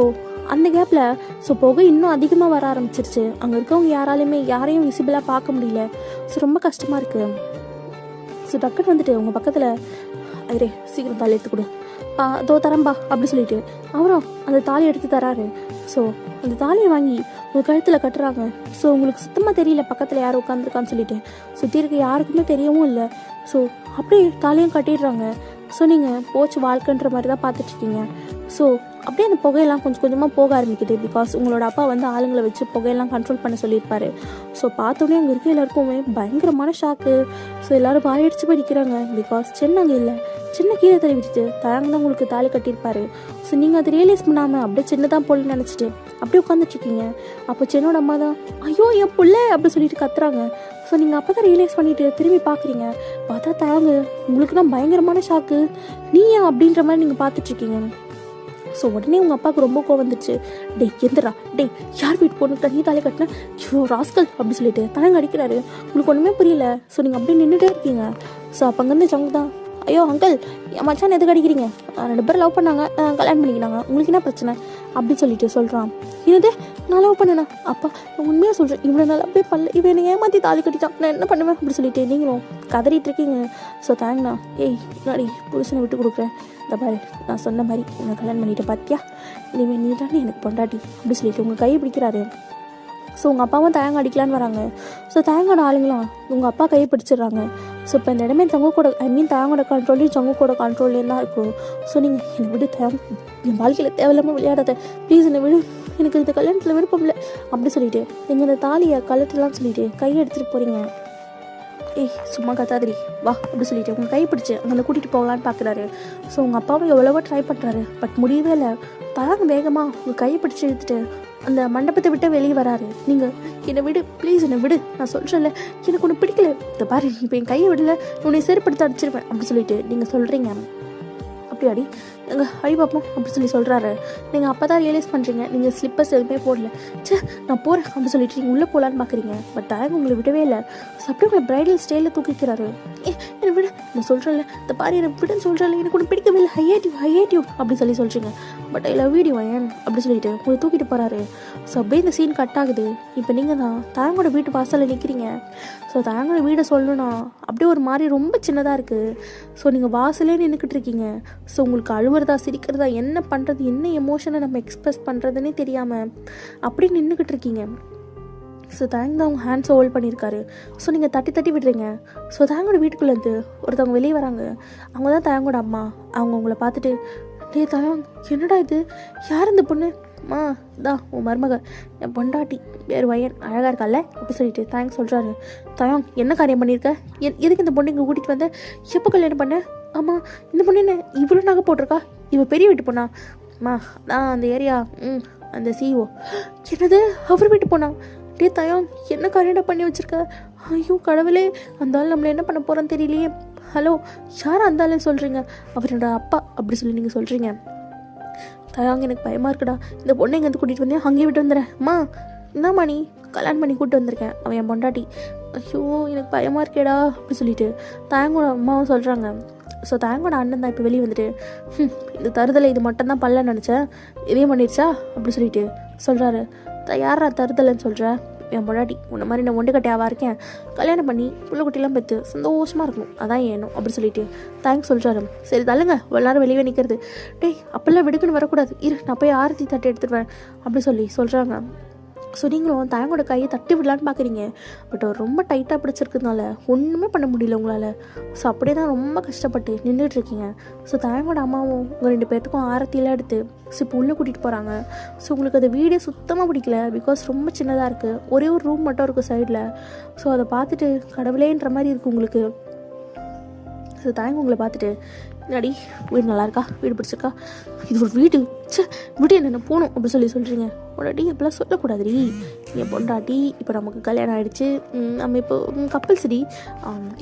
அந்த கேப்பில் புகை இன்னும் அதிகமாக வர ஆரம்பிச்சிருச்சு. அங்கே இருக்கவங்க யாரையும் விசிபிளாக பார்க்க முடியல. ஸோ ரொம்ப கஷ்டமாக இருக்குது. ஸோ டக்குன்னு வந்துட்டு உங்கள் பக்கத்தில் ஐயரே சீக்கிரம் தாலி எடுத்து கொடு, அதோ தரம்பா அப்படி சொல்லிட்டு அவரும் அந்த தாலி எடுத்து தராரு. ஸோ அந்த தாலியை வாங்கி ஒரு கழுத்தில் கட்டுறாங்க. ஸோ உங்களுக்கு சுத்தமாக தெரியல பக்கத்தில் யார் உட்காந்துருக்கான்னு சொல்லிட்டு, சுற்றி இருக்க யாருக்குமே தெரியவும் இல்லை. ஸோ அப்படியே தாலியும் கட்டிடுறாங்க. ஸோ நீங்கள் போச்சு வாழ்க்கைன்ற மாதிரி தான் பார்த்துட்ருக்கீங்க. ஸோ அப்படியே அந்த புகையெல்லாம் கொஞ்சம் கொஞ்சமாக போக ஆரம்பிக்குது. பிகாஸ் உங்களோட அப்பா வந்து ஆளுங்களை வச்சு புகையெல்லாம் கண்ட்ரோல் பண்ண சொல்லியிருப்பாரு. ஸோ பார்த்தோன்னே அங்கே இருக்க எல்லாருக்குமே பயங்கரமான ஷாக்கு. ஸோ எல்லோரும் வாயடிச்சு படிக்கிறாங்க. பிகாஸ் சென்னு அங்கே இல்லை. சின்ன கீழே தள்ளி விட்டுட்டு தயாங்க தான் உங்களுக்கு தாலி கட்டியிருப்பாரு. ஸோ நீங்கள் அதை ரியலைஸ் பண்ணாமல் அப்படியே சின்னதான் போலன்னு நினச்சிட்டு அப்படியே உட்காந்துட்ருக்கீங்க. அப்போ சென்னோட அம்மா தான் ஐயோ என் பிள்ளை அப்படி சொல்லிட்டு கத்துறாங்க. ஸோ நீங்கள் அப்போ தான் ரியலைஸ் பண்ணிவிட்டு திரும்பி பார்க்குறீங்க. பார்த்தா தயாங்க உங்களுக்கு தான் பயங்கரமான ஷாக்கு. நீயா அப்படின்ற மாதிரி நீங்கள் பார்த்துட்ருக்கீங்க. ஸோ உடனே உங்கள் அப்பாவுக்கு ரொம்ப கோவம் வந்துச்சு. டே எந்திரா, டே யார் வீட்டு பொண்ணுக்கிட்ட நீ தாலி கட்டின, ஐயோ ராஸ்கல் அப்படி சொல்லிட்டு தயாங்க அடிக்கிறாரு. உங்களுக்கு ஒன்றுமே புரியல. ஸோ நீங்கள் அப்படியே நின்றுட்டே இருக்கீங்க. ஸோ அப்போ அங்கேருந்து சங்கு தான் ஐயோ அங்கிள் என் மச்சான் எதுக்கு அடிக்கிறீங்க, 2 பேரும் லவ் பண்ணாங்க, கல்யாணம் பண்ணிக்கினாங்க, உங்களுக்கு என்ன பிரச்சனை அப்படின்னு சொல்லிட்டு சொல்கிறான். என்னது நான் லவ் பண்ணேண்ணா? அப்பா உண்மையாக சொல்கிறேன், இவ்வளோ நாள் அப்படியே பண்ணல, இவன் என்னை ஏமாற்றி தாலி கட்டிட்டான், நான் என்ன பண்ணுவேன் அப்படி சொல்லிட்டு நீங்களும் கதறிட்டு இருக்கீங்க. ஸோ தேங்க்ண்ணா. ஏய் முன்னாடி புருஷனை விட்டு கொடுக்குறேன், இந்த பாரு நான் சொன்ன மாதிரி உன்னை கல்யாணம் பண்ணிட்டு பார்த்தியா, இனிமேல் நீ தானே எனக்கு பொண்டாட்டி அப்படி சொல்லிட்டு உங்கள் கையை பிடிக்கிறாரு. ஸோ உங்கள் அப்பாவும் தயங்க அடிக்கலான்னு வராங்க. ஸோ தயங்கோட ஆளுங்களாம் உங்கள் அப்பா கையை பிடிச்சிடுறாங்க. ஸோ இப்போ இந்த இடமே தங்கக்கூட தயங்கோட கண்ட்ரோல்லையும் சங்கக்கூட கண்ட்ரோல்லையும் தான் இருக்கும். ஸோ நீங்கள் என்னை விடு தயங்க, என் வாழ்க்கையில் தேவையில்லாமல் விளையாடாத ப்ளீஸ், என்னை விடு, எனக்கு இந்த கல்யாணத்தில் விருப்பம் இல்லை அப்படி சொல்லிட்டு நீங்கள் இந்த தாலியை கழுத்துலாம் சொல்லிட்டு கையை எடுத்துகிட்டு போகிறீங்க. ஏய் சும்மா கத்தாதிரி வா அப்படி சொல்லிட்டு உங்கள் கை பிடிச்சி அங்கே கூட்டிகிட்டு போகலான்னு பார்க்குறாரு. ஸோ உங்கள் அப்பாவும் எவ்வளவோ ட்ரை பண்ணுறாரு, பட் முடியவே இல்லை. தயங்க வேகமாக உங்கள் கையை பிடிச்சி எடுத்துட்டு அந்த மண்டபத்தை விட்டு வெளியே வராரு. நீங்கள் என்னை விடு ப்ளீஸ், என்னை விடு, நான் சொல்கிறேன்ல எனக்கு ஒன்று பிடிக்கல, இந்த பாரு இப்போ என் கையை விடல உன்னை செருப்படுத்த அடிச்சிருப்பேன் அப்படி சொல்லிட்டு நீங்கள் சொல்கிறீங்க. அப்படியாடி எங்கள் அடி பார்ப்போம் அப்படி சொல்கிறாரு. நீங்கள் அப்போ தான் ரியலைஸ் பண்ணுறீங்க நீங்கள் ஸ்லிப்பர்ஸ் எதுவுமே போடல. சே நான் போகிறேன் அப்படி சொல்லிட்டு நீங்கள் உள்ளே போகலான்னு பார்க்குறீங்க. பட் தயங்க உங்களை விடவே இல்லை. ஸோ அப்படியே உங்களை ப்ரைடல் ஸ்டைலில் தூக்கிக்கிறாரு. என்னை விட நான் சொல்கிறேன்ல, இந்த பாரு என்னை விடுன்னு சொல்கிறேன்ல, எனக்கு ஒன்று பிடிக்கவே இல்லை, ஹையேட்டிவ் அப்படி சொல்கிறீங்க. பட் ஐ லவ் யூ ஏன் அப்படி சொல்லிட்டு உங்களை தூக்கிட்டு போகிறாரு. ஸோ அப்படியே இந்த சீன் கட் ஆகுது. இப்போ நீங்கள் தான் தயங்கோட வீட்டு வாசலில் நிற்கிறீங்க. ஸோ தயங்கோட வீடை சொல்லணும்னா அப்படியே ஒரு மாதிரி ரொம்ப சின்னதாக இருக்குது. ஸோ நீங்கள் வாசலே நின்றுக்கிட்டு இருக்கீங்க. ஸோ உங்களுக்கு அழுவுறதா சிரிக்கிறதா என்ன பண்ணுறது, என்ன எமோஷனை நம்ம எக்ஸ்ப்ரெஸ் பண்ணுறதுன்னே தெரியாமல் அப்படி நின்றுக்கிட்டு இருக்கீங்க. ஸோ தேங்க் தான் அவங்க ஹேண்ட்ஸை ஹோல்ட் பண்ணியிருக்காரு. ஸோ நீங்கள் தட்டி விடுறீங்க. ஸோ தேங்கோட வீட்டுக்குள்ளேருந்து ஒருத்தவங்க வெளியே வராங்க. அவங்க தான் தேங்கோட அம்மா. அவங்க உங்களை பார்த்துட்டு டே தயாங் என்னடா இது, யார் இந்த பொண்ணு, மா தான் உன் மருமக, என் பொண்டாட்டி பேர் வயன், அழகாக இருக்கால அப்படி சொல்லிட்டு தேங்க்ஸ் சொல்கிறாரு. தயாங் என்ன காரியம் பண்ணியிருக்க, எதுக்கு இந்த பொண்ணு இங்கே கூட்டிகிட்டு வந்த, எப்போ கல்யாணம் பண்ண, ஆமாம் இந்த பொண்ணு என்ன இவ்வளோ நகை போட்டிருக்கா, இவள் பெரிய வீட்டு பொண்ணா, மா நான் அந்த ஏரியா அந்த சிஓ, என்னது அவர் வீட்டு போனா, டே தயாங் என்ன காரியம் பண்ணி வச்சுருக்க, ஐயோ கடவுளே அந்த ஆள் நம்மளை என்ன பண்ண போகிறோன்னு தெரியலையே, ஹலோ யார் அந்த ஆளுன்னு சொல்கிறீங்க, அவரோட அப்பா அப்படி சொல்லி நீங்கள் சொல்கிறீங்க. தயாங்க எனக்கு பயமாக இருக்குடா, இந்த பொண்ணை எங்கேருந்து கூட்டிகிட்டு வந்தேன், அங்கேயே விட்டு வந்துடுறேன், அம்மா என்னம்மா நீ கல்யாணம் பண்ணி கூப்பிட்டு வந்திருக்கேன், அவன் என் பொண்டாட்டி, ஐயோ எனக்கு பயமாக இருக்கேடா அப்படி சொல்லிட்டு தயங்கோட அம்மாவும் சொல்கிறாங்க. ஸோ தயங்கோட அண்ணன் தான் இப்போ வெளியே வந்துட்டு இந்த தருதலை இது மட்டும் தான் பல்ல நினச்சேன், இதையும் பண்ணிடுச்சா அப்படி சொல்லிட்டு சொல்கிறாரு. யாரா தருதலைன்னு சொல்கிற, என் பொண்டாட்டி உன்ன மாதிரி நான் ஒண்டுக்கட்டையாவாக இருக்கேன், கல்யாணம் பண்ணி பிள்ளைக்குட்டிலாம் பெற்று சந்தோஷமாக இருக்கும், அதான் ஏனும் அப்படி சொல்லிட்டு தேங்க்ஸ் சொல்கிறாரு. சரி தள்ளுங்க எல்லாரும் வெளியே நிற்கிறது, டேய் அப்போல்லாம் விடுக்குன்னு வரக்கூடாது, இரு நான் போய் ஆரத்தி தட்டி எடுத்துகிட்டு வரேன் அப்படி சொல்கிறாங்க. ஸோ நீங்களும் தயங்கோட கையை தட்டி விடலான்னு பார்க்குறீங்க. பட் அவர் ரொம்ப டைட்டாக பிடிச்சிருக்கிறதுனால ஒன்றுமே பண்ண முடியல உங்களால். ஸோ அப்படியே தான் ரொம்ப கஷ்டப்பட்டு நின்றுட்டுருக்கீங்க. ஸோ தயங்கோட அம்மாவும் உங்கள் 2 பேர்த்துக்கும் ஆரத்தியெல்லாம் எடுத்து ஸோ இப்போ உள்ளே கூட்டிகிட்டு போகிறாங்க. ஸோ உங்களுக்கு அந்த வீடே சுத்தமாக பிடிக்கல, பிகாஸ் ரொம்ப சின்னதாக இருக்குது, ஒரே ஒரு ரூம் மட்டும் இருக்குது சைடில். ஸோ அதை பார்த்துட்டு கடவுளேன்ற மாதிரி இருக்குது உங்களுக்கு. ஸோ தயங்க உங்களை பார்த்துட்டு என்னடி வீடு நல்லா இருக்கா, வீடு பிடிச்சிருக்கா, இது ஒரு வீடு, சே வீடு என்னென்ன போகணும் அப்படி சொல்கிறீங்க. உடனே இப்போலாம் சொல்லக்கூடாதுடி, என் பொண்டாட்டி இப்போ நமக்கு கல்யாணம் ஆகிடுச்சு, நம்ம இப்போ கப்பல்ஸ்டி,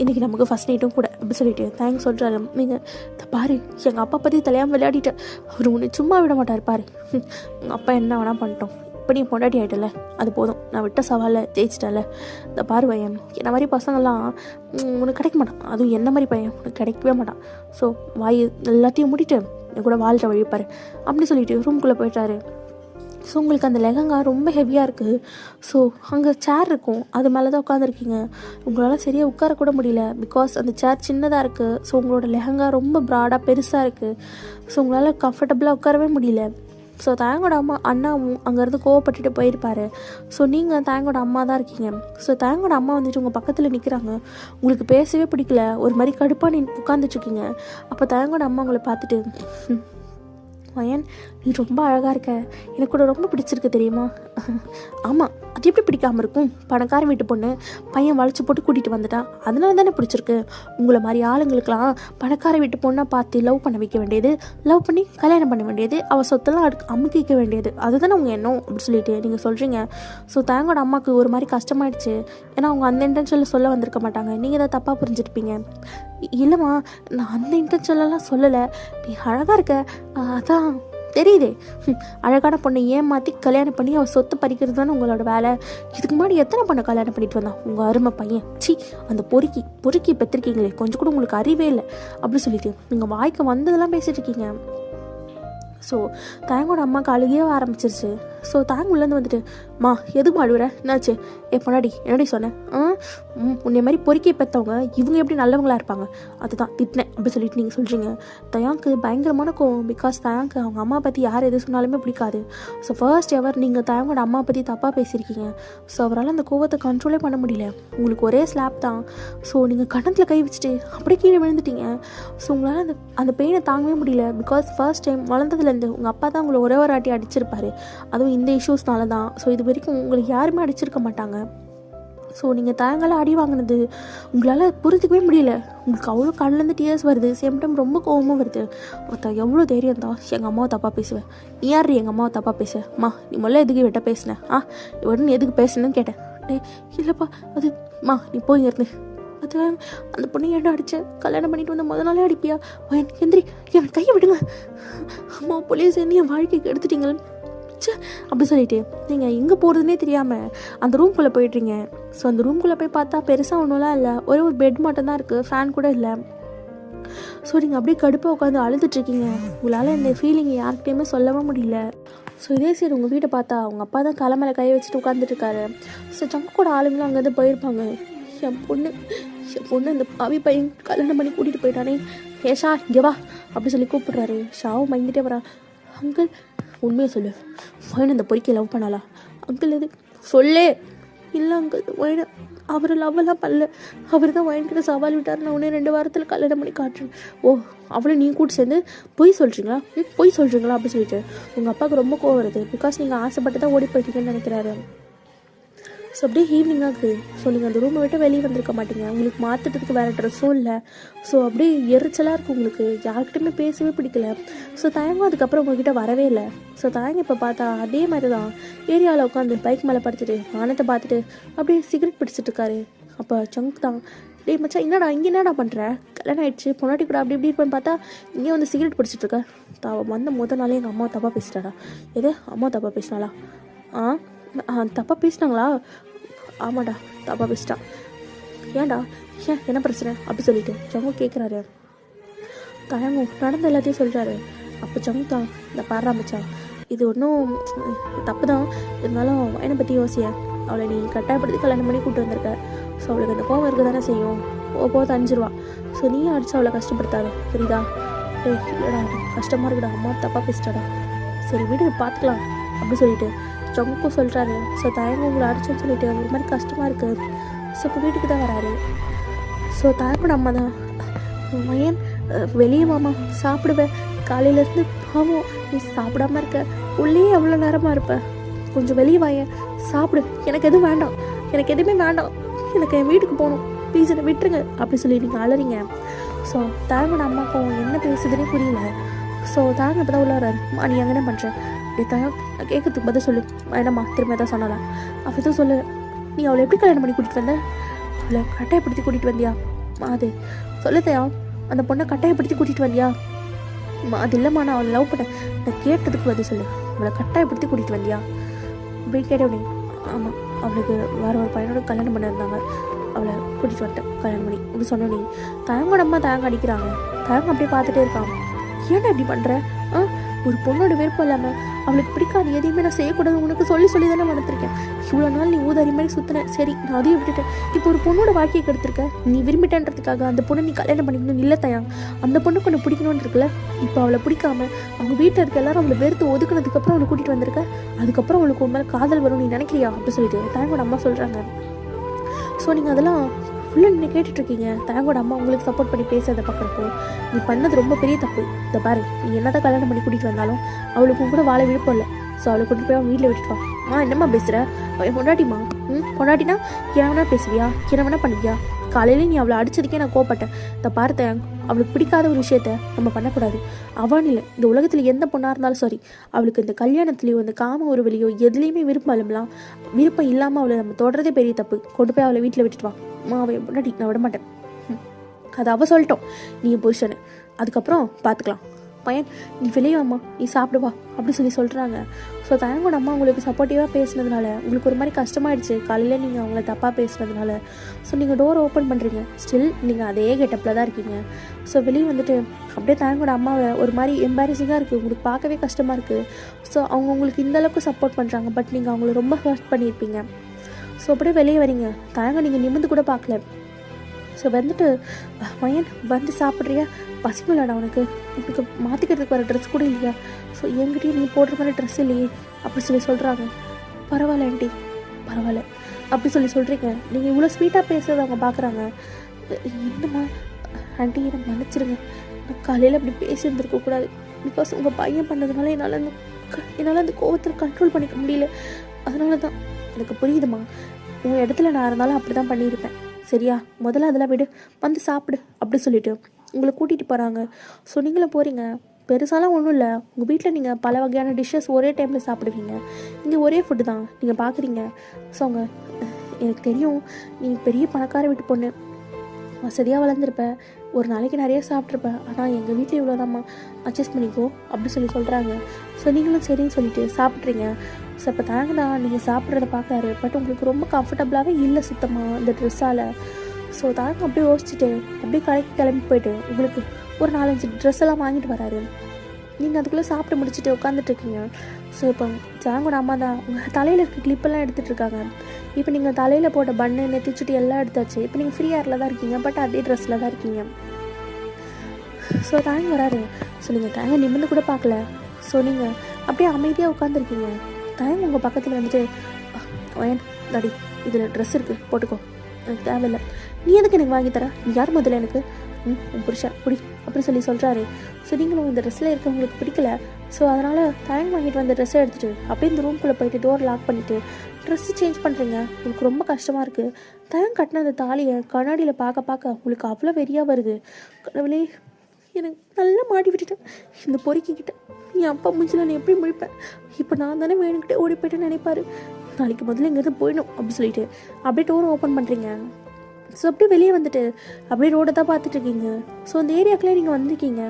இன்றைக்கி நமக்கு ஃபஸ்ட் நைட்டும் கூட அப்படி சொல்லிட்டு தேங்க்ஸ் சொல்கிறாரு. நீங்கள் பாரு எங்கள் அப்பா பற்றி தலையாமல் விளையாடிட்டேன், அவர் உன்னை சும்மா விட மாட்டார் பாரு, உங்கள் அப்பா என்ன வேணால் பண்ணிட்டோம், இப்போ நீ பொண்டாட்டி ஆகிட்டல அது போதும், நான் விட்ட சவாலில் ஜெயிச்சிட்டல, இந்த பாரு பையன் என்ன மாதிரி பசங்கள்லாம் உனக்கு கிடைக்க மாட்டான், அதுவும் என்ன மாதிரி பையன் உனக்கு கிடைக்கவே மாட்டான், ஸோ வாய் எல்லாத்தையும் மூடிட்டு என் கூட வாழ்கிற வழிப்பாரு அப்படி சொல்லிட்டு ரூம்குள்ளே போயிட்டாரு. ஸோ உங்களுக்கு அந்த லெஹங்கா ரொம்ப ஹெவியாக இருக்குது. ஸோ அங்கே சேர் இருக்கும், அது மேலே தான் உட்காந்துருக்கீங்க, உங்களால் சரியாக உட்காரக்கூட முடியல, பிகாஸ் அந்த சேர் சின்னதாக இருக்குது. ஸோ உங்களோட லெஹங்கா ரொம்ப ப்ராடாக பெருசாக இருக்குது. ஸோ உங்களால் கம்ஃபர்டபுளாக உட்காரவே முடியல. ஸோ தயங்கோட அண்ணாவும் அங்கேருந்து கோவப்பட்டுட்டு போயிருப்பார். ஸோ நீங்கள் தயங்கோட அம்மா தான் இருக்கீங்க. ஸோ தயங்கோட அம்மா வந்துட்டு உங்கள் பக்கத்தில் நிற்கிறாங்க, உங்களுக்கு பேசவே பிடிக்கல, ஒரு மாதிரி கடுப்பாக உட்காந்துட்ருக்கீங்க. அப்போ தயங்கோட அம்மா உங்களை பார்த்துட்டு வயன் நீ ரொம்ப அழகாக இருக்க, எனக்கு கூட ரொம்ப பிடிச்சிருக்கு தெரியுமா, ஆமாம் அது எப்படி பிடிக்காமல் இருக்கும்? பணக்கார வீட்டு பொண்ணு, பையன் வளைச்சி போட்டு கூட்டிகிட்டு வந்துட்டான், அதனால தானே பிடிச்சிருக்கு. உங்களை மாதிரி ஆளுங்களுக்கெல்லாம் பணக்கார வீட்டு பொண்ணை பார்த்து லவ் பண்ண வைக்க வேண்டியது, லவ் பண்ணி கல்யாணம் பண்ண வேண்டியது, அவள் சொத்தெல்லாம் அமுக்கி வைக்க வேண்டியது, அதுதானே உங்கள் எண்ணம் அப்படின்னு சொல்லிட்டு நீங்கள் சொல்கிறீங்க. ஸோ தயங்கோட அம்மாவுக்கு ஒரு மாதிரி கஷ்டமாயிடுச்சு. ஏன்னா அவங்க அந்த இன்டென்ஷனில் சொல்ல வந்திருக்க மாட்டாங்க, நீங்கள் தான் தப்பாக புரிஞ்சுருப்பீங்க. இல்லைம்மா, நான் அந்த இன்டென்ஷன்லாம் சொல்லலை, நீ அழகாக இருக்க, அதான் தெரியுதே, அழகான பொண்ணை ஏமாற்றி கல்யாணம் பண்ணி அவள் சொத்து பறிக்கிறது தானே உங்களோட வேலை. இதுக்கு முன்னாடி எத்தனை பொண்ணை கல்யாணம் பண்ணிட்டு வந்தான் உங்கள் அருமை பையன்? அந்த பொறுக்கி பெற்றிருக்கீங்களே, கொஞ்சம் கூட உங்களுக்கு அறிவே இல்லை அப்படின்னு சொல்லிட்டு நீங்கள் வாய்க்கு வந்ததெல்லாம் பேசிகிட்டு இருக்கீங்க. ஸோ தயங்கோட அம்மாவுக்கு அழுகையே ஆரம்பிச்சிருச்சு. ஸோ தாங்க உள்ளேருந்து வந்துட்டு, மா எதுக்கு அழுவுற, என்னாச்சு, பொன்னாடி என்னடி சொன்னேன், உன்னை மாதிரி பொறுக்கி பெற்றவங்க இவங்க எப்படி நல்லவங்களா இருப்பாங்க, அதுதான் திட்டினேன் அப்படி சொல்லிட்டு நீங்கள் சொல்கிறீங்க. தயாங்க்கு பயங்கரமான கோவம். பிகாஸ் தயாங்க்கு அவங்க அம்மா பற்றி யார் எது சொன்னாலுமே பிடிக்காது. ஸோ ஃபர்ஸ்ட் எவர் நீங்கள் தயாங்கோட அம்மா பற்றி தப்பாக பேசியிருக்கீங்க. ஸோ அவரால் அந்த கோவத்தை கண்ட்ரோலே பண்ண முடியல. உங்களுக்கு ஒரே ஸ்லாப் தான். ஸோ நீங்கள் கணத்தில் கை வச்சுட்டு அப்படியே கீழே விழுந்துட்டீங்க. ஸோ உங்களால் அந்த பெயினை தாங்கவே முடியல. பிகாஸ் ஃபர்ஸ்ட் டைம் வளர்ந்ததுலேருந்து உங்கள் அப்பா தான் உங்களை ஒரே ஒரு ஆட்டி அடிச்சிருப்பாரு, அதுவும் இந்த இஷ்யூஸ்னால தான். ஸோ இது வரைக்கும் உங்களுக்கு யாருமே அடிச்சிருக்க மாட்டாங்க. ஸோ நீங்கள் தயங்களாக அடி வாங்கினது உங்களால் புரிஞ்சிக்கவே முடியல. உங்களுக்கு அவ்வளோ கண்ணிலேருந்து டியர்ஸ் வருது, சேம் டைம் ரொம்ப கோவமும் வருது. ஒருத்தர் எவ்வளோ தைரியம் தான் எங்கள் அம்மாவை தப்பாக பேசுவேன், நீ யார் எங்கள் அம்மாவை தப்பாக பேசுவேன், நீ முதல்ல எதுக்கு விட்ட பேசினேன், உடனே எதுக்கு பேசுனேன்னு கேட்டேன். இல்லைப்பா அது நீ போய் இருந்து, அது அந்த பொண்ணு ஏன்டா அடித்தேன், கல்யாணம் பண்ணிட்டு வந்த முதல் நாளே அடிப்பியா, எந்திரி, என் கையை விடுங்க, அம்மா போலீஸ் என்ன என் வாழ்க்கைக்கு எடுத்துட்டீங்கள் அப்படி சொல்லிட்டு நீங்கள் எங்கே போகிறதுனே தெரியாமல் அந்த ரூம்குள்ளே போய்ட்றீங்க. ஸோ அந்த ரூம்குள்ளே போய் பார்த்தா பெருசாக ஒன்றும்லாம் இல்லை, ஒரே ஒரு பெட் மட்டும் தான் இருக்குது, ஃபேன் கூட இல்லை. ஸோ நீங்கள் அப்படியே கடுப்பாக உட்காந்து அழுதுட்ருக்கீங்க. உங்களால் இந்த ஃபீலிங்கை யார்கிட்டையுமே சொல்லவும் முடியல. ஸோ இதே சரி உங்கள் வீட்டை பார்த்தா அவங்க அப்பா தான் தலை மேலே கை வச்சுட்டு உட்காந்துட்ருக்காரு. ஸோ சங்கக்கூட ஆளுங்களும் அங்கேருந்து போயிருப்பாங்க. என் பொண்ணு இந்த பாவி பையன் கல்யாணம் பண்ணி கூட்டிகிட்டு போயிட்டானே, ஷா இங்கே வா அப்படி சொல்லி கூப்பிட்றாரு. ஷாவும் பயந்துட்டே வரா. அங்கிள் உண்மையை சொல்லு, வயனை அந்த பொறிக்கை லவ் பண்ணாலா? அங்கிள் எது சொல்லே. இல்லை அங்கிள், வயனை அவர் லவ்வெல்லாம் பண்ணல, அவர் தான் வயன்கிட்ட சவால் விட்டார், நான் உடனே 2 வாரத்தில் கல்யாணம் பண்ணி காட்டுறேன். ஓ அவளை நீ கூட்டு சேர்ந்து பொய் சொல்கிறீங்களா அப்படி சொல்லிட்டு உங்கள் அப்பாவுக்கு ரொம்ப கோவம் வருது. பிகாஸ் நீங்கள் ஆசைப்பட்டு தான் ஓடி போயிட்டீங்கன்னு நினைக்கிறாரு. ஸோ அப்படியே ஈவினிங் ஆகுது. ஸோ நீங்கள் அந்த ரூமை விட்டு வெளியே வந்திருக்க மாட்டீங்க, உங்களுக்கு மாற்றுறதுக்கு வேறு ட்ரெஸ்ஸும் இல்லை. ஸோ அப்படியே எரிச்சலாக இருக்குது உங்களுக்கு, யார்கிட்டையுமே பேசவே பிடிக்கல. ஸோ தயங்கம் அதுக்கப்புறம் உங்ககிட்ட வரவே இல்லை. ஸோ தயங்க இப்போ பார்த்தா அதே மாதிரி தான் ஏரியாவில் உட்காந்து பைக் மேலே படுத்துட்டு வானத்தை பார்த்துட்டு அப்படியே சிகரெட் பிடிச்சிட்டு இருக்காரு. அப்போ சங்க் தான், டேய் மச்சான் என்னடா இங்கே என்னடா பண்ணுற, கல்யாணம் ஆகிடுச்சு பொண்டாட்டி கூட அப்படி இப்படி இருப்பேன்னு பார்த்தா இங்கே வந்து சிகரெட் பிடிச்சிட்ருக்க. வந்த முதல் நாளே எங்கள் அம்மா தப்பாக பேசிட்டாரா? எது அம்மா தப்பாக பேசினாலா? தப்பாக பேசினாங்களா? ஆமாடா தப்பாக பேசிட்டான். ஏன்டா, என்ன பிரச்சனை அப்படி சொல்லிட்டு சங்கு கேட்குறாரு. தயங்கும் நடந்த எல்லாத்தையும் சொல்கிறாரு. அப்போ சங்கு தான், இந்த பாடுறா மச்சான், இது ஒன்றும் தப்பு தான், இருந்தாலும் என்னை பற்றி யோசிய, அவளை நீ கட்டாயப்படுத்தி கல்யாணம் பண்ணி கூப்பிட்டு வந்திருக்க. ஸோ அவளுக்கு அந்த கோவம் இருக்க தானே செய்யும், போக அஞ்சிருவா. ஸோ நீ அடிச்சு அவளை கஷ்டப்படுத்தாரு, புரியுதா? இல்லைடா கஷ்டமாக இருக்குடா, அம்மா தப்பாக பேசிட்டாடா, சரி வீடு பார்த்துக்கலாம் அப்படி சொல்லிட்டு சங்கும் சொல்கிறாரு. ஸோ தயங்கம் உங்களை அடிச்சுன்னு சொல்லிட்டு ஒரு மாதிரி கஷ்டமாக இருக்குது. ஸோ இப்போ வீட்டுக்கு தான் வராரு. ஸோ தயங்கோட அம்மா தான், மயன் வெளியே வாமா சாப்பிடுவேன், காலையிலேருந்து பாவம் நீ சாப்பிடாம இருக்க, உள்ளே எவ்வளோ நேரமாக இருப்ப, கொஞ்சம் வெளியே வாயேன் சாப்பிடு, எனக்கு எதுவும் வேண்டாம், எனக்கு எதுவுமே வேண்டாம், எனக்கு என் வீட்டுக்கு போகணும், ப்ளீஸ் என்னை விட்டுருங்க அப்படி சொல்லி நீங்கள் அலறீங்க. ஸோ தயங்கோட அம்மாக்கும் என்ன பேசுதுன்னே புரியல. ஸோ தாங்க இப்போ தான் உள்ள வர்றாரு. நீ எங்கே பண்ணுறேன் தயம், நான் கேட்கறதுக்கு பதில் சொல்லு, வேணாம்மா திரும்ப தான் சொன்னாலா? அவள் எதுவும் சொல்லு, நீ அவளை எப்படி கல்யாணம் பண்ணி கூட்டிகிட்டு வந்த, அவளை கட்டாயப்படுத்தி கூட்டிகிட்டு வந்தியா? அது சொல்லுதையா, அந்த பொண்ணை கட்டாயப்படுத்தி கூட்டிகிட்டு வந்தியா? அது இல்லைம்மா நான் அவளை லவ் பண்ணேன், நான் கேட்டதுக்கு பதில் சொல்லு, அவளை கட்டாயப்படுத்தி கூட்டிகிட்டு வந்தியா அப்படின்னு கேட்டவனே. ஆமாம் அவளுக்கு வேறு ஒரு பையனோட கல்யாணம் பண்ணியிருந்தாங்க, அவளை கூட்டிகிட்டு வந்துட்டேன் கல்யாணம் பண்ணி இப்படி சொன்னோன்னே தயங்கோட அம்மா தயங்க அடிக்கிறாங்க. தயங்க அப்படியே பார்த்துட்டே இருக்கான். ஏன்னா இப்படி பண்ணுற, ஒரு பொண்ணோட விருப்பம் இல்லாமல் அவளுக்கு பிடிக்காது எதையுமே நான் செய்யக்கூடாது உனக்கு சொல்லி தானே வளர்த்துருக்கேன். இவ்வளோ நாள் நீ ஊதாரி மாதிரி சுற்றினேன், சரி நான் அதையும் விட்டுட்டேன். இப்போ ஒரு பொண்ணோட வாழ்க்கையை கெடுத்திருக்க, நீ விரும்பிட்டேன்றதுக்காக அந்த பொண்ணை நீ கல்யாணம் பண்ணிக்கணும் இல்லை தயாங்க, அந்த பொண்ணு கொஞ்சம் பிடிக்கணும்னு இருக்குல்ல, இப்போ அவளை பிடிக்காம அவங்க வீட்டில் இருக்க எல்லாரும் அவளை வெறுத்து ஒதுக்குனதுக்கப்புறம் அவளை கூட்டிகிட்டு வந்திருக்க, அதுக்கப்புறம் அவளுக்கு ஒரு மேலே காதல் வரும் நீ நினைக்கிறியா அப்படி சொல்லிட்டு தயங்கோட அம்மா சொல்கிறாங்க. ஸோ நீங்கள் அதெல்லாம் ஃபுல்லாக நீங்கள் கேட்டுட்ருக்கீங்க. தயங்கோட அம்மா உங்களுக்கு சப்போர்ட் பண்ணி பேசுறதை பார்க்குறப்போ நீ பண்ணது ரொம்ப பெரிய தப்பு. இந்த பாரு, நீ என்ன தான் கல்யாணம் பண்ணி கூட்டிகிட்டு வந்தாலும் அவளுக்கு கூட வாழ விருப்பம் இல்லை. ஸோ அவளை கொண்டு போய் அவன் வீட்டில் விட்டுட்டு வா. என்னம்மா பேசுகிற? பொண்டாட்டிமா? பொண்டாட்டினா என்ன வேணா பேசுவியா, என்ன வேணா பண்ணுவியா? காலையில் நீ அவளை அடிச்சதுக்கே நான் கோவப்பட்டேன். இந்த பார்த்தேன், அவளுக்கு பிடிக்காத ஒரு விஷயத்த நம்ம பண்ணக்கூடாது. அவன் இல்லை, இந்த உலகத்தில் எந்த பொண்ணாக இருந்தாலும் சரி, அவளுக்கு இந்த கல்யாணத்துலேயோ இந்த காம ஒரு வழியோ எதுலேயுமே விருப்பம் இல்லாமல் அவளை நம்ம தொடர்றதே பெரிய தப்பு. கொண்டு போய் அவளை வீட்டில் விட்டுட்டு வா. அவன் பொண்டாட்டி நான் விட மாட்டேன். அது அவள் சொல்லிட்டோம், நீ புருஷனு, அதுக்கப்புறம் பார்த்துக்கலாம். பையன் நீ வெளியே வாம்மா, நீ சாப்பிடுவா அப்படி சொல்கிறாங்க. ஸோ தயங்கோட அம்மா உங்களுக்கு சப்போர்ட்டிவாக பேசுனதுனால உங்களுக்கு ஒரு மாதிரி கஷ்டமாயிடுச்சு. காலையில் நீங்கள் அவங்கள தப்பாக பேசுனதுனால ஸோ நீங்கள் டோர் ஓப்பன் பண்ணுறீங்க. ஸ்டில் நீங்கள் அதே கெட்டப்பில் தான் இருக்கீங்க. ஸோ வெளியே வந்துட்டு அப்படியே தயங்கோட அம்மாவை ஒரு மாதிரி எம்பாரசிங்காக இருக்குது, உங்களுக்கு பார்க்கவே கஷ்டமாக இருக்குது. ஸோ அவங்க உங்களுக்கு இந்தளவுக்கு சப்போர்ட் பண்ணுறாங்க, பட் நீங்கள் அவங்கள ரொம்ப ஹர்ட் பண்ணியிருப்பீங்க. ஸோ அப்படியே வெளியே வரீங்க. தயங்க நீங்கள் நிமிர்ந்து கூட பார்க்கல. ஸோ வந்துட்டு பையன் வந்து சாப்பிட்றியா, பசிக்கலாடா உனக்கு, உனக்கு மாற்றிக்கிறதுக்கு வர ட்ரெஸ் கூட இல்லையா, ஸோ என்கிட்டயும் நீ போடுற மாதிரி ட்ரெஸ் இல்லையே அப்படி சொல்கிறாங்க. பரவாயில்ல ஆண்டி பரவாயில்ல அப்படி சொல்கிறீங்க. நீங்கள் இவ்வளோ ஸ்வீட்டாக பேசுறது அவங்க பார்க்குறாங்க. என்னம்மா ஆண்டி என்னை மன்னிச்சிருங்க, நான் காலையில் அப்படி பேசியிருந்துருக்கக்கூடாது. பிகாஸ் உங்கள் பையன் பண்ணதுனால என்னால் அந்த கோவத்தில் கண்ட்ரோல் பண்ணிக்க முடியல. அதனால தான் எனக்கு புரியுதுமா, உங்கள் இடத்துல நான் இருந்தாலும் அப்படி தான் பண்ணியிருப்பேன். சரியா, முதல்ல அதெல்லாம் விடு, வந்து சாப்பிடு அப்படி சொல்லிட்டு உங்களை கூட்டிகிட்டு போகிறாங்க. ஸோ நீங்களும் போகிறீங்க. பெருசாலாம் ஒன்றும் இல்லை, உங்கள் வீட்டில் நீங்கள் பல வகையான டிஷ்ஷஸ் ஒரே டைமில் சாப்பிடுவீங்க. இங்கே ஒரே ஃபுட்டு தான் நீங்கள் பார்க்குறீங்க. ஸோ அவங்க எனக்கு தெரியும் நீ பெரிய பணக்கார வீட்டு பொண்ணு, வசதியாக வளர்ந்துருப்பேன், ஒரு நாளைக்கு நிறைய சாப்பிட்ருப்பேன், ஆனால் எங்கள் வீட்டில் இவ்வளோதாம்மா, அட்ஜஸ்ட் பண்ணிக்கோ அப்படி சொல்கிறாங்க. ஸோ நீங்களும் சரின்னு சொல்லிட்டு சாப்பிட்றீங்க. ஸோ இப்போ தாங்கண்ணா நீங்கள் சாப்பிட்றத பார்க்குறாரு, பட் உங்களுக்கு ரொம்ப கம்ஃபர்டபுளாகவே இல்லை சுத்தமாக இந்த ட்ரெஸ்ஸால். ஸோ தாங்க அப்படியே யோசிச்சுட்டு அப்படியே கடைக்கு கிளம்பி போயிட்டு உங்களுக்கு ஒரு 4-5 ட்ரெஸ் எல்லாம் வாங்கிட்டு வராரு. நீங்கள் அதுக்குள்ளே சாப்பிட்டு முடிச்சுட்டு உட்காந்துட்ருக்கீங்க. ஸோ இப்போ தாங்கோட அம்மா தான் உங்கள் தலையில் இருக்க கிளிப்பெல்லாம் எடுத்துகிட்ருக்காங்க. இப்போ நீங்கள் தலையில் போட்ட பன்னு நெத்திச்சுட்டு எல்லாம் எடுத்தாச்சு. இப்போ நீங்கள் ஃப்ரீ ஏரில் தான் இருக்கீங்க, பட் அதே ட்ரெஸ்ஸில் தான் இருக்கீங்க. ஸோ தாங்க வராரு. ஸோ நீங்கள் தாங்க நிமிர்ந்து கூட பார்க்கல. ஸோ நீங்கள் அப்படியே அமைதியாக உட்காந்துருக்கீங்க. தாங்க உங்கள் பக்கத்தில் வந்துட்டு வயன் தாடி இதில் ட்ரெஸ் இருக்குது போட்டுக்கோ, எனக்கு தேவையில்லை, நீ எதுக்கு எனக்கு வாங்கி தர, நீ யார் முதல்ல எனக்கு, உன் புருஷன் புடி அப்படி சொல்கிறாரு. ஸோ நீங்களும் இந்த ட்ரெஸ்ஸில் இருக்கவங்களுக்கு பிடிக்கல. ஸோ அதனால் தயங்க வாங்கிட்டு வந்த ட்ரெஸ்ஸை எடுத்துகிட்டு அப்படியே இந்த ரூம்குள்ளே போயிட்டு டோர் லாக் பண்ணிவிட்டு ட்ரெஸ்ஸு சேஞ்ச் பண்ணுறீங்க. உங்களுக்கு ரொம்ப கஷ்டமாக இருக்குது. தயங்க கட்டின அந்த தாலியை கண்ணாடியில் பார்க்க உங்களுக்கு அவ்வளோ வெறியாக வருது. கடவுளே எனக்கு நல்லா மாட்டி விட்டுட்டேன் இந்த பொறுக்கிக்கிட்ட, என் அப்பா மூஞ்சில் நான் எப்படி முழிப்பேன், இப்போ நான் தானே வேணுக்கிட்டே ஓடி போய்ட்டு நினைப்பாரு, நாளைக்கு முதல்ல இங்கேருந்து போயிடும் அப்படி சொல்லிட்டு அப்படியே டோர் ஓப்பன் பண்ணுறீங்க. ஸோ அப்படியே வெளியே வந்துட்டு அப்படியே ரோடை தான் பார்த்துட்ருக்கீங்க. ஸோ அந்த ஏரியாக்குள்ளே நீங்கள் வந்திருக்கீங்க.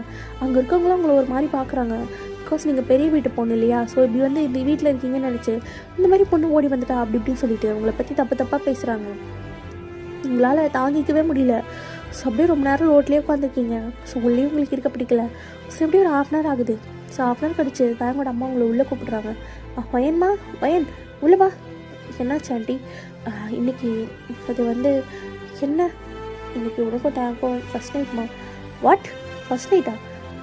அங்கே இருக்கவங்களாம் உங்களை ஒரு மாதிரி பார்க்குறாங்க. பிகாஸ் நீங்கள் பெரிய வீட்டு பொண்ணு இல்லையா, ஸோ இப்படி வந்து இந்த வீட்டில் இருக்கீங்கன்னு நினச்சி இந்த மாதிரி பொண்ணு ஓடி வந்துட்டா அப்படி இப்படின்னு சொல்லிட்டு உங்களை பற்றி தப்பாக பேசுகிறாங்க. உங்களால் தாங்கிக்கவே முடியல. ஸோ அப்படியே ரொம்ப நேரம் ரோட்லேயே உட்காந்துருக்கீங்க. ஸோ உள்ளே உங்களுக்கு இருக்க பிடிக்கல. ஸோ எப்படியும் ஒரு 1/2 hour ஆகுது. ஸோ 1/2 hour கழிச்சு தாங்கோட அம்மா உங்களை உள்ளே கூப்பிட்றாங்க. வயன்மா வயன் உள்ளே வா. என்னாச்சு ஆண்டி? இன்றைக்கி அது வந்து என்ன, இன்றைக்கி உனக்கும் தாங்கும் ஃபஸ்ட் நைட்மா. வாட் ஃபஸ்ட் நைட்டா?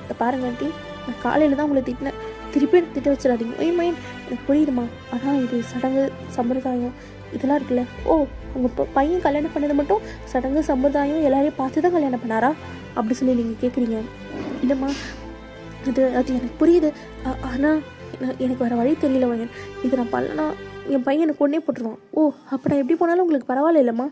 இதை பாருங்க ஆண்டி, நான் காலையில் தான் உங்களை திட்டினேன், திருப்பி எனக்கு திட்ட வச்சிடாதீங்க. மயன் எனக்கு புரியுதுமா, ஆனால் இது சடங்கு சம்பிரதாயம் இதெல்லாம் இருக்குல்ல. ஓ உங்கள் பையன் கல்யாணம் பண்ணது மட்டும் சடங்கு சம்பிரதாயம் எல்லாரையும் பார்த்து தான் கல்யாணம் பண்ணாரா அப்படி சொல்லி நீங்கள் கேட்குறீங்க. இல்லைம்மா அது எனக்கு புரியுது, ஆனால் எனக்கு வேறு வழி தெரியல வயன், இது நான் பண்ணலன்னா என் பையன் எனக்கு கொண்டே போட்டுருவான். ஓ அப்போ நான் எப்படி போனாலும் உங்களுக்கு பரவாயில்ல இல்லைம்மா?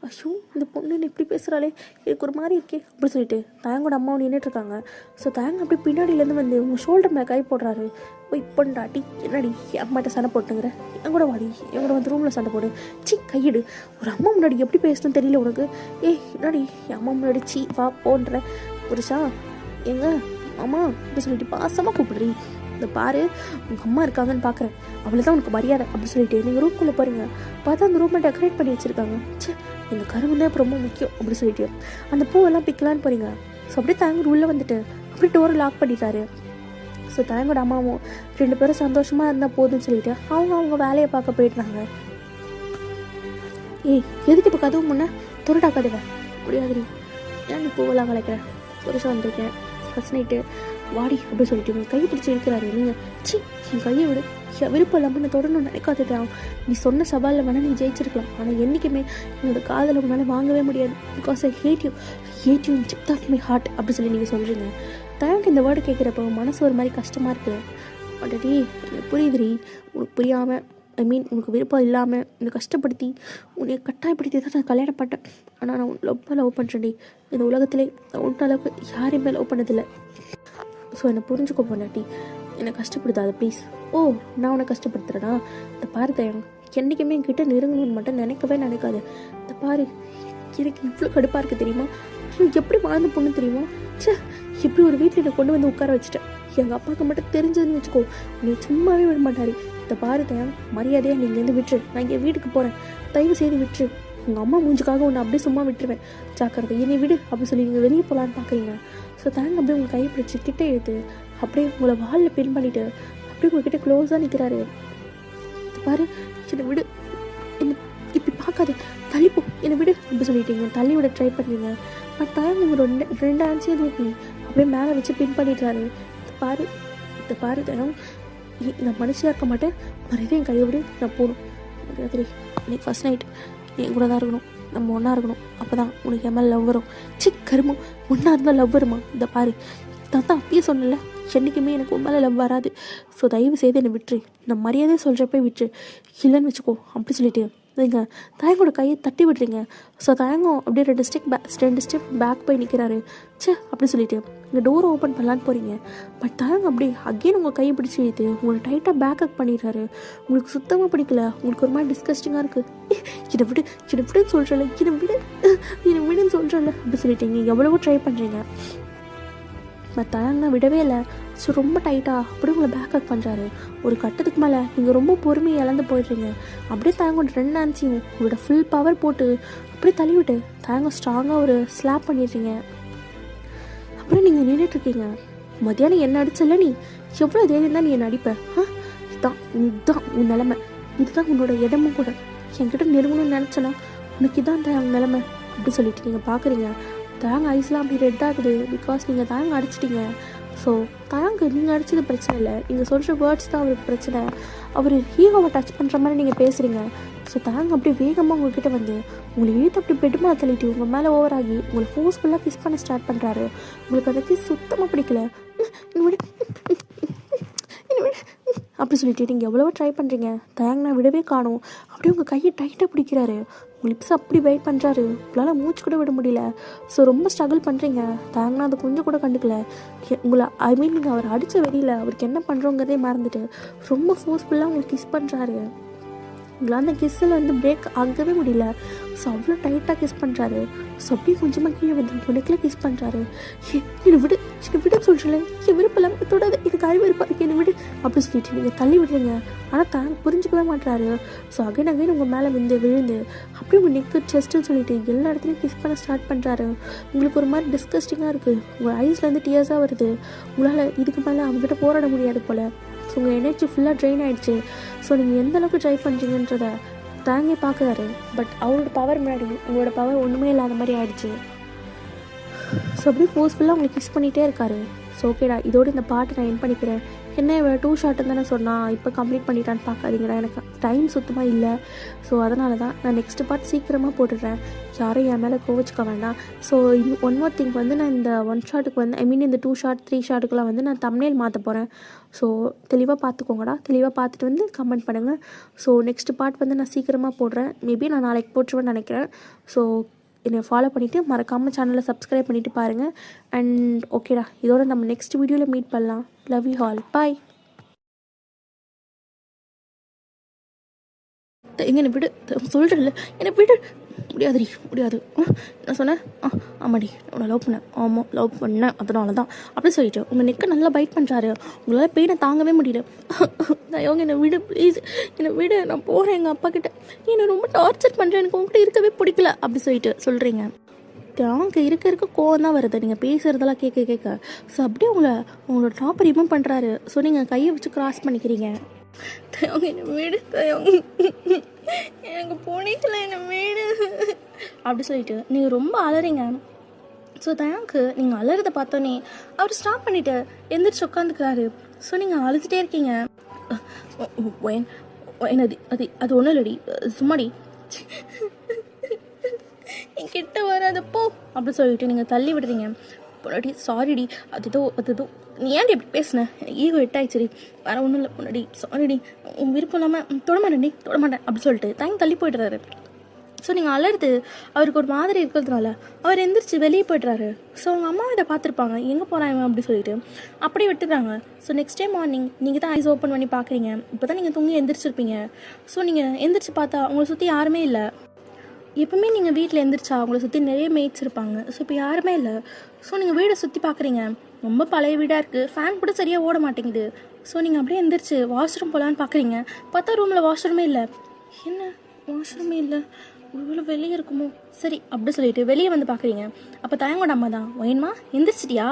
ஐயோ இந்த பொண்ணு எப்படி பேசுகிறாளே, எனக்கு ஒரு மாதிரி இருக்கே அப்படி சொல்லிட்டு தாங்கோட அம்மாவும் நின்றுட்டுருக்காங்க. ஸோ தாங்க அப்படியே பின்னாடியிலேருந்து வந்து உங்கள் ஷோல்டர் மேலே கை போடுறாரு. போய் இப்போண்டாட்டி என்னடி அம்மாட்ட சண்டை போட்டுங்கிற, என் கூட வாடி, என் கூட வந்து ரூமில் சண்டை போடு, சி கையிடு, ஒரு அம்மா முன்னாடி எப்படி பேசணும்னு தெரியல உனக்கு, என்னடி என் அம்மா முன்னாடி சி வா போன்ற புருஷா எங்க அம்மா அப்படி சொல்லிட்டு பாசமாக கூப்பிடுறீ, இந்த பாரு உங்கள் அம்மா இருக்காங்கன்னு பார்க்குறேன், அவளை தான் உனக்கு மரியாதை அப்படி சொல்லிட்டு நீங்கள் ரூம்குள்ளே போகிறீங்க. பார்த்தா அந்த ரூமை டெக்கரேட் பண்ணி வச்சுருக்காங்க. சே இந்த கரும்பு தான் இப்போ ரொம்ப முக்கியம் அப்படி சொல்லிட்டு அந்த பூவெல்லாம் பிக்கலான்னு போகிறீங்க. ஸோ அப்படியே தாங்க உள்ளே வந்துட்டு அப்படியே டோரை லாக் பண்ணிட்டாரு. ஸோ தாங்கோட அம்மாவும் 2 பேரும் சந்தோஷமாக இருந்தால் போதும்னு சொல்லிட்டு அவங்க வேலையை பார்க்க போயிடுறாங்க. எதுக்கு இப்போ கதவு முன்னே துரட்டா கதவை முடியாதுடி, ஏன் நீ பூவெல்லாம் கலைக்கிறேன், புதுசாக வந்திருக்கேன் ஃபஸ்ட் நைட்டு வாடி அப்படி சொல்லிட்டு உங்கள் கையை பிடிச்சி எடுக்கிறாரு. நீங்கள் சி என் கையை விடு, விருப்பம் இல்லாமல் நான் தொடரணும்னு நினைக்காததான், நீ சொன்ன சவாலில் வேணால் நீ ஜெயிச்சிருக்கலாம், ஆனால் என்றைக்குமே என்னோடய காதலை உன்னால் வாங்கவே முடியாது, because I hate you in depth of my heart அப்படி சொல்லி நீங்கள் சொல்கிறீங்க. தயவுக்கு இந்த வேர்டு கேட்குறப்போ மனசு ஒரு மாதிரி கஷ்டமாக இருக்குது. அடடே எனக்கு புரியுதுடி, உனக்கு புரியாமல் உனக்கு விருப்பம் இல்லாமல் என்னை கஷ்டப்படுத்தி உன்னை கட்டாயப்படுத்தி தான் நான் கல்யாணம் பண்ணேன். ஆனால் நான் ரொம்ப லவ் பண்ணுறேன்டி. இந்த உலகத்திலே ஒன்றும் அளவுக்கு யாரையுமே லவ் பண்ணதில்லை. ஸோ என்னை புரிஞ்சுக்க போனாட்டி என்னை கஷ்டப்படுத்தாது ப்ளீஸ். ஓ, நான் உன்னை கஷ்டப்படுத்துகிறேன்னா? இந்த பாரு தயம், என்றைக்குமே என்கிட்ட நெருங்கணும்னு மட்டும் நினைக்காது. இந்த பாரு, எனக்கு இவ்வளோ கடுப்பாக இருக்குது தெரியுமா? எப்படி வாழ்ந்த பொண்ணு தெரியுமா? சே, எப்படி ஒரு வீட்டில் என்னை கொண்டு வந்து உட்கார வச்சுட்டேன். எங்கள் அப்பாவுக்கு மட்டும் தெரிஞ்சதுன்னு வச்சுக்கோ, நீ சும்மாவே விட மாட்டாரு. இந்த பாரு தயம், மரியாதையாக நீங்கள் இருந்து விட்டுரு. நான் இங்கே வீட்டுக்கு போகிறேன், தயவு செய்து விட்டுரு. உங்கள் அம்மா மூஞ்சுக்காக உன்னை அப்படியே சும்மா விட்டுருவேன். ஜாக்கிரதை, என்னை விடு அப்படி சொல்லி நீங்கள் வெளியே போகலான்னு பார்க்குறீங்க. ஸோ தேங்க அப்படியே உங்கள் கையை பிடிச்சி கிட்டே எடுத்து அப்படியே உங்களை வாலில் பின் பண்ணிவிட்டு அப்படியே உங்ககிட்ட க்ளோஸாக நிற்கிறாரு. பாரு, என்னை விடு, என்னை இப்படி பார்க்காது, தள்ளிப்போ, என்னை விடு அப்படி சொல்லிட்டீங்க. தள்ளி விட ட்ரை பண்ணுறீங்க. பட் தயம் உங்கள் ரெண்டு ஆன்சையும் தூக்கி அப்படியே மேலே வச்சு பின் பண்ணிடுறாரு. இந்த பாரு தயம், நான் மனுஷியாக இருக்க மாட்டேன், மறுபடியும் என் கையை விடு, நான் போகணும். முடியாது, இன்னைக்கு ஃபஸ்ட் நைட் என் கூட தான் இருக்கணும், நம்ம ஒன்றா இருக்கணும். அப்போ தான் உனக்கு என் மேலே லவ் வரும். கருமம், ஒன்றா இருந்தால் லவ் வருமா? இந்த பாரு, தான் அப்பயே சொன்னல, என்றைக்குமே எனக்கு உன் மேலே லவ் வராது. ஸோ தயவு செய்து என்னை விட்டுரு, நான் மரியாதையை சொல்கிறப்ப விட்டுரு, இல்லைன்னு வச்சுக்கோ அப்படி சொல்லிட்டு நீங்கள் தயங்கோட கையை தட்டி விடுறீங்க. ஸோ தயங்கம் அப்படியே ரெண்டு ஸ்டெப் பேக் போய் நிற்கிறாரு. அப்படி சொல்லிட்டு நீங்கள் டோரை ஓப்பன் பண்ணலான்னு போகிறீங்க. பட் தயங்கம் அப்படியே அகெயின் உங்கள் கையை பிடிச்சி இழுத்து உங்களை டைட்டாக பேக்கப் பண்ணிடுறாரு. உங்களுக்கு சுத்தமாக பிடிக்கல, உங்களுக்கு ஒரு மாதிரி டிஸ்கஸ்டிங்காக இருக்குது. என்னை விடுன்னு சொல்கிறல, என்னை விடுன்னு சொல்கிறல அப்படி சொல்லிட்டீங்க. எவ்வளவோ ட்ரை பண்ணுறீங்க, பட் தயங்கா விடவே இல்லை. ஸோ ரொம்ப டைட்டாக அப்படியே உங்களை பேக்கப் பண்ணுறாரு. ஒரு கட்டத்துக்கு மேலே நீங்கள் ரொம்ப பொறுமையை இழந்து போயிடுறீங்க. அப்படியே தயங்கோட ரெண்டு ஆன்சியும் உங்களோட ஃபுல் பவர் போட்டு அப்படியே தள்ளிவிட்டு தயங்கம் ஸ்ட்ராங்காக ஒரு ஸ்லாப் பண்ணிடுறீங்க. அப்புறம் நீங்கள் நின்றுட்டுருக்கீங்க. மத்தியானம் என்ன அடிச்சல, நீ எவ்வளோ தைரியம் தான் நீ என்னை அடிப்ப? இதுதான் உன் நிலமை, இதுதான் உன்னோட இடமும் கூட. என்கிட்ட நெருங்கணும்னு நினச்சனா உனக்கு இதான் தயங்க நிலமை அப்படி சொல்லிட்டு நீங்கள் பார்க்குறீங்க. தயங்க ஐஸ்லாம் அப்படி ரெட் ஆகுது, பிகாஸ் நீங்கள் தயங்க அடிச்சிட்டிங்க. ஸோ தயங்க நீங்கள் அடித்தது பிரச்சனை இல்லை, நீங்கள் சொல்கிற வேர்ட்ஸ் தான் அவருக்கு பிரச்சனை. அவர் ஹீரோவை டச் பண்ணுற மாதிரி நீங்கள் பேசுகிறீங்க. ஸோ தயங்க அப்படியே வேகமாக உங்கள்கிட்ட வந்து உங்களை இழுத்து அப்படி பெட்மா தள்ளிட்டு உங்கள் மேலே ஓவராகி உங்களை ஃபோர்ஸ்ஃபுல்லாக கிஸ் பண்ண ஸ்டார்ட் பண்ணுறாரு. உங்களுக்கு அந்த கிஸ் சுத்தமாக பிடிக்கல. அப்படி சொல்லிட்டு நீங்கள் எவ்வளவோ ட்ரை பண்ணுறீங்க. தயங்கனா விடவே காணும். அப்படியே உங்கள் கையை டைட்டாக பிடிக்கிறாரு. உங்கள் லிப்ஸ் அப்படி வெயிட் பண்ணுறாரு. உங்களால் மூச்சு கூட விட முடியல. ஸோ ரொம்ப ஸ்ட்ரகிள் பண்ணுறீங்க. தயங்கனா அதை கொஞ்சம் கூட கண்டுக்கல. உங்களை நீங்கள் அவர் அடித்த வெளியில் அவருக்கு என்ன பண்ணுறோங்கிறதே மறந்துட்டு ரொம்ப ஃபோர்ஸ்ஃபுல்லாக உங்களுக்கு கிஸ் பண்ணுறாரு. உங்களால் அந்த கிஸ்ஸில் வந்து பிரேக் ஆகவே முடியல. ஸோ அவ்வளோ டைட்டாக கிஸ் பண்ணுறாரு. ஸோ அப்படியே கொஞ்சமாக கீழே வந்து உனக்குள்ள கிஸ் பண்ணுறாரு. என்னை விடு சொல்கிறேன், என் விருப்பம் இல்லாமல் தொடாது, எனக்கு அறிவு இருப்பாரு, என்னை விடு அப்படி சொல்லிட்டு நீங்கள் தள்ளி விடுறீங்க. ஆனால் புரிஞ்சுக்கவே மாட்டுறாரு. ஸோ அகைன் உங்கள் மேலே விழுந்து அப்படியே உங்கள் நெக்கு செஸ்ட்டுன்னு சொல்லிட்டு எல்லா இடத்துலையும் கிஸ் பண்ண ஸ்டார்ட் பண்ணுறாரு. உங்களுக்கு ஒரு மாதிரி டிஸ்கஸ்டிங்காக இருக்குது. உங்கள் ஐஸ்லேருந்து டியர்ஸாக வருது. உங்களால் இதுக்கு மேலே அவங்ககிட்ட போராட முடியாது போல். ஸோ உங்கள் எனர்ஜி ஃபுல்லாக ட்ரெயின் ஆகிடுச்சு. ஸோ நீங்கள் எந்த அளவுக்கு ட்ரை பண்ணுறீங்கன்றத தாங்கே பார்க்குறாரு. பட் அவரோட பவர் முன்னாடி உங்களோட பவர் ஒன்றுமே இல்லாத மாதிரி ஆயிடுச்சு. ஸோ அப்படியே ஃபோர்ஸ்ஃபுல்லாக உங்களுக்கு கிஸ் பண்ணிகிட்டே இருக்காரு. ஸோ ஓகேடா, இதோடு இந்த பாட்டை நான் என் பண்ணிக்கிறேன். என்ன இவ்வளோ 2 ஷார்ட்டுன்னு தானே சொன்னால், இப்போ கம்ப்ளீட் பண்ணிட்டான்னு பார்க்காதீங்கடா, எனக்கு டைம் சுத்தமாக இல்லை. ஸோ அதனால தான் நான் நெக்ஸ்ட் பார்ட் சீக்கிரமாக போட்டுடுறேன். யாரும் என் மேலே கோவிச்சுக்க வேண்டாம். ஸோ ஒன் மோர் திங் வந்து நான் இந்த 1 ஷார்ட்டுக்கு வந்து இந்த 2 ஷார்ட் 3 ஷார்ட்டுக்கெலாம் வந்து நான் தம்ப்நெயில் மாற்ற போகிறேன். ஸோ தெளிவாக பார்த்துக்கோங்கடா. தெளிவாக பார்த்துட்டு வந்து கமெண்ட் பண்ணுங்கள். ஸோ நெக்ஸ்ட் பார்ட் வந்து நான் சீக்கிரமாக போடுறேன். மேபி நான் நாளைக்கு போட்டுருவேன்னு நினைக்கிறேன். ஸோ என்னை ஃபாலோ பண்ணிவிட்டு மறக்காமல் சேனலை சப்ஸ்கிரைப் பண்ணிவிட்டு பாருங்கள். அண்ட் ஓகேடா, இதோட நம்ம நெக்ஸ்ட் வீடியோவில் மீட் பண்ணலாம். லவ் யூ ஆல், பாய். என்னை விடு சொல்கிறல்ல, என்னை விடு. முடியாது. நான் சொன்னேன், ஆமாடி உன்னை லவ் பண்ணேன், ஆமாம் லவ் பண்ணேன், அதனால தான் அப்படி சொல்லிட்டு உங்கள் நெக்கை நல்லா பைட் பண்ணுறாரு. உங்களால் பெயினை தாங்கவே முடியல. தயவுங்க என்னை விடு ப்ளீஸ், என்னை விடு, நான் போகிறேன் எங்கள் அப்பா கிட்ட. என்னை ரொம்ப டார்ச்சர் பண்ணுறேன், எனக்கு உங்ககிட்ட இருக்கவே பிடிக்கல அப்படி சொல்லிட்டு சொல்கிறீங்க. அங்கே இருக்க கோவம் தான் வருது நீங்கள் பேசுகிறதெல்லாம் கேட்க. ஸோ அப்படியே உங்களோட டாப்பை ரிமூவ் பண்ணுறாரு. ஸோ நீங்கள் கையை வச்சு கிராஸ் பண்ணிக்கிறீங்க. தயவுங்க என்னை விடு, தயவுங்க எனக்கு பிடிக்கல, என்னை வீடு அப்படி சொல்லிட்டு நீங்கள் ரொம்ப அலறீங்க. ஸோ தயாங்க்கு நீங்கள் அலறதை பார்த்தோன்னே அவர் ஸ்டாப் பண்ணிவிட்டு எந்திரிச்சு உட்காந்துக்கிறாரு. ஸோ நீங்கள் அழுதுகிட்டே இருக்கீங்க. அது ஒன்றும் இல்லடி, சும்மாடி, என் கிட்ட வராதப்போ அப்படி சொல்லிட்டு நீங்கள் தள்ளி விடுறீங்க. பொன்னாடி சாரிடி, அது நீ ஏன்டி எப்படி பேசுன, எனக்கு ஈகோ எட்டாயிடுச்சுடி, வேற ஒன்றும் இல்லை பொன்னாடி, சாரிடி, உன் விருப்பம் இல்லாமல் தொடமாட்டேன் அப்படி சொல்லிட்டு தயங்கி தள்ளி போய்ட்டுறாரு. ஸோ நீங்கள் அலர்ந்து அவருக்கு ஒரு மாதிரி இருக்கிறதுனால அவர் எந்திரிச்சு வெளியே போய்ட்றாரு. ஸோ அவங்க அம்மா இதை பார்த்துருப்பாங்க, எங்கே போகிறாங்க அப்படி சொல்லிட்டு அப்படியே விட்டுறாங்க. ஸோ நெக்ஸ்ட் டே மார்னிங் நீங்கள் தான் ஐஸ் ஓப்பன் பண்ணி பார்க்குறீங்க. இப்போ தான் நீங்கள் தூங்கி எந்திரிச்சிருப்பீங்க. ஸோ நீங்கள் எந்திரிச்சு பார்த்தா அவங்கள சுற்றி யாருமே இல்லை. எப்பவுமே நீங்கள் வீட்டில் எந்திரிச்சா அவங்கள சுற்றி நிறைய மேய்ட்ஸ் இருப்பாங்க. ஸோ இப்போ யாருமே இல்லை. ஸோ நீங்கள் வீடை சுற்றி பார்க்குறீங்க, ரொம்ப பழைய வீடாக இருக்குது, ஃபேன் கூட சரியாக ஓட மாட்டேங்குது. ஸோ நீங்கள் அப்படியே எந்திரிச்சு வாஷ்ரூம் போகலான்னு பார்க்குறீங்க. பார்த்தா ரூமில் வாஷ்ரூமே இல்லை. என்ன வாஷ்ரூமே இல்லை, இவ்வளோ வெளியே இருக்குமோ, சரி அப்படி சொல்லிட்டு வெளியே வந்து பார்க்குறீங்க. அப்போ தயங்கோட அம்மா தான், ஒயின்மா எந்திரிச்சிட்டியா,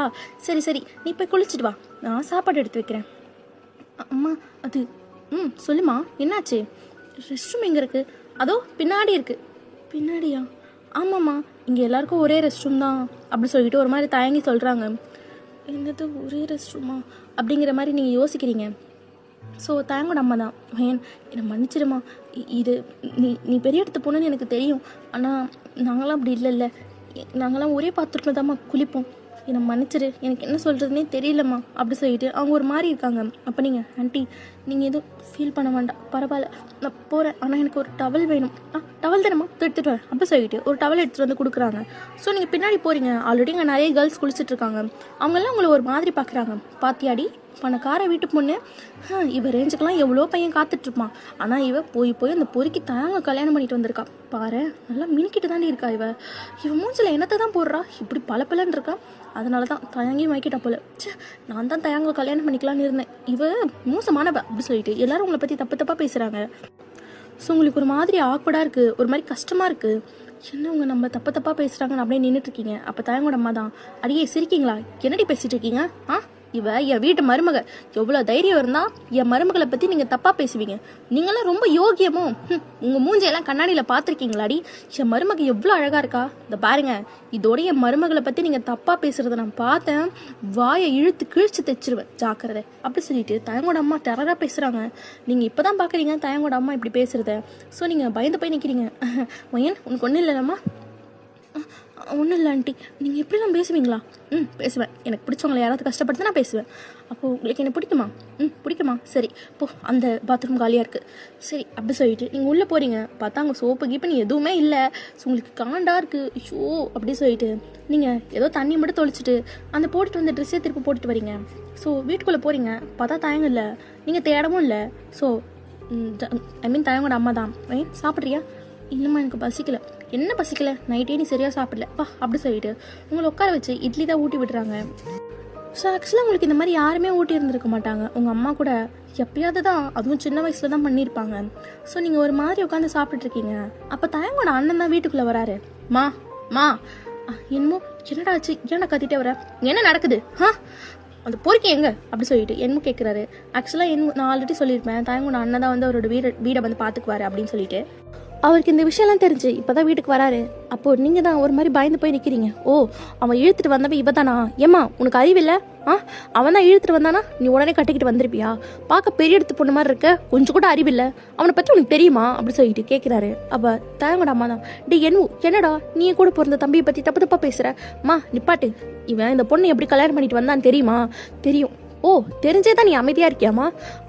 சரி நீ போய் குளிச்சுட்டு வா, நான் சாப்பாடு எடுத்து வைக்கிறேன். அம்மா அது சொல்லுமா என்னாச்சு, ரெஸ்ட் ரூம் எங்கே இருக்குது, அதோ பின்னாடி இருக்குது. பின்னாடியா, ஆமாம்மா இங்கே எல்லாருக்கும் ஒரே ரெஸ்ட் ரூம் தான் அப்படி சொல்லிட்டு ஒரு மாதிரி தயங்கி சொல்கிறாங்க. என்னது ஒரே ரெஸ்ட் ரூமா அப்படிங்கிற மாதிரி நீங்கள் யோசிக்கிறீங்க. ஸோ தயங்கோட அம்மா தான், வயன் என்னை மன்னிச்சிடுமா, இது நீ பெரிய இடத்து போனேன்னு எனக்கு தெரியும், ஆனால் நாங்களாம் அப்படி இல்லைல்ல, நாங்களாம் ஒரே பாத்திரத்தில் தான்மா குளிப்போம், என்னை மன்னிச்சிடு, எனக்கு என்ன சொல்கிறதுனே தெரியலம்மா அப்படி சொல்லிட்டு அவங்க ஒரு மாதிரி இருக்காங்க. அப்போ நீங்கள் ஆண்டி நீங்கள் எதுவும் ஃபீல் பண்ண வேண்டாம், பரவாயில்ல நான் போகிறேன், ஆனால் எனக்கு ஒரு டவல் வேணும். டவல் தானம்மா எடுத்துகிட்டு வரேன் அப்படி சொல்லிட்டு ஒரு டவல் எடுத்துகிட்டு வந்து கொடுக்குறாங்க. ஸோ நீங்கள் பின்னாடி போகிறீங்க, ஆல்ரெடி இங்கே நிறைய கேர்ள்ஸ் குளிச்சுட்டு இருக்காங்க. அவங்கெல்லாம் உங்களை ஒரு மாதிரி பார்க்குறாங்க. பாத்தியாடி பணக்கார வீட்டு பொண்ணு, இவ ரேஞ்சுக்கெல்லாம் எவ்வளோ பையன் காத்துட்ருப்பான், ஆனால் இவ போய் அந்த பொறுக்கி தாங்க கல்யாணம் பண்ணிட்டு வந்திருக்கா பாரு, நல்லா மினிக்கிட்டு தாண்டி இருக்கா, இவ மூஞ்சில் என்னத்தை தான் போடுறா, இப்படி பலன்னு இருக்கா, அதனால தான் தயங்கி வாங்கிட்டா போல, நான் தான் தயங்க கல்யாணம் பண்ணிக்கலான்னு இருந்தேன், இவ மோசமானவ அப்படி சொல்லிட்டு எல்லாரும் உங்களை பற்றி தப்பாக பேசுகிறாங்க. ஸோ உங்களுக்கு ஒரு மாதிரி ஆக்வர்டாக இருக்குது, ஒரு மாதிரி கஷ்டமாக இருக்குது. என்ன உங்க நம்ம தப்பாக பேசுகிறாங்கன்னு அப்படியே நின்றுட்டுருக்கீங்க. அப்போ தயங்கோட அம்மா தான், அடியே சிரிக்கீங்களா, என்னடி பேசிகிட்டு இருக்கீங்க, இவ என் வீட்டு மருமக, எவ்வளோ தைரியம் இருந்தால் என் மருமகளை பற்றி நீங்கள் தப்பாக பேசுவீங்க, நீங்களாம் ரொம்ப யோகியமோ, உங்கள் மூஞ்சையெல்லாம் கண்ணாடியில் பார்த்துருக்கீங்களாடி, என் மருமக எவ்வளோ அழகாக இருக்கா, இந்த பாருங்க, இதோட என் மருமகளை பற்றி நீங்கள் தப்பாக பேசுகிறத நான் பார்த்தேன், வாயை இழுத்து கிழிச்சு தைச்சிருவேன், ஜாக்கிரதை அப்படி சொல்லிட்டு தயங்கோட அம்மா டெரராக பேசுகிறாங்க. நீங்கள் இப்போ தான் பார்க்குறீங்க தயங்கோட அம்மா இப்படி பேசுகிறத. ஸோ நீங்கள் பயந்து போய் நிற்கிறீங்க. வயன் உனக்கு ஒன்றும் இல்லைல்லம்மா, ஒன்றும் இல்லை ஆண்டி, நீங்கள் எப்படிலாம் பேசுவீங்களா, பேசுவேன், எனக்கு பிடிச்சவங்களை யாராவது கஷ்டப்படுத்த நான் பேசுவேன். அப்போது உங்களுக்கு என்ன பிடிக்குமா, பிடிக்குமா, சரி போ, அந்த பாத்ரூம் காலியாக இருக்குது, சரி அப்படி சொல்லிட்டு நீங்கள் உள்ளே போகிறீங்க. பார்த்தா அங்கே சோப்பு கீப்பு எதுவுமே இல்லை. ஸோ உங்களுக்கு காண்டாக இருக்குது, ஷோ அப்படி சொல்லிட்டு நீங்கள் ஏதோ தண்ணி மட்டும் தொளிச்சிட்டு அந்த போட்டுட்டு வந்து ட்ரெஸ்ஸே திருப்பி போட்டுட்டு வரீங்க. ஸோ வீட்டுக்குள்ளே போகிறீங்க, பார்த்தா தயங்கம் இல்லை, நீங்கள் தேடவும் இல்லை. ஸோ தயங்கோட அம்மா தான், சாப்பிட்றியா, இல்லைம்மா எனக்கு பசிக்கல, என்ன பசிக்கல, நைட்டே நீ சரியாக சாப்பிடல வா அப்படி சொல்லிட்டு உங்களை உட்கார வச்சு இட்லி தான் ஊட்டி விடுறாங்க. ஸோ ஆக்சுவலாக உங்களுக்கு இந்த மாதிரி யாருமே ஊட்டி இருந்திருக்க மாட்டாங்க, உங்கள் அம்மா கூட எப்பயாவது தான், அதுவும் சின்ன வயசில் தான் பண்ணியிருப்பாங்க. ஸோ நீங்கள் ஒரு மாதிரி உட்காந்து சாப்பிட்டுருக்கீங்க. அப்போ தயங்கோட அண்ணன் தான் வீட்டுக்குள்ளே வராரு. மா என்னமோ என்னடா ஆச்சு, ஏன்னா கத்திட்டே வர, என்ன நடக்குது, அந்த பொறுக்கி எங்க அப்படி சொல்லிட்டு என்னமோ கேட்குறாரு. ஆக்சுவலாக நான் ஆல்ரெடி சொல்லியிருப்பேன், தயங்கோட அண்ணன் தான் வந்து அவரோட வீடை வந்து பார்த்துக்குவாரு அப்படின்னு சொல்லிட்டு. அவருக்கு இந்த விஷயம்லாம் தெரிஞ்சு இப்போ தான் வீட்டுக்கு வராரு. அப்போது நீங்கள் தான் ஒரு மாதிரி பயந்து போய் நிற்கிறீங்க. ஓ அவன் இழுத்துட்டு வந்தவன் இவ தானா, ஏம்மா உனக்கு அறிவில்லை, அவன் தான் இழுத்துட்டு வந்தானா நீ உடனே கட்டிக்கிட்டு வந்திருப்பியா, பார்க்க பெரிய எடுத்து பொண்ணு மாதிரி இருக்க, கொஞ்சம் கூட அறிவில்லை, அவனை பற்றி உனக்கு தெரியுமா அப்படி சொல்லிட்டு கேட்குறாரு. அப்போ தயங்கோட அம்மா தான், என்னடா நீ கூட பிறந்த தம்பியை பற்றி தப்பாக பேசுகிற, நிப்பாட்டு, இவன் இந்த பொண்ணு எப்படி கல்யாணம் பண்ணிட்டு வந்தான்னு தெரியுமா, தெரியும், ஓ தெரிஞ்சே தான் நீ அமைதியாக இருக்கியாமா,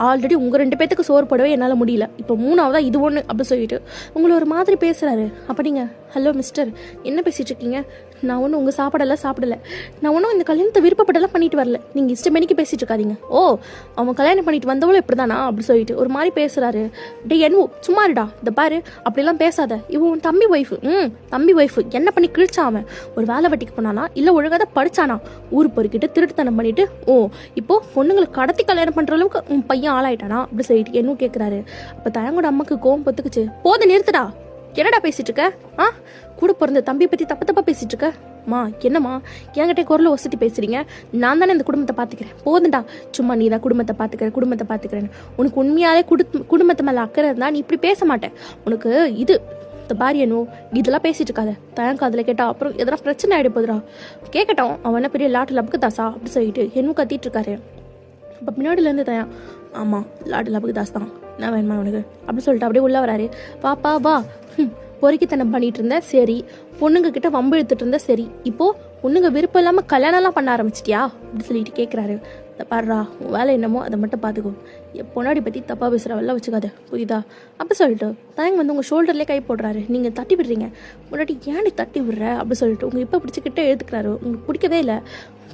ஆல்ரெடி உங்கள் 2 பேத்துக்கு சோறு போடவே என்னால் முடியல, இப்போ 3ஆவதா இது ஒன்று அப்படி சொல்லிட்டு உங்களை ஒரு மாதிரி பேசுகிறாரு. அப்போ நீங்கள் ஹலோ மிஸ்டர் என்ன பேசிகிட்டு இருக்கீங்க, நான் ஒன்றும் உங்கள் சாப்பிடல, நான் ஒன்றும் இந்த கல்யாணத்தை விருப்பப்பட்டெல்லாம் பண்ணிட்டு வரல, நீங்கள் இஷ்டமேனிக்கு பேசிகிட்டு இருக்காதீங்க, ஓ அவன் கல்யாணம் பண்ணிட்டு வந்தவளும் இப்படி தானா அப்படி சொல்லிட்டு ஒரு மாதிரி பேசுகிறாரு. என்னவோ சும்மா இருடா, இந்த பாரு அப்படிலாம் பேசாத, இவன் தம்பி ஒய்ஃபு என்ன பண்ணி கிழிச்சா, அவன் ஒரு வேலை வெட்டிக்கு போனானா இல்லை ஒழுங்காக படித்தானா, ஊர் பொறுக்கிட்டு திருட்டுத்தனம் பண்ணிட்டு, ஓ இப்போ பொண்ணுங்களை கடத்தி கல்யாணம் பண்ணுற அளவுக்கு உன் பையன் ஆளாயிட்டானா அப்படி சொல்லிட்டு என்னவும் கேட்குறாரு. அப்போ தயங்கோட அம்மாக்கு கோவம் பொத்துக்குச்சு. போது நிறுத்துடா, என்னடா பேசிட்டு இருக்க, கூட பிறந்த தம்பியை பற்றி தப்பாக பேசிட்டு இருக்க, என்னம்மா என்கிட்ட குரலை ஒசத்தி பேசுறீங்க, நான் தானே இந்த குடும்பத்தை பார்த்துக்கிறேன், போதுண்டா, சும்மா நீ தான் குடும்பத்தை பார்த்துக்கிறேன்னு, உனக்கு உண்மையாலே குடும்பத்தை மேலே அக்கறை இருந்தால் நீ இப்படி பேச மாட்டேன், உனக்கு இது இந்த பாரியனோ இதெல்லாம் பேசிட்டு இருக்காத, தயங்க அதில் கேட்டா அப்புறம் எதனா பிரச்சனை ஆகிட போதுடா, கேட்கட்டும் அவன் என்ன பெரிய லாட்டு லபுக்கு தாசா அப்படி சொல்லிட்டு என்னவும் கத்திட்டு இருக்காரு. அப்போ பின்னாடிலேருந்து தயான், ஆமாம் லாட்டு லபுக்கு தாஸ் தான், நான் வேணுமா உனக்கு அப்படி சொல்லிட்டு அப்படியே உள்ளே வராரு. பாப்பா வா, பொறுக்கித்தனம் பண்ணிட்டு இருந்தேன், சரி பொண்ணுங்க கிட்ட வம்பு எடுத்துட்டு இருந்தா சரி, இப்போது பொண்ணுங்க விருப்பம் இல்லாமல் கல்யாணம்லாம் பண்ண ஆரம்பிச்சிட்டியா அப்படின்னு சொல்லிட்டு கேட்குறாரு. பாடுறா, உன் வேலை என்னமோ அதை மட்டும் பார்த்துக்கோ, என் பொன்னாடி பற்றி தப்பாக பேசுகிற வெள்ளம் வச்சுக்காத, புரியுதா அப்படி சொல்லிட்டு தயங்க வந்து உங்கள் ஷோல்டர்லேயே கை போடுறாரு. நீங்கள் தட்டி விடுறீங்க. முன்னாடி ஏன்டி தட்டி விடுற அப்படி சொல்லிட்டு உங்கள் இப்போ பிடிச்சிக்கிட்டே எடுத்துக்கிறாரு. உங்களுக்கு பிடிக்கவே இல்லை.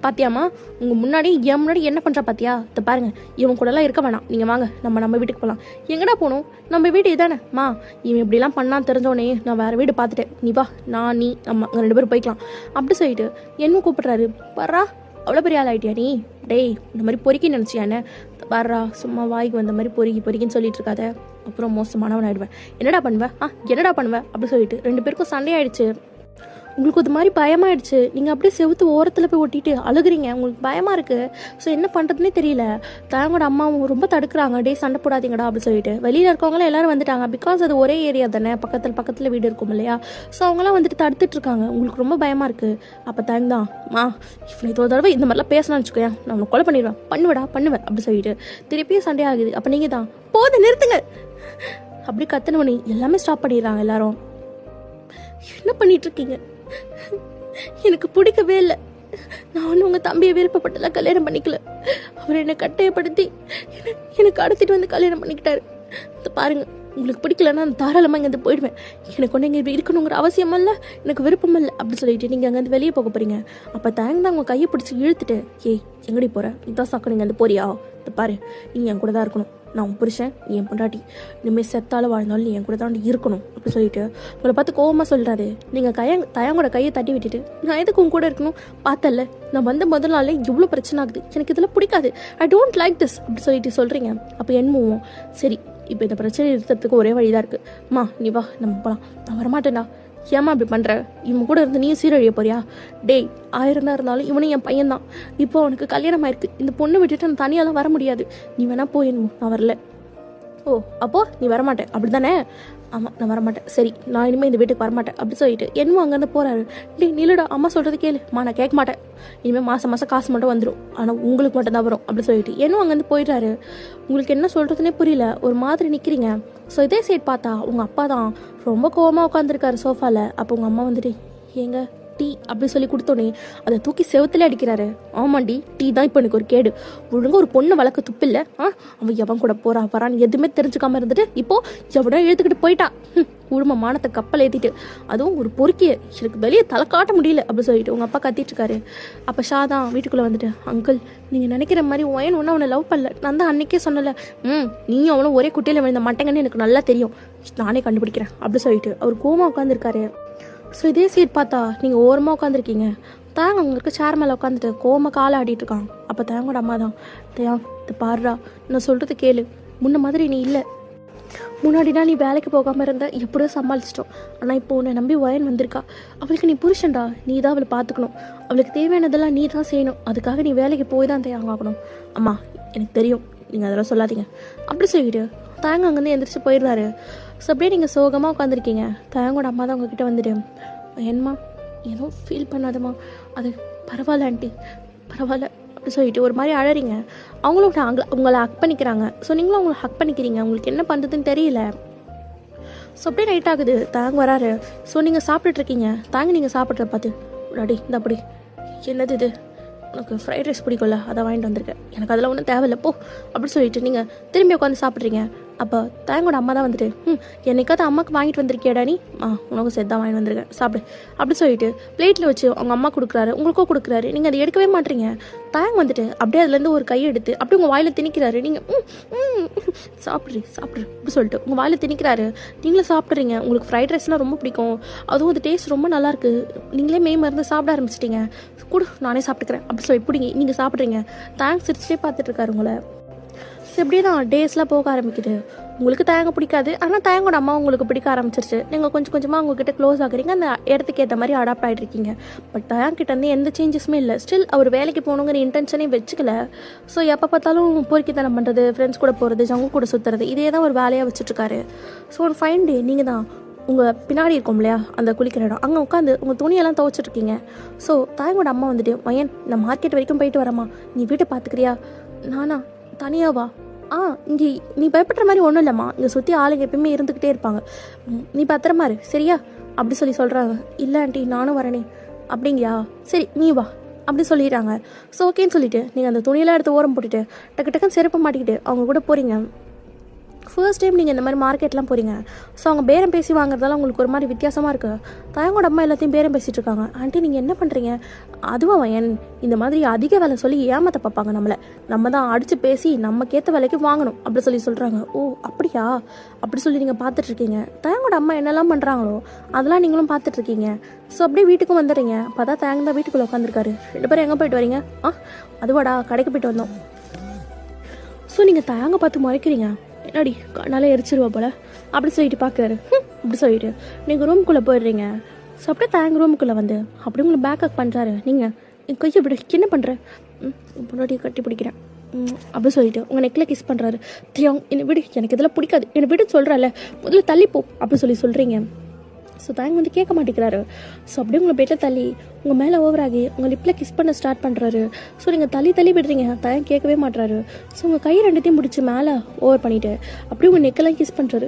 பாத்தியாமா, உங்கள் முன்னாடி என் முன்னாடி என்ன பண்ணுறா பாத்தியா, இதை பாருங்க, இவன் கூடலாம் இருக்க வேணாம், நீங்கள் வாங்க நம்ம வீட்டுக்கு போகலாம். எங்கடா போகணும், நம்ம வீடு இதானேம்மா, இவன் இப்படிலாம் பண்ணான்னு தெரிஞ்சோடனே நான் வேறு வீடு பார்த்துட்டேன், நீ வா, நான் நீ அம்மா 2 பேரும் போய்க்கலாம் அப்படி சொல்லிட்டு என்ன கூப்பிட்றாரு. பாரா, அவ்வளோ பெரிய ஆள் ஆகிட்டியா நீ, டேய் இந்த மாதிரி பொறிக்கின்னு நினச்சியானே, பாரா சும்மா வாய்க்கு வந்த மாதிரி பொறிக்கின்னு சொல்லிட்டு இருக்காத, அப்புறம் மோசமானவன் ஆகிடுவேன், என்னடா பண்ணுவேன் என்னடா பண்ணுவேன் அப்படி சொல்லிட்டு 2 பேருக்கும் சண்டை ஆயிடுச்சு. உங்களுக்கு ஒரு மாதிரி பயமாயிடுச்சு. நீங்கள் அப்படியே செவுத்து ஓரத்தில் போய் ஒட்டிட்டு அழுகுறீங்க. உங்களுக்கு பயமாக இருக்குது. ஸோ என்ன பண்ணுறதுனே தெரியல. தயங்கோட அம்மாவும் ரொம்ப தடுக்கிறாங்க, டே சண்டை போடாதீங்கடா அப்படின்னு சொல்லிட்டு. வெளியில் இருக்கவங்களாம் எல்லாரும் வந்துட்டாங்க. பிகாஸ் அது ஒரே ஏரியா தானே, பக்கத்தில் வீடு இருக்கும் இல்லையா. ஸோ அவங்களாம் வந்துட்டு தடுத்துட்டு இருக்காங்க. உங்களுக்கு ரொம்ப பயமாக இருக்குது. அப்போ தயங்கதான், இவ்வளோ ஒரு தடவை இந்த மாதிரிலாம் பேசணும்னு வச்சுக்கோயேன், நான் உன்னை கொலை பண்ணுவேன் அப்படி சொல்லிட்டு திருப்பியும் சண்டே ஆகுது. அப்போ நீங்கள் தான் போது நிறுத்துங்க அப்படி கத்துனவனே எல்லாமே ஸ்டாப் பண்ணிடுறாங்க எல்லாரும். என்ன பண்ணிட்டு இருக்கீங்க, எனக்கு பிடிக்கவே இல்லை, நான் ஒன்றும் உங்கள் தம்பியை விருப்பப்பட்டெல்லாம் கல்யாணம் பண்ணிக்கல, அவர் என்னை கட்டாயப்படுத்தி எனக்கு கடத்திட்டு வந்து கல்யாணம் பண்ணிக்கிட்டாரு. பாருங்க, உங்களுக்கு பிடிக்கலன்னா நான் தாராளமாக இங்கேருந்து போயிடுவேன், எனக்கு ஒன்று இங்கே இருக்கணுங்கிற அவசியம் இல்லை, எனக்கு விருப்பம் இல்லை அப்படி சொல்லிட்டு நீங்கள் அங்கேருந்து வெளியே போக போகிறீங்க. அப்போ தயங்கதான் அவங்க கையை பிடிச்சி இழுத்துட்டு, ஏய் எங்கடி போகிற, இதான் சாக்கு, நீங்கள் வந்து போறியா, பாரு நீ என் கூட தான் இருக்கணும், நான் உன் புருஷன், நீ என் பொண்டாட்டி, இனிமேல் செத்தாலும் வாழ்ந்தாலும் நீ என் கூட தான் இருக்கணும் அப்படி சொல்லிட்டு உங்களை பார்த்து கோவமாக சொல்கிறாரு. நீங்கள் தயங்கோட கையை தட்டி விட்டுட்டு, நான் எதுக்கு உன் கூட இருக்கணும், பார்த்தல நான் வந்த முதல் நாளே இவ்வளோ பிரச்சனை ஆகுது, எனக்கு இதெல்லாம் பிடிக்காது, ஐ டோன்ட் லைக் திஸ் அப்படி சொல்லிட்டு சொல்கிறீங்க. அப்போ என்னமோ சரி, இப்போ இந்த பிரச்சனை நிறுத்துறதுக்கு ஒரே வழிதான் இருக்குது, அம்மா நீ வா நம்ம போகலாம். நான் வரமாட்டேன்டா. ஏமா அப்படி பண்ணுற, இவன் கூட இருந்து நீயும் சீரழிய போறியா, டேய் 1000 தான் இருந்தாலும் இவனும் என் பையன்தான், இப்போ அவனுக்கு கல்யாணம் ஆயிருக்கு, இந்த பொண்ணு விட்டுட்டு நான் தனியாலாம் வர முடியாது, நீ வேணா போயிடணும், நான் வரல. ஓ அப்போது நீ வரமாட்டேன் அப்படி தானே, ஆமாம் நான் வரமாட்டேன், சரி நான் இனிமேல் இந்த வீட்டுக்கு வரமாட்டேன் அப்படி சொல்லிட்டு என்னமோ அங்கேருந்து போகிறாரு. டே நில்லுடா, அம்மா சொல்கிறது கேளுமா, நான் கேட்க மாட்டேன், இனிமேல் மாதம் காசு மட்டும் வந்துடும், ஆனால் உங்களுக்கு மட்டும் தான் வரும் அப்படி சொல்லிட்டு என்னமோ அங்கேருந்து போயிடுறாரு. உங்களுக்கு என்ன சொல்கிறதுனே புரியல, ஒரு மாதிரி நிற்கிறீங்க. ஸோ இதே சைட் பார்த்தா உங்கள் அப்பா தான் ரொம்ப கோவமாக உட்காந்துருக்காரு சோஃபாவில். அப்போ உங்கள் அம்மா வந்துட்டு, ஏங்க டீ அப்படி சொல்லி கொடுத்தோன்னே அதை தூக்கி செவத்துல அடிக்கிறாரு. ஆமாண்டி, டீ தான் இப்போ எனக்கு ஒரு கேடு, ஒழுங்காக ஒரு பொண்ணை வளர்க்க துப்பில்லை, அவன் எவன் கூட போறான்னு எதுவுமே தெரிஞ்சுக்காம இருந்துட்டு இப்போ எவனோ இழுத்துக்கிட்டு போயிட்டா, குடும்ப மானத்தை கப்பல் ஏற்றிட்டு, அதுவும் ஒரு பொறுக்கிய, எனக்கு வெளியே தலை காட்ட முடியல அப்படி சொல்லிட்டு உங்கள் அப்பா கத்திட்டு இருக்காரு. அப்போ ஷாதான் வீட்டுக்குள்ளே வந்துட்டு, அங்கிள் நீங்கள் நினைக்கிற மாதிரி ஒயன் ஒன்றும் அவனை லவ் பண்ணல, நான் தான் அன்னைக்கே சொன்னல, நீயும் அவனும் ஒரே குட்டையில் விழுந்த மாட்டேங்கன்னு எனக்கு நல்லா தெரியும், நானே கண்டுபிடிக்கிறேன் அப்படி சொல்லிட்டு அவர் கோவமாக உட்காந்துருக்காரு. ஸோ இதே சீட் பார்த்தா நீங்கள் ஓரமாக உட்காந்துருக்கீங்க. தேங்க உங்களுக்கு சேர் மேலே உட்காந்துட்டு கோவமாக காலை ஆடிட்டு இருக்கான். அப்போ தேங்கோட அம்மா தான், இது பாடுறா, நான் சொல்கிறது கேளு, முன்ன மாதிரி நீ இல்லை, முன்னாடினா நீ வேலைக்கு போகாமல் இருந்த, எப்படியோ சமாளிச்சிட்டோம், ஆனால் இப்போ உன்னை நம்பி ஒயன் வந்திருக்கா, அவளுக்கு நீ புருஷன்டா, நீ தான் அவளை பார்த்துக்கணும், அவளுக்கு தேவையானதெல்லாம் நீ தான் செய்யணும், அதுக்காக நீ வேலைக்கு போய் தான் தேங்காகணும். அம்மா எனக்கு தெரியும், நீங்கள் அதெல்லாம் சொல்லாதீங்க அப்படி சொல்லிட்டு தேங்க அங்கேருந்து எந்திரிச்சு போயிடுறாரு. ஸோ அப்படியே நீங்கள் சோகமாக உட்காந்துருக்கீங்க. தயங்கோட அம்மா தான் உங்ககிட்ட வந்துட்டு, என்னம்மா ஏதோ ஃபீல் பண்ணாதம்மா, அது பரவாயில்ல ஆண்டி பரவாயில்ல அப்படி சொல்லிட்டு ஒரு மாதிரி அழறீங்க. அவங்களும் உங்களை ஹக் பண்ணிக்கிறாங்க. ஸோ நீங்களும் அவங்களை ஹக் பண்ணிக்கிறீங்க. உங்களுக்கு என்ன பண்ணுறதுன்னு தெரியல. ஸோ அப்படியே நைட் ஆகுது. தாங்க வராரு. ஸோ நீங்கள் சாப்பிட்டுட்ருக்கீங்க. தாங்க நீங்கள் சாப்பிட்ற பார்த்து, டாடி இந்த அப்படி என்னது இது, உனக்கு ஃப்ரைட் ரைஸ் பிடிக்கும்ல, அதை வாங்கிட்டு வந்திருக்கேன், எனக்கு அதெல்லாம் ஒன்றும் தேவையில்லை போ அப்படி சொல்லிட்டு நீங்கள் திரும்பி உட்காந்து சாப்பிட்றீங்க. அப்போ தாயங்கோட அம்மா தான் வந்துட்டு, என்னைக்காவது அம்மாவுக்கு வாங்கிட்டு வந்திருக்கியாடா நீ, உனக்கு சேர்த்து தான் வாங்கிட்டு வந்திருக்கேன் சாப்பிடு அப்படி சொல்லிட்டு பிளேட்டில் வச்சு அவங்க அம்மா கொடுக்குறாரு, உங்களுக்கும் கொடுக்குறாரு. நீங்கள் அதை எடுக்கவே மாட்டீங்க. தாயங்க வந்துட்டு அப்படியே அதுலேருந்து ஒரு கை எடுத்து அப்படியே உங்கள் வாயில் திணிக்கிறாரு. நீங்கள் சாப்பிட்ரு அப்படி சொல்லிட்டு உங்கள் வாயில் திணிக்கிறாரு. நீங்களும் சாப்பிட்றீங்க. உங்களுக்கு ஃப்ரைட் ரைஸ்லாம் ரொம்ப பிடிக்கும், அதுவும் அது டேஸ்ட் ரொம்ப நல்லாயிருக்கு, நீங்களே மருந்து சாப்பிட ஆரம்பிச்சிட்டிங்க, கூட நானே சாப்பிட்டுக்கிறேன் அப்படி சொல்லி பிடிங்க நீங்கள் சாப்பிட்றீங்க. தேங்க்ஸ் சிரிச்சிட்டே பார்த்துட்ருக்காரு உங்களை. இப்படியே தான் டேஸ்லாம் போக ஆரம்பிக்குது. உங்களுக்கு தேங்க பிடிக்காது, ஆனால் தேங்கோட அம்மா உங்களுக்கு பிடிக்க ஆரம்பிச்சிருச்சு. நீங்கள் கொஞ்சம் கொஞ்சமாக உங்ககிட்ட க்ளோஸ் ஆகுறீங்க, அந்த இடத்துக்கு ஏற்ற மாதிரி அடாப்ட் ஆகிட்ருக்கீங்க. பட் தேங்கிட்ட இருந்து எந்த சேஞ்சஸுமே இல்லை. ஸ்டில் அவர் வேலைக்கு போகணுங்கிற இன்டென்ஷனே வச்சுக்கல. ஸோ எப்போ பார்த்தாலும் பொறுக்கித்தனம் பண்ணுறது, ஃப்ரெண்ட்ஸ் கூட போகிறது, ஜங்கு கூட சுற்றுறது, இதே தான் ஒரு வேலையாக வச்சுட்ருக்காரு. ஸோ ஒரு ஃபைன் டே நீங்கள் தான் உங்கள் பின்னாடி இருக்கும் இல்லையா அந்த குளிக்கிற இடம், அங்கே உட்காந்து உங்கள் துணியெல்லாம் துவைச்சிட்ருக்கீங்க. ஸோ தாயங்கோட அம்மா வந்துட்டு, மயன் நான் மார்க்கெட் வரைக்கும் போயிட்டு வரமா, நீ வீட்டை பார்த்துக்கிறியா? நானா தனியாவா? இங்கே நீ பயப்படுற மாதிரி ஒன்றும் இல்லைம்மா, இங்கே சுற்றி ஆளுங்க எப்பயுமே இருந்துக்கிட்டே இருப்பாங்க, நீ பத்திரமா இரு சரியா? அப்படி சொல்கிறாங்க. இல்லை ஆண்டி நானும் வரேனே. அப்படிங்களா, சரி நீ வா அப்படி சொல்லிடுறாங்க. ஸோ ஓகேன்னு சொல்லிவிட்டு நீங்கள் அந்த துணியெல்லாம் எடுத்து ஓரம் போட்டுட்டு டக்கு டக்குன்னு செருப்பை மாட்டிக்கிட்டு அவங்க கூட போகிறீங்க. ஃபர்ஸ்ட் டைம் நீங்கள் இந்த மாதிரி மார்க்கெட்லாம் போகிறீங்க. ஸோ அவங்க பேரம் பேசி வாங்குறதால உங்களுக்கு ஒரு மாதிரி வித்தியாசமாக இருக்குது. தயங்கோட அம்மா எல்லாத்தையும் பேரம் பேசிகிட்டு இருக்காங்க. ஆண்டி நீங்கள் என்ன பண்ணுறீங்க? அதுவும் வயன் இந்த மாதிரி அதிக வேலை சொல்லி ஏமாற்ற பார்ப்பாங்க நம்மளை. நம்ம தான் அடித்து பேசி நமக்கேற்ற வேலைக்கு வாங்கணும் அப்படி சொல்கிறாங்க. ஓ அப்படியா, அப்படி சொல்லி நீங்கள் பார்த்துட்ருக்கீங்க. தயங்கோட அம்மா என்னெல்லாம் பண்ணுறாங்களோ அதெல்லாம் நீங்களும் பார்த்துட்ருக்கீங்க. ஸோ அப்படியே வீட்டுக்கும் வந்துடுறீங்க. பார்த்தா தயங்க தான் வீட்டுக்குள்ளே உட்காந்துருக்காரு. 2 பேரும் எங்கே போயிட்டு வரீங்க? அதுவாடா கடைக்கு போயிட்டு வந்தோம். ஸோ நீங்கள் தயங்க பார்த்து முறைக்கிறீங்க. என்னடி கண்ணாலே எரிச்சிருவா போல அப்படி சொல்லிட்டு பார்க்குறாரு. அப்படி சொல்லிட்டு நீங்கள் ரூமுக்குள்ளே போயிடுறீங்க. ஸோ அப்படியே தயங்க ரூமுக்குள்ளே வந்து அப்படி உங்களை பேக்கப் பண்ணுறாரு. நீங்கள் என் கையை விட என்ன பண்ணுற? பொண்டாட்டியை கட்டி பிடிக்கிறேன் அப்படி சொல்லிட்டு உங்கள் நெக்கில் கிஸ் பண்ணுறாரு. தியாங் என்னை விடு, எனக்கு இதெல்லாம் பிடிக்காது, என்னை விடு சொல்கிறல்ல, முதல்ல தள்ளிப்போ அப்படி சொல்கிறீங்க. ஸோ தயங்க வந்து கேட்க மாட்டேங்கிறாரு. ஸோ அப்படியே உங்களை பெட்டில் தள்ளி உங்கள் மேலே ஓவராகி உங்கள் லிப்பில் கிஸ் பண்ண ஸ்டார்ட் பண்ணுறாரு. ஸோ நீங்கள் தள்ளி விடுறீங்க. தயங்க கேட்கவே மாட்டுறாரு. ஸோ உங்கள் கை ரெண்டுத்தையும் பிடிச்சி மேலே ஓவர் பண்ணிவிட்டு அப்படியே உங்கள் நெக்கெல்லாம் கிஸ் பண்ணுறாரு.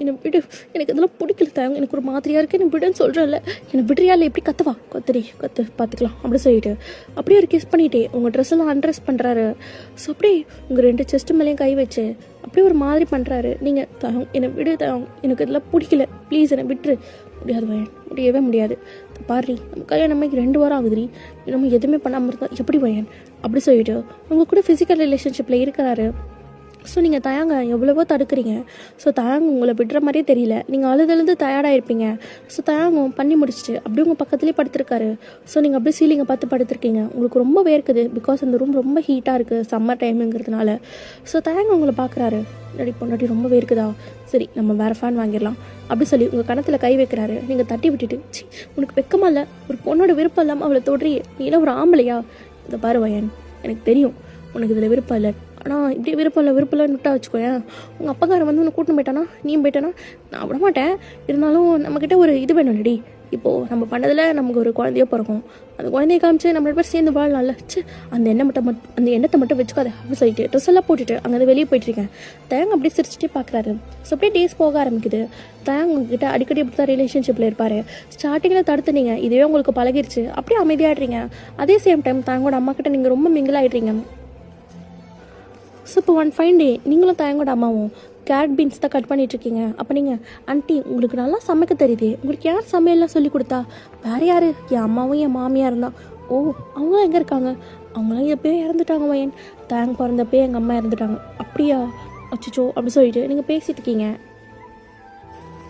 என்னை விடு, எனக்கு இதெல்லாம் பிடிக்கல தயங்க, எனக்கு ஒரு மாதிரியாக இருக்குது, என்னை விடுன்னு சொல்கிறல்ல, என்னை விடுறியா இல்லை எப்படி கத்துவா கத்து பார்த்துக்கலாம் அப்படி சொல்லிட்டு அப்படியே ஒரு கிஸ் பண்ணிவிட்டு உங்கள் ட்ரெஸ் எல்லாம் அன்ட்ரெஸ் பண்ணுறாரு. ஸோ அப்படியே உங்கள் 2 செஸ்ட்டு மேலேயும் கை வச்சு அப்படியே ஒரு மாதிரி பண்ணுறாரு. நீங்கள் என்னை விடு எனக்கு இதெல்லாம் பிடிக்கல, ப்ளீஸ் என்னை விட்டுரு. முடியாது வயன், முடியவே முடியாது. பாரு நம்ம கல்யாணம் 2 வாரம் ஆகுதுரி, நம்ம எதுவுமே பண்ணாமல் இருந்தால் எப்படி வயன் அப்படி சொல்லிட்டு உங்கள் கூட ஃபிசிக்கல் ரிலேஷன்ஷிப்பில் இருக்கிறாரு. ஸோ நீங்கள் தயாங்க எவ்வளவோ தடுக்கிறீங்க. ஸோ தயாங்க உங்களை விடுற மாதிரியே தெரியல. நீங்கள் அழுது டயர்டாக இருப்பீங்க. ஸோ தயாங்கம் பண்ணி முடிச்சுட்டு அப்படியே உங்கள் பக்கத்துலேயே படுத்துருக்காரு. ஸோ நீங்கள் அப்படியே சீலிங்கை பார்த்து படுத்துருக்கீங்க. உங்களுக்கு ரொம்ப வேர்க்குது, பிகாஸ் அந்த ரூம் ரொம்ப ஹீட்டாக இருக்குது சம்மர் டைமுங்கிறதுனால. ஸோ தயாங்க உங்களை பார்க்குறாரு. நடி பொண்டாட்டி ரொம்ப வேர்க்குதா, சரி நம்ம வேறு ஃபேன் வாங்கிடலாம் அப்படி சொல்லி உங்கள் கணத்தில் கை வைக்கிறாரு. நீங்கள் தட்டி விட்டுட்டு சி உனக்கு வெக்கமா இல்லை, ஒரு பொண்ணோட விருப்பம் இல்லாமல் அவளை தொடுறியே, நீலாம் ஒரு ஆம்பளையா? இதை பாரு வயன், எனக்கு தெரியும் உனக்கு இதில் விருப்பம் இல்லை, ஆனால் இப்படி விருப்பம் இல்லைன்னு விட்டா வச்சுக்கோயேன். உங்கள் அப்பாக்காரன் வந்து உன்னை கூட்டின்னு போயிட்டானா, நீயும் போயிட்டானா நான் விட மாட்டேன். இருந்தாலும் நம்மக்கிட்ட ஒரு இது வேணும் ரெடி. இப்போது நம்ம பண்ணதில் நமக்கு ஒரு குழந்தைய பிறக்கும். அந்த குழந்தைய காமிச்சு நம்ம பேர் சேர்ந்து வாழலாம்ல. அந்த எண்ணத்தை மட்டும் வச்சுக்காத அப்படி சொல்லிட்டு ட்ரெஸ் எல்லாம் போட்டுட்டு அங்கே வெளியே போயிட்டுருக்கேன். தயங்க அப்படியே சிரிச்சுட்டே பார்க்குறாரு. ஸோ அப்படியே டேஸ் போக ஆரம்பிக்குது. தயங்க உங்ககிட்ட அடிக்கடி அப்படி தான் ரிலேஷன்ஷிப்பில் இருப்பார். ஸ்டார்டிங்கில் தடுத்துனீங்க, இதுவே உங்களுக்கு பழகிடுச்சு. அப்படியே அமைதியாடுறீங்க. அதே சேம் டைம் தயங்கோட அம்மா கிட்ட நீங்கள் ரொம்ப மிங்கிள் ஆகிடுறீங்க. ஸோ இப்போ ஒன் ஃபைன் டே நீங்களும் தயங்கோட அம்மாவும் கேரட் பீன்ஸ் தான் கட் பண்ணிகிட்ருக்கீங்க. அப்போ நீங்கள் ஆண்டி உங்களுக்கு நல்லா சமைக்க தெரியுது, உங்களுக்கு யார் சமையல்லாம் சொல்லி கொடுத்தா? வேறு யார்? என் அம்மாவும் என் மாமியாக இருந்தா. ஓ அவங்களாம் எங்கே இருக்காங்க? அவங்களாம் எப்போயோ இறந்துட்டாங்க வயன். தேங்க பிறந்தப்பே எங்கள் அம்மா இறந்துட்டாங்க. அப்படியா, அச்சோ அப்படி சொல்லிட்டு நீங்கள் பேசிட்டு இருக்கீங்க.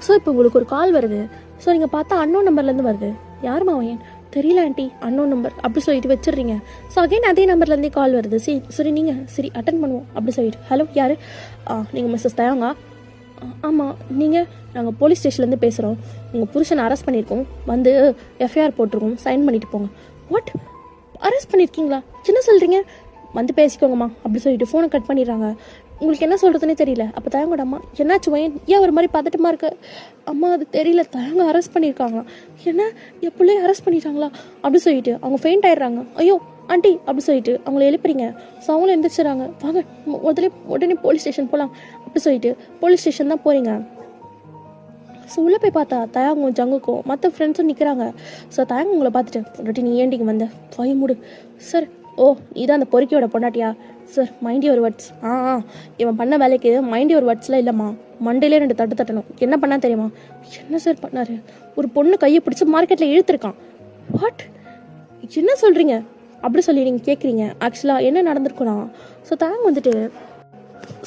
ஸோ இப்போ உங்களுக்கு ஒரு கால் வருது. ஸோ நீங்கள் பார்த்தா அன்னோன் நம்பர்லேருந்து வருது. யாருமா வயன்? தெரியல ஆண்டி, அன்னோன் நம்பர் அப்படி சொல்லிட்டு வச்சிடுறீங்க. ஸோ அகைன் அதே நம்பர்லேருந்தே கால் வருது. சரி நீங்கள் சரி அட்டன் பண்ணுவோம் அப்படி சொல்லிட்டு. ஹலோ யார்? நீங்கள் மிஸ்ஸஸ் தயாங்கா? ஆமாம் நீங்கள், நாங்கள் போலீஸ் ஸ்டேஷன்லேருந்து பேசுகிறோம். உங்கள் புருஷனை அரெஸ்ட் பண்ணியிருக்கோம், வந்து எஃப்ஐஆர் போட்டிருக்கோம், சைன் பண்ணிட்டு போங்க. வாட், அரெஸ்ட் பண்ணியிருக்கீங்களா? என்ன சொல்கிறீங்க? வந்து பேசிக்கோங்கம்மா அப்படி சொல்லிட்டு ஃபோனை கட் பண்ணிடுறாங்க. உங்களுக்கு என்ன சொல்கிறதுனே தெரியல. அப்போ தயங்கோட அம்மா, என்னாச்சு வயன், ஏன் ஒரு மாதிரி பதட்டமாக இருக்கு? அம்மா அது தெரியல, தயங்க அரெஸ்ட் பண்ணியிருக்காங்களா? என்ன எப்படியே அரெஸ்ட் பண்ணிட்டாங்களா அப்படி சொல்லிட்டு அவங்க ஃபெயிண்ட் ஆயிடுறாங்க. ஐயோ ஆண்டி அப்படி சொல்லிட்டு அவங்கள எழுப்புறீங்க. ஸோ அவங்களும் எழுந்திரிச்சிடறாங்க. வாங்க உடனே போலீஸ் ஸ்டேஷன் போகலாம் அப்படி சொல்லிட்டு போலீஸ் ஸ்டேஷன் தான் போகிறீங்க. ஸோ உள்ளே போய் பார்த்தா தயாங்கும் ஜங்குக்கும் மற்ற ஃப்ரெண்ட்ஸும் நிற்கிறாங்க. ஸோ தயாங்க உங்களை பார்த்துட்டு, பொண்டாட்டி நீ ஏண்டிங்க வந்த வாய மூடு. சார், ஓ இதான் அந்த பொறுக்கியோட பொண்டாட்டியா? Sir mind your words. இவன் பண்ண வேலைக்கு மைண்ட் யுவர் வேர்ட்ஸ்லாம் இல்லைம்மா, மண்டையிலே 2 தட்டு தட்டணும். என்ன பண்ணா தெரியுமா? என்ன சார் பண்ணாரு? ஒரு பொண்ணு கையை பிடிச்சி மார்க்கெட்டில் இழுத்துருக்கான். வாட், என்ன சொல்கிறீங்க அப்படி சொல்லி நீங்கள் கேட்குறீங்க. ஆக்சுவலாக என்ன நடந்திருக்குன்னா, ஸோ தயாங்க வந்துட்டு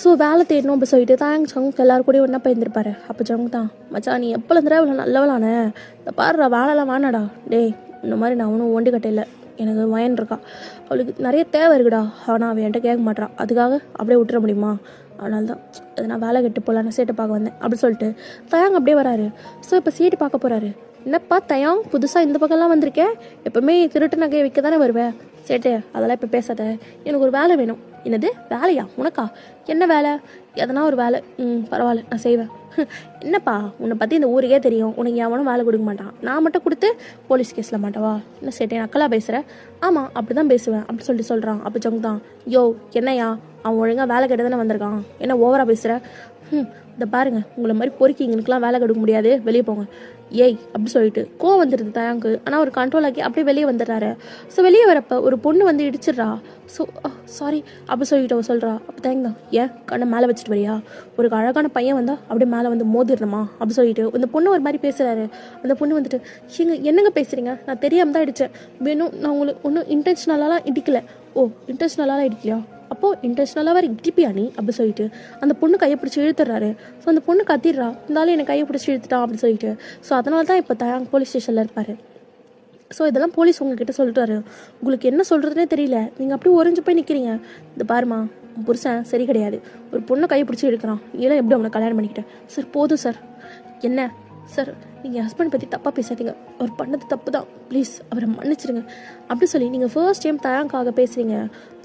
ஸோ வேலை தேடணும் அப்படி சொல்லிட்டு தயாங்க ஜங்கு எல்லாரும் கூட ஒன்றா போயிருந்திருப்பாரு. அப்போ ஜங்கு தான், மச்சான் நீ எப்போலேருந்துடா இவ்வளோ நல்லவளானே, இந்த பாருடா வேலைலாம் வேணாடா, டேய் இந்த மாதிரி நான் ஒன்றும் ஒண்டி கட்டையில், எனக்கு வயன் இருக்கா, அவளுக்கு நிறைய தேவை இருக்குடா, ஆனால் அவன் என்கிட்ட கேட்க மாட்டான், அதுக்காக அப்படியே விட்டுற முடியுமா? அதனால தான் அது நான் வேலை கட்டு போகலான்னு சேட்டை பார்க்க வந்தேன் அப்படி சொல்லிட்டு தயாங்க அப்படியே வராரு. ஸோ இப்போ சீட்டு பார்க்க போகிறாரு. என்னப்பா தயாங் புதுசாக இந்த பக்கம்லாம் வந்திருக்கேன், எப்போவுமே திருட்டு நகையை விற்க தானே வருவேன். சேட்டு அதெல்லாம் இப்போ பேசாத, எனக்கு ஒரு வேலை வேணும். என்னது வேலையா? உனக்கா? என்ன வேலை? எதனா ஒரு வேலை. பரவாயில்ல நான் செய்வேன். என்னப்பா உன்னை பற்றி இந்த ஊருக்கே தெரியும், உனக்கு எவனும் வேலை கொடுக்க மாட்டான், நான் மட்டும் கொடுத்து போலீஸ் கேஸில் மாட்டவா? என்ன சேட்டே நக்கலாக பேசுகிறேன்? ஆமாம் அப்படி தான் பேசுவேன் அப்படி சொல்லிட்டு சொல்கிறான். அப்போ ஜங்கு தான், யோ என்னையா அவன் ஒழுங்காக வேலை கேட்டு தானே வந்திருக்கான், என்ன ஓவராக பேசுகிற? இந்த பாருங்க, உங்களை மாதிரி பொறுக்கிங்களுக்குலாம் வேலை கொடுக்க முடியாது, வெளியே போங்க ஏய் அப்படி சொல்லிட்டு கோவம் வந்துடுது தயாங்கு. ஆனால் ஒரு கண்ட்ரோல் ஆக்கி அப்படியே வெளியே வந்துடுறாரு. ஸோ வெளியே வரப்போ ஒரு பொண்ணு வந்து இடிச்சிட்றா. ஸோ சாரி அப்படி சொல்லிட்டு அவள் சொல்கிறா. அப்போ தயங்க தான், ஏன் கண்ணை மேலே வச்சுட்டு வரியா, ஒரு அழகான பையன் வந்தால் அப்படியே மேலே வந்து மோதிடணுமா அப்படி சொல்லிட்டு அந்த பொண்ணு ஒரு மாதிரி பேசுகிறாரு. அந்த பொண்ணு வந்துட்டு என்னங்க பேசுகிறீங்க, நான் தெரியாமல் தான் இடித்தேன், வேணும் நான் உங்களுக்கு ஒன்றும் இன்டென்ஷனலாலாம் இடிக்கல. ஓ இன்டென்ஷனலாலாம் இடிக்கலையா, அப்போது இன்டென்ஷனலாக வேறு இடிப்பியா நீ அப்படி சொல்லிட்டு அந்த பொண்ணு கையை பிடிச்சி இழுத்துறாரு. ஸோ அந்த பொண்ணு கத்திடுறா, இருந்தாலும் என்னை கையை பிடிச்சி இழுத்துட்டான் அப்படி சொல்லிட்டு. ஸோ அதனால தான் இப்போ தயாங் போலீஸ் ஸ்டேஷனில் இருப்பார். ஸோ இதெல்லாம் போலீஸ் உங்ககிட்ட சொல்லிட்டாரு. உங்களுக்கு என்ன சொல்கிறதுனே தெரியல, நீங்கள் அப்படியே உறைஞ்சு போய் நிற்கிறீங்க. இந்த பாருமா, புருஷன் சரி கிடையாது, ஒரு பொண்ணை கையை பிடிச்சி எடுக்கிறான், இதெல்லாம் எப்படி அவனை கல்யாணம் பண்ணிக்கிட்டேன். சார் போதும் சார். என்ன சார், நீங்கள் ஹஸ்பண்ட் பற்றி தப்பாக பேசாதீங்க, அவர் பண்ணது தப்பு தான், ப்ளீஸ் அவரை மன்னிச்சிடுங்க அப்படி சொல்லி நீங்கள் ஃபர்ஸ்ட் டைம் தயாங்காக பேசுகிறீங்க.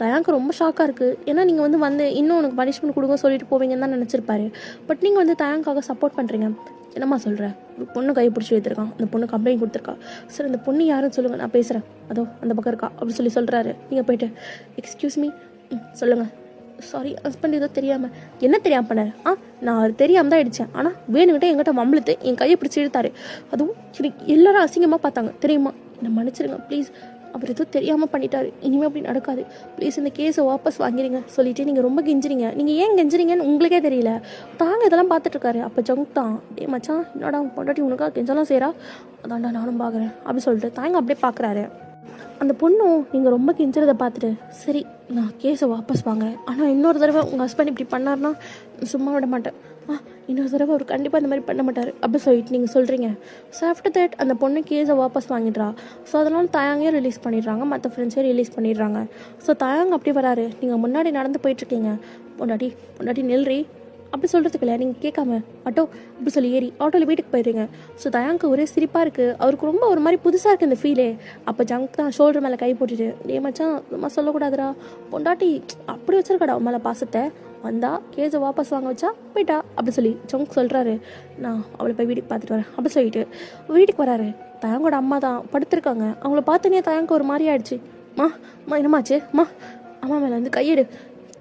தயாங்கு ரொம்ப ஷாக்காக இருக்குது. ஏன்னா நீங்கள் வந்து இன்னும் உனக்கு பனிஷ்மெண்ட் கொடுங்க சொல்லிட்டு போவீங்கன்னு தான் நினச்சிருப்பாரு. பட் நீங்கள் வந்து தயாங்காக சப்போர்ட் பண்ணுறீங்க. என்னம்மா சொல்கிறேன், ஒரு பொண்ணு கையை பிடிச்சி எடுத்துருக்கான், அந்த பொண்ணு கம்ப்ளைண்ட் கொடுத்துருக்கா. சார் அந்த பொண்ணு யாருன்னு சொல்லுங்கள், நான் பேசுகிறேன், அதோ அந்த பக்கம் இருக்கா அப்படி சொல்கிறாரு. நீங்கள் போய்ட்டு எக்ஸ்கியூஸ் மீ சொல்லுங்கள். சாரி ஹஸ்பண்ட் ஏதோ தெரியாமல். என்ன தெரியாமல் பண்ணார்? நான் அவர் தெரியாமல் தான் அடித்தேன், ஆனால் வேணுங்கிட்ட என்கிட்ட மம்பளுத்து என் கையை பிடிச்சி இழுத்தாரு. அதுவும் எனக்கு எல்லாரும் அசிங்கமாக பார்த்தாங்க தெரியுமா, என்னை மன்னிச்சிருங்க ப்ளீஸ், அவர் ஏதோ தெரியாமல் பண்ணிட்டாரு, இனிமேல் அப்படி நடக்காது, ப்ளீஸ் இந்த கேஸை வாபஸ் வாங்கிடுங்க சொல்லிட்டு நீங்கள் ரொம்ப கெஞ்சுறீங்க. நீங்கள் ஏன் கெஞ்சுறீங்கன்னு உங்களுக்கே தெரியல. தாங்க இதெல்லாம் பார்த்துட்ருக்காரு. அப்போ ஜங்க் தான், மச்சான் என்னடா பொண்டாட்டி உனக்கா கெஞ்சலாம் செய்கிறா, அதான்டா நானும் பார்க்குறேன் அப்படி சொல்லிட்டு தாங்க அப்படியே பார்க்குறாரு. அந்த பொண்ணும் நீங்கள் ரொம்ப கெஞ்சுறதை பார்த்துட்டு சரி நான் கேஸை வாபஸ் வாங்க, ஆனால் இன்னொரு தடவை உங்கள் ஹஸ்பண்ட் இப்படி பண்ணார்னா சும்மா விட மாட்டேன், இன்னொரு தடவை அவர் கண்டிப்பாக இந்த மாதிரி பண்ண மாட்டார் அப்படி சொல்லிட்டு நீங்கள் சொல்கிறீங்க. ஸோ ஆஃப்டர் தட் அந்த பொண்ணு கேஸை வாபஸ் வாங்கிடுறா. ஸோ அதனால் தயாங்கே ரிலீஸ் பண்ணிடுறாங்க, மற்ற ஃப்ரெண்ட்ஸே ரிலீஸ் பண்ணிடுறாங்க. ஸோ தயாங்க அப்படி வராரு. நீங்கள் முன்னாடி நடந்து போயிட்டுருக்கீங்க. பொண்டாட்டி நில்றி அப்படி சொல்கிறதுக்கு இல்லையா, நீங்கள் கேட்காம ஆட்டோ அப்படி சொல்லி ஏறி ஆட்டோவில் வீட்டுக்கு போயிடுறீங்க. ஸோ தயாங்க்கு ஒரே சிரிப்பாக இருக்குது. அவருக்கு ரொம்ப ஒரு மாதிரி புதுசாக இருக்குது இந்த ஃபீலே. அப்போ ஜங்க் தான் ஷோல்டர் மேலே கை போட்டுட்டு, மச்சான் நம்ம சொல்லக்கூடாதுடா, பொண்டாட்டி அப்படி வச்சிருக்கடா அவன் மேலே பாசத்தை, வந்தா கேஸை வாபஸ் வாங்க வச்சா போயிட்டா அப்படி சொல்லி ஜங்க் சொல்கிறாரு. நான் அவளை போய் வீட்டுக்கு பார்த்துட்டு வரேன் அப்படி சொல்லிட்டு வீட்டுக்கு வராரு. தயாங்கோட அம்மா தான் படுத்திருக்காங்க. அவங்கள பார்த்தோன்னே தயாங்க ஒரு மாதிரி ஆயிடுச்சு. அம்மா என்னமாச்சு, அம்மா மேலே வந்து கையெடு,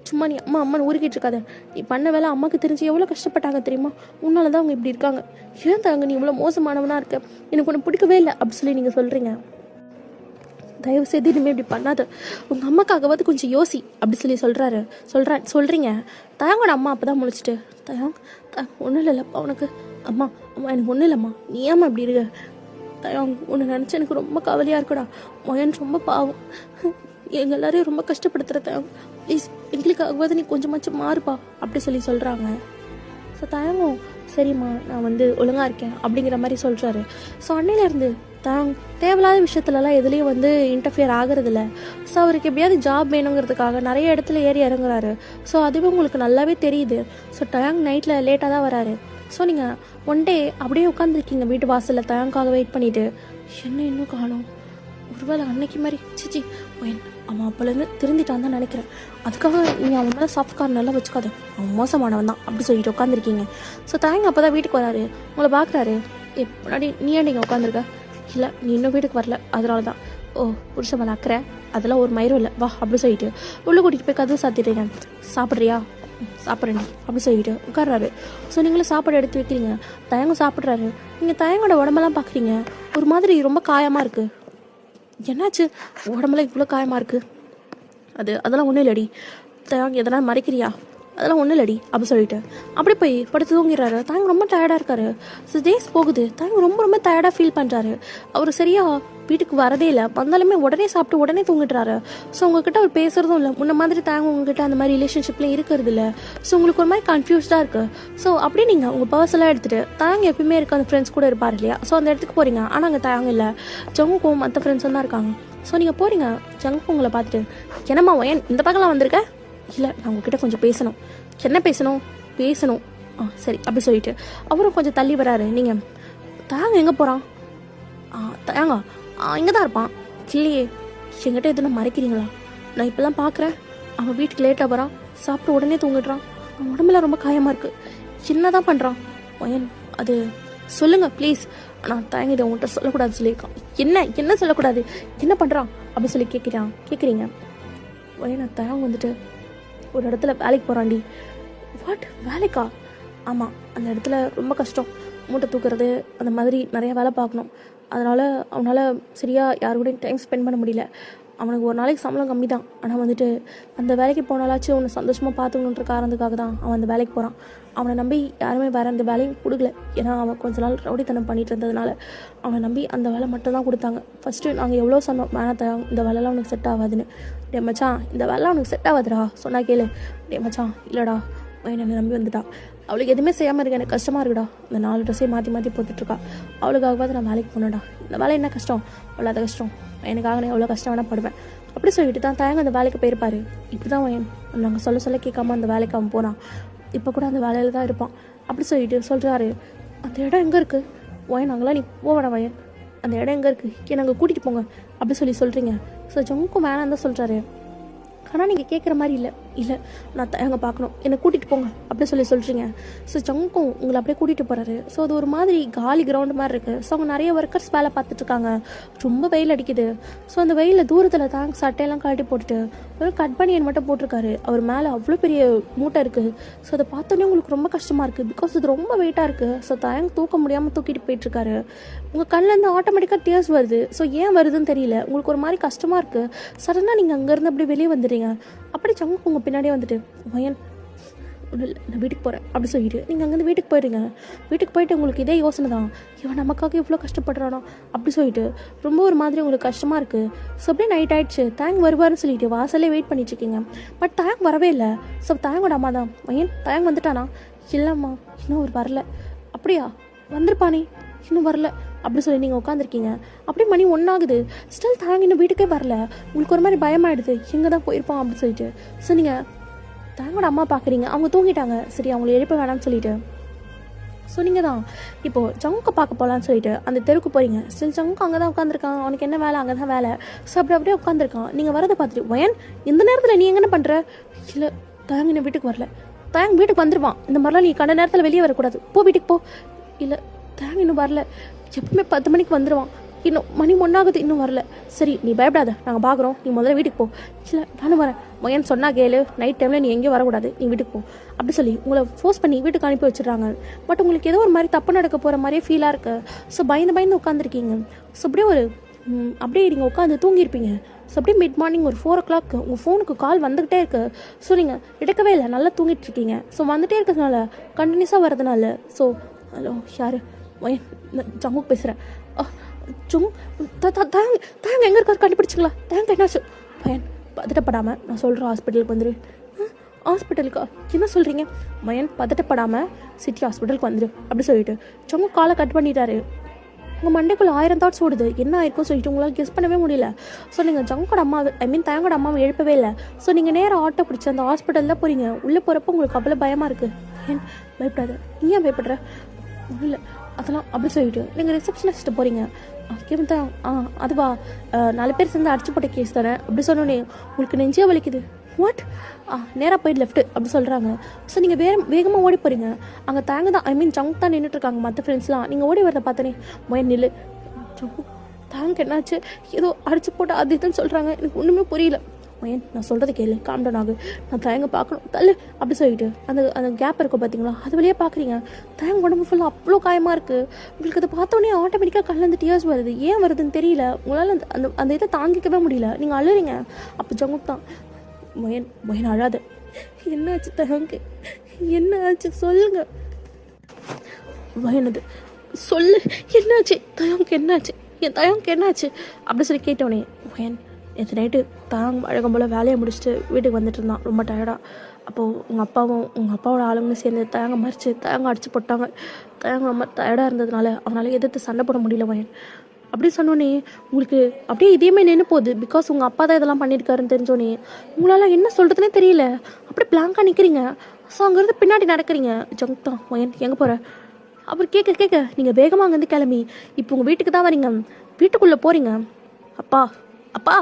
சும்மா நீ அம்மான்னு ஊறிக்கிட்டு இருக்காத, நீ பண்ண வேலை அம்மாவுக்கு தெரிஞ்சு எவ்வளோ கஷ்டப்பட்டாங்க தெரியுமா, உன்னால தான் அவங்க இப்படி இருக்காங்க, ஏன் தாங்க நீ இவ்வளோ மோசமானவனாக இருக்க, எனக்கு ஒன்று பிடிக்கவே இல்லை அப்படி சொல்லி நீங்கள் சொல்கிறீங்க. தயவு செய்து இனிமேல் இப்படி பண்ணாத, உங்கள் அம்மாக்காகவாது கொஞ்சம் யோசி அப்படி சொல்லி சொல்கிறீங்க. தயாங்கோட அம்மா அப்போ தான் முழிச்சிட்டு, ஒன்றும் இல்லைப்பா உனக்கு, அம்மா எனக்கு ஒன்றும் இல்லைம்மா, நீ ஏம்மா இப்படி இருக்க, தயாங் உன்னை நினச்சி எனக்கு ரொம்ப கவலையாக இருக்குடா, மயன் ரொம்ப பாவம், எங்கள் எல்லாரையும் ரொம்ப கஷ்டப்படுத்துகிற தயாங், ப்ளீஸ் எங்களுக்காகவாது நீ கொஞ்சமாச்சும் மாறுப்பா அப்படி சொல்லி சொல்கிறாங்க. ஸோ தயாங்கும் சரிம்மா நான் வந்து ஒழுங்காக இருக்கேன் அப்படிங்கிற மாதிரி சொல்கிறாரு. ஸோ அன்னையிலேருந்து தேவையில்லாத விஷயத்துலலாம் எதுலேயும் வந்து இன்டர்ஃபியர் ஆகிறதில்ல. ஸோ அவருக்கு எப்படியாவது ஜாப் வேணுங்கிறதுக்காக நிறைய இடத்துல ஏறி இறங்குறாரு. ஸோ அதுவே உங்களுக்கு நல்லாவே தெரியுது. ஸோ தயாங் நைட்டில் லேட்டாக தான் வராரு. ஸோ நீங்கள் ஒன் டே அப்படியே உட்காந்துருக்கீங்க வீட்டு வாசலில் தயாங்காக வெயிட் பண்ணிவிட்டு, என்ன இன்னும் காணோம், ஒருவேளை அன்னைக்கு மாதிரி சிச்சி அவன் அப்போலேருந்து திருந்திட்டான் தான் நினைக்கிறேன், அதுக்காக நீங்கள் அவன் மேலே சாஃப்ட் கார்னர்லாம் வச்சுக்காத, அவன் மோசமானவன் தான் அப்படி சொல்லிட்டு உட்காந்துருக்கீங்க. ஸோ தயாங்க அப்போ தான் வீட்டுக்கு வராரு. உங்களை பார்க்குறாரு. முன்னாடி நீ ஏன் நீங்கள் உட்காந்துருக்க, இல்லை நீ இன்னும் வீட்டுக்கு வரல அதனால தான், ஓ புருஷன் மேலே அக்கறை அதெல்லாம் ஒரு மயிரும் இல்லை வா அப்படி சொல்லிட்டு உள்ளே கூட்டிகிட்டு போய் கதவு சாத்திடுறீங்க. சாப்பிட்றியா, சாப்பிட்றேன் அப்படி சொல்லிட்டு உட்கார்றாரு. ஸோ நீங்களும் சாப்பாடு எடுத்து வைக்கிறீங்க. தயங்க சாப்பிட்றாரு. நீங்கள் தயங்கோட உடம்பெல்லாம் பார்க்குறீங்க, ஒரு மாதிரி ரொம்ப காயமாக இருக்குது. என்னாச்சு உடம்புல இவ்வளோ காயமாக இருக்குது, அதெல்லாம் ஒன்றும் இல்லடி தயாங்க, எதனா மறைக்கிறியா, அதெல்லாம் ஒன்றும் இல்லடி அப்படி சொல்லிட்டு அப்படி போய் படுத்து தூங்கிடுறாரு. தாங்க ரொம்ப டயர்டாக இருக்காரு. ஸோ டேஸ் போகுது. தாங்க ரொம்ப ரொம்ப டயர்டாக ஃபீல் பண்ணுறாரு. அவர் சரியாக வீட்டுக்கு வரதே இல்லை, வந்தாலுமே உடனே சாப்பிட்டு உடனே தூங்கிடுறாரு. ஸோ உங்ககிட்ட அவர் பேசுகிறதும் இல்லை, முன்ன மாதிரி தாங்க உங்ககிட்ட அந்த மாதிரி ரிலேஷன்ஷிப்லாம் இருக்கிறது இல்லை. ஸோ உங்களுக்கு ஒரு மாதிரி கன்ஃபியூஸ்டாக இருக்குது. ஸோ அப்படியே நீங்கள் உங்கள் பர்ஸெல்லாம் எடுத்துகிட்டு தாங்க எப்பயுமே இருக்க அந்த ஃப்ரெண்ட்ஸ் கூட இருப்பார் இல்லையா, ஸோ அந்த இடத்துக்கு போகிறீங்க. ஆனால் அங்கே தாங்க இல்லை, ஜங்குக்கும் மற்ற ஃப்ரெண்ட்ஸும் தான் இருக்காங்க. ஸோ நீங்கள் போகிறீங்க. ஜங்கு உங்களை பார்த்துட்டு, என்னம்மா ஏன் இந்த பக்கம்லாம் வந்திருக்க, இல்லை நான் உங்ககிட்ட கொஞ்சம் பேசணும். என்ன பேசணும் சரி அப்படி சொல்லிட்டு அவரும் கொஞ்சம் தள்ளி வராரு. நீங்கள் தாங்க எங்கே போகிறான், தாங்க இங்கே தான் இருப்பான், இல்லையே என்கிட்ட எதுனா மறைக்கிறீங்களா, நான் இப்போலாம் பார்க்குறேன் அவன் வீட்டுக்கு லேட்டாக போகிறான், சாப்பிட்டு உடனே தூங்கிடுறான், அவன் உடம்புல ரொம்ப காயமாக இருக்குது, என்ன தான் பண்ணுறான் ஒயன், அது சொல்லுங்கள் ப்ளீஸ். ஆனால் தாங்க இதை உங்கள்கிட்ட சொல்லக்கூடாது சொல்லியிருக்கான். என்ன சொல்லக்கூடாது, என்ன பண்ணுறான் அப்படின்னு சொல்லி கேட்குறீங்க. ஒயன் தாங்க வந்துட்டு ஒரு இடத்துல வேலைக்கு போகிறான்டி. வாட் வேலைக்கா, ஆமாம், அந்த இடத்துல ரொம்ப கஷ்டம். மூட்டை தூக்குறது அந்த மாதிரி நிறைய வேலை பார்க்கணும். அதனால் அவனால் சரியாக யாரு கூடயும் டைம் ஸ்பெண்ட் பண்ண முடியல. அவனுக்கு ஒரு நாளைக்கு சம்பளம் கம்மி தான். ஆனால் வந்துட்டு அந்த வேலைக்கு போனாலாச்சும் அவனை சந்தோஷமாக பார்த்துக்கணுன்ற காரணத்துக்காக தான் அவன் அந்த வேலைக்கு போகிறான். அவனை நம்பி யாருமே வேறு அந்த வேலையும் கொடுக்கல. ஏன்னா அவன் கொஞ்ச நாள் ரவுடித்தனம் பண்ணிட்டு இருந்ததுனால அவனை நம்பி அந்த வேலை மட்டும் தான் கொடுத்தாங்க. ஃபஸ்ட்டு நாங்கள் எவ்வளோ சொன்னோம், வேணாத்த இந்த வேலைலாம் அவனுக்கு செட் ஆகாதுன்னு. டே மச்சான், இந்த வேலைலாம் அவனுக்கு செட் ஆகாதுடா சொன்னா கேளு. டே மச்சான், இல்லைடா என்னை நம்பி வந்துட்டான். அவளுக்கு எதுவுமே செய்யாமல் இருக்க எனக்கு கஷ்டமாக இருக்குடா. இந்த 4 ட்ரெஸ்ஸே மாற்றி மாற்றி போட்டுட்ருக்கா. அவளுக்காக பார்த்து நான் வேலைக்கு போனேன்டா. இந்த வேலை என்ன கஷ்டம், அவ்வளோ அது கஷ்டம். எனக்காக நான் எவ்வளோ கஷ்டம் வேணால் படுவேன் அப்படி சொல்லிட்டு தான் தயங்க அந்த வேலைக்கு போயிருப்பார். இப்படி தான் நாங்கள் சொல்ல கேட்காம அந்த வேலைக்கு அவன் போனான். இப்போ கூட அந்த வேலையில் தான் இருப்பான். அப்படி சொல்லிட்டு சொல்கிறாரு, அந்த இடம் எங்கே இருக்குது வயன், நாங்களாம் நீ போவேணா வயன், அந்த இடம் எங்கே இருக்குது, ஏன் நாங்கள் கூட்டிகிட்டு போங்க அப்படி சொல்கிறீங்க. ஸோ ஜங்கும் வேணான்னு தான் சொல்கிறாரு. ஆனால் நீங்கள் கேட்குற மாதிரி இல்லை, இல்லை நான் தயங்க பார்க்கணும், என்னை கூட்டிகிட்டு போங்க அப்படி சொல்கிறீங்க. ஸோ ஜங்கும் உங்களை அப்படியே கூட்டிகிட்டு போகிறாரு. ஸோ அது ஒரு மாதிரி காலி கிரவுண்டு மாதிரி இருக்குது. ஸோ அவங்க நிறைய ஒர்க்கர்ஸ் வேலை பார்த்துட்ருக்காங்க. ரொம்ப வெயில் அடிக்குது. ஸோ அந்த வெயிலில் தூரத்தில் தான் சட்டையெல்லாம் கழட்டி போட்டுட்டு ஒரு கட் பனியன் மட்டும் போட்டிருக்காரு. அவர் மேலே அவ்வளோ பெரிய மூட்டை இருக்குது. ஸோ அதை பார்த்தோன்னே உங்களுக்கு ரொம்ப கஷ்டமாக இருக்குது. பிகாஸ் இது ரொம்ப வெயிட்டாக இருக்குது. ஸோ தயங்க தூக்க முடியாமல் தூக்கிட்டு போயிட்டுருக்காரு. உங்கள் கண்ணிலேருந்து ஆட்டோமேட்டிக்காக டியர்ஸ் வருது. ஸோ ஏன் வருதுன்னு தெரியல. உங்களுக்கு ஒரு மாதிரி கஷ்டமாக இருக்குது. சடனாக நீங்கள் அங்கேருந்து அப்படியே வெளியே வந்துடுறீங்க. அப்படி சங்கு உங்கள் பின்னாடியே வந்துட்டு வயன் நான் வீட்டுக்கு போகிறேன் அப்படி சொல்லிட்டு நீங்கள் அங்கேருந்து வீட்டுக்கு போயிடுங்க. வீட்டுக்கு போயிட்டு உங்களுக்கு இதே யோசனை தான், இவன் நமக்காக இவ்வளோ கஷ்டப்படுறானோ அப்படி சொல்லிட்டு ரொம்ப ஒரு மாதிரி உங்களுக்கு கஷ்டமாக இருக்குது. ஸோ அப்படியே நைட் ஆகிடுச்சு. தேங்க் வருவார்னு சொல்லிட்டு வாசலே வெயிட் பண்ணிட்டுருக்கீங்க. பட் தேங்க் வரவே இல்லை. ஸோ தேங்கோட அம்மா தான், வயன் தேங்க் வந்துட்டானா, இல்லைம்மா இன்னும் அவர் வரல. அப்படியா, வந்திருப்பானே இன்னும் வரல அப்படி சொல்லி நீங்கள் உட்காந்துருக்கீங்க. அப்படியே மணி 1 ஆகுது. ஸ்டில் தேங்க் இன்னும் வீட்டுக்கே வரல. உங்களுக்கு ஒரு மாதிரி பயமாயிடுது, எங்கே தான் போயிருப்பான் அப்படின்னு சொல்லிட்டு. ஸோ நீங்கள் தேங்கோட அம்மா பார்க்குறீங்க, அவங்க தூங்கிட்டாங்க. சரி அவங்கள எழுப்ப வேணாம்னு சொல்லிட்டு ஸோ நீங்கள் தான் இப்போது ஜங்குக்கை பார்க்க போகலான்னு சொல்லிட்டு அந்த தெருவுக்கு போகிறீங்க. ஸ்டில் ஜங்கு அங்கே தான் உட்காந்துருக்கான். அவனுக்கு என்ன வேலை, அங்கே தான் வேலை. ஸோ அப்படியே உட்காந்துருக்கான். நீங்கள் வரதை பார்த்துட்டு வயன் இந்த நேரத்தில் நீ என்ன பண்ணுற, இல்லை தேங்க் இன்னும் வீட்டுக்கு வரல. தேங்க் வீட்டுக்கு வந்துடுவான். இந்த மாதிரிலாம் நீ கண்ட நேரத்தில் வெளியே வரக்கூடாது, போ வீட்டுக்கு போ. இல்லை தேங்க் இன்னும் வரல, எப்பவுமே 10 மணிக்கு வந்துடுவான். இன்னும் மணி 1 ஆகுது, இன்னும் வரல. சரி நீ பயப்படாத, நாங்கள் பார்க்குறோம், நீ முதல்ல வீட்டுக்கு போ. இல்லை நானும் வரேன் மொயன் சொன்னா கேளு, நைட் டைமில் நீ எங்கேயும் வரக்கூடாது, நீ வீட்டுக்கு போ அப்படி சொல்லி உங்களை ஃபோர்ஸ் பண்ணி வீட்டுக்கு அனுப்பி வச்சிடுறாங்க. பட் உங்களுக்கு ஏதோ ஒரு மாதிரி தப்பு நடக்க போகிற மாதிரியே ஃபீலாக இருக்குது. ஸோ பயந்து உட்காந்துருக்கீங்க. ஸோ அப்படியே நீங்கள் உட்காந்து தூங்கியிருப்பீங்க. ஸோ அப்படியே மிட் மார்னிங் ஒரு 4 o'clock உங்கள் ஃபோனுக்கு கால் வந்துக்கிட்டே இருக்குது. ஸோ நீங்கள் எடுக்கவே இல்லை, நல்லா தூங்கிட்டு இருக்கீங்க. ஸோ வந்துகிட்டே இருக்கிறதுனால கண்டினியூஸாக வரதுனால ஸோ ஹலோ யார், வயன் ஜங்குக்கு பேசுகிறேன். தேங்க எங்கே இருக்காரு கண்டுபிடிச்சிங்களா, தேங்க என்னாச்சு, வயன் பதட்டப்படாமல் நான் சொல்கிறேன் ஹாஸ்பிட்டலுக்கு வந்துடு. ஹாஸ்பிட்டலுக்கா, என்ன சொல்கிறீங்க, மயன் பதட்டப்படாமல் சிட்டி ஹாஸ்பிட்டலுக்கு வந்துடு அப்படி சொல்லிட்டு ஜங்கு காலை கட் பண்ணிட்டாரு. உங்கள் மண்டைக்குள்ள 1000 தாட்ஸ் ஓடுது, என்ன ஆயிருக்கும் சொல்லிட்டு உங்களால் கெஸ் பண்ணவே முடியல. ஸோ நீங்கள் ஜங்கோட அம்மா தேங்கோட அம்மாவை எழுப்பவே இல்லை. ஸோ நீங்கள் நேராக ஆட்டோ பிடிச்சி அந்த ஹாஸ்பிட்டல் தான் போகிறீங்க. உள்ளே போகிறப்போ உங்களுக்கு அவ்வளோ பயமாக இருக்குது. ஏன் பயப்படாத, நீ ஏன் பயப்படுற, இல்லை அதெல்லாம் அப்படி சொல்லிட்டு நீங்கள் ரிசப்ஷனிஸ்ட்டு போகிறீங்க. கேமந்தா அதுவா 4 பேர் சேர்ந்து அடிச்சு போட்ட கேஸ் தானே அப்படி சொன்னோன்னே உங்களுக்கு நெஞ்சே வலிக்குது. வாட், நேராக போயிட்டு லெஃப்ட்டு அப்படி சொல்கிறாங்க. ஸோ நீங்கள் வேகமாக ஓடி போகிறீங்க. அங்கே தேங்க தான் ஜங்க் தான் நின்றுட்டுருக்காங்க மற்ற ஃப்ரெண்ட்ஸ்லாம். நீங்கள் ஓடி வரதை பார்த்தனே மொயன் நில்லு, தேங்க் என்னாச்சு, ஏதோ அடிச்சு போட்டு அது இதுன்னு சொல்கிறாங்க, எனக்கு ஒன்றுமே புரியல. மயன் நான் சொல்கிறது கேளு, காம் டவுன் ஆகு, நான் தேங்க பார்க்கணும் தள்ளு அப்படி சொல்லிட்டு அந்த கேப் இருக்கும் பார்த்தீங்களா, அது வழியாக பார்க்குறீங்க. தேங்க உடம்பு ஃபுல்லாக அவ்வளோ காயமாக இருக்குது. உங்களுக்கு அதை பார்த்தோன்னே ஆட்டோமேட்டிக்காக கண்ணிலேருந்து டியர்ஸ் வருது. ஏன் வருதுன்னு தெரியல. உங்களால் அந்த இதை தாங்கிக்கவே முடியல. நீங்கள் அழுறீங்க. அப்போ ஜங்குக் தான் மயன் அழாத, என்னாச்சு தேங்கு, என்ன ஆச்சு சொல்லுங்க வயனது, சொல்லு என்னாச்சு தயங்கு, என்னாச்சு என் தயங்கு என்னாச்சு அப்படி சொல்லி கேட்டோன்னே வயன் நேற்று நைட்டு தாங்க அழகம் போல் வேலையை முடிச்சுட்டு வீட்டுக்கு வந்துட்டு இருந்தான் ரொம்ப டயர்டாக. அப்போது உங்கள் அப்பாவோட ஆளுங்களும் சேர்ந்து தேங்க மறித்து தேங்க அடித்து போட்டாங்க. தேங்க ரொம்ப டயர்டாக இருந்ததுனால அவனால் எதிர்த்து சண்டை போட முடியல வயன் அப்படி சொன்னோன்னே உங்களுக்கு அப்படியே இதேமே நின்று போகுது. பிகாஸ் உங்கள் அப்பா தான் இதெல்லாம் பண்ணியிருக்காருன்னு தெரிஞ்சோன்னே உங்களால் என்ன சொல்கிறதுனே தெரியல. அப்படியே பிளாங்காக நிற்கிறீங்க. ஸோ அங்கேருந்து பின்னாடி நடக்கிறீங்க. ஜங்க் தான் வயன் எங்கே போகிற அப்புறம் கேட்க நீங்கள் வேகமாக அங்கேருந்து கிளம்பி இப்போ உங்கள் வீட்டுக்கு தான் வரீங்க. வீட்டுக்குள்ளே போகிறீங்க. அப்பா அப்பா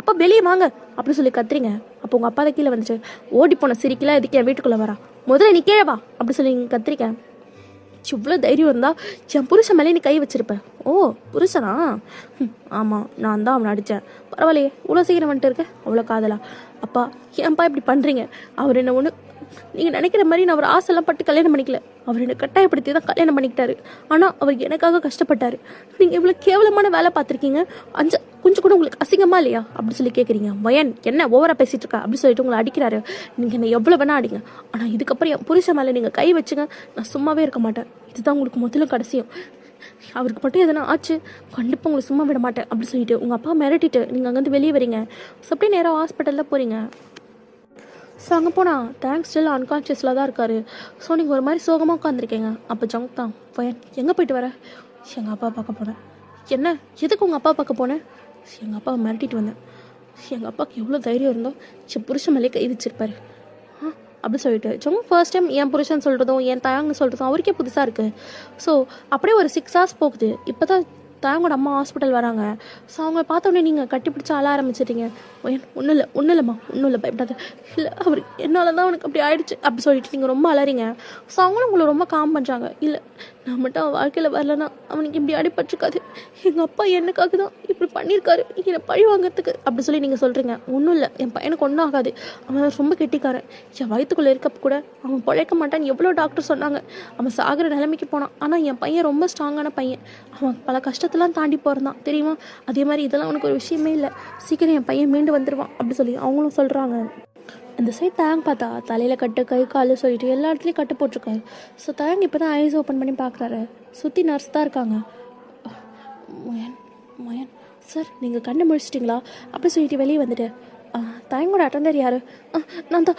அப்பா வெளியே வாங்க அப்படி சொல்லி கத்துறீங்க. அப்போ உங்கள் அப்பா தான் கீழே வந்துச்சு, ஓடி போன சிரிக்கலாம் எதுக்கு என் வீட்டுக்குள்ளே வரா, முதல்ல நீ கீழே வா அப்படி சொல்லி நீங்கள் கத்திரிக்க. இவ்வளோ தைரியம் இருந்தால் என் புருஷன் மேலே நீ கை வச்சிருப்பேன். ஓ புருஷனா, ஆமாம் நான் தான் அவனை அடித்தேன். பரவாயில்லையே இவ்வளோ சீக்கிரம் வந்துட்டு இருக்கேன், அவ்வளோ காதலா. அப்பா ஏன்ப்பா இப்படி பண்ணுறீங்க, அவர் என்ன ஒன்று நீங்கள் நினைக்கிற மாதிரி நான் அவர் ஆசைலாம் பட்டு கல்யாணம் பண்ணிக்கல. அவர் என்னை கட்டாயப்படுத்தி தான் கல்யாணம் பண்ணிக்கிட்டாரு. ஆனால் அவர் எனக்காக கஷ்டப்பட்டார். நீங்கள் இவ்வளோ கேவலமான வேலை பார்த்துருக்கீங்க, கொஞ்சம் கூட உங்களுக்கு அசிங்கமா இல்லையா அப்படி சொல்லி கேட்குறீங்க. வயன் என்ன ஓவராக பேசிகிட்டு இருக்கா அப்படி சொல்லிட்டு உங்களை அடிக்கிறாரு. நீங்கள் என்னை எவ்வளோ வேணா அடிங்க, ஆனால் இதுக்கப்புறம் என் புருஷன் மேலே நீங்கள் கை வச்சுங்க, நான் சும்மாவே இருக்க மாட்டேன். இதுதான் உங்களுக்கு முதல்ல கடைசியும். அவருக்கு மட்டும் எதனா ஆச்சு கண்டிப்பாக உங்களை சும்மா விட மாட்டேன் அப்படி சொல்லிட்டு உங்கள் அப்பா மிரட்டிட்டு நீங்கள் அங்கேருந்து வெளியே வரீங்க. ஸோ அப்படியே நேராக ஹாஸ்பிட்டலில் போகிறீங்க. ஸோ அங்கே போனால் தேங்க்ஸ் ஸ்டில் அன்கான்ஷியஸில் தான் இருக்கார். ஸோ நீங்கள் ஒரு மாதிரி சோகமாக உட்காந்துருக்கீங்க. அப்போ ஜங்க் தான் பையன் எங்கே போயிட்டு வர? எங்கள் அப்பா பார்க்க போனேன். என்ன எதுக்கு உங்கள் அப்பா பார்க்க போனேன்? எங்கள் அப்பாவை மிரட்டிட்டு வந்தேன். எங்கள் அப்பாவுக்கு எவ்வளோ தைரியம் இருந்தோ என் புருஷன் மேலே கை வச்சிருப்பாரு அப்படி சொல்லிட்டு ஜங்க் ஃபர்ஸ்ட் டைம் என் புருஷன் சொல்கிறதும் என் தாயாங்கன்னு சொல்கிறதும் அவருக்கே புதுசாக இருக்குது. ஸோ அப்படியே ஒரு 6 hours போகுது. இப்போ தான் தாயங்கோட அம்மா ஹாஸ்பிட்டல் வராங்க. ஸோ அவங்கள பார்த்தோன்னே நீங்கள் கட்டி பிடிச்சி அழ ஆரம்பிச்சிட்டீங்க. ஒன்றும் இல்லைம்மா ஒன்றும் இல்லை பயப்படாது. இல்லை அவர் என்னால் தான் அவனுக்கு அப்படி ஆயிடுச்சு அப்படி சொல்லிட்டு நீங்கள் ரொம்ப அலறீங்க. ஸோ அவங்களும் உங்களை ரொம்ப காம் பண்ணுறாங்க. இல்லை நான் மட்டும் அவன் வாழ்க்கையில் வரலன்னா அவனுக்கு இப்படி அடிபட்டிருக்காது. எங்கள் அப்பா என்னக்காக தான் இப்படி பண்ணியிருக்காரு, என்னை பழி வாங்கிறதுக்கு அப்படி சொல்லி நீங்கள் சொல்கிறீங்க. ஒன்றும் இல்லை என் பையனுக்கு ஒன்றும் ஆகாது, அவன் ரொம்ப கெட்டிக்காரன். என் வயிற்றுக்குள்ளே இருக்கப்ப கூட அவன் பிழைக்க மாட்டான்னு எவ்வளோ டாக்டர் சொன்னாங்க. அவன் சாகிற நிலைமைக்கு போனான். ஆனால் என் பையன் ரொம்ப ஸ்ட்ராங்கான பையன். அவன் பல கஷ்டத்தெல்லாம் தாண்டி போகிறதான் தெரியுமா. அதே மாதிரி இதெல்லாம் அவனுக்கு ஒரு விஷயமே இல்லை. சீக்கிரம் என் பையன் மீண்டு வந்துடுவான் அப்படி சொல்லி அவங்களும் சொல்கிறாங்க. அந்த சைட் தயாங் பார்த்தா தலையில் கட்டு கை காலு சொல்லிட்டு எல்லா இடத்துலையும் கட்டு போட்டிருக்காரு. ஸோ தயாங் இப்போ தான் ஐஸ் ஓப்பன் பண்ணி பார்க்குறாரு. சுற்றி நர்ஸ் தான் இருக்காங்க. மயன் சார் நீங்கள் கண்ணு முடிச்சிட்டிங்களா அப்படி சொல்லிட்டு வெளியே வந்துட்டு தயங்கோட அட்டண்டர் யார்? நான் தான்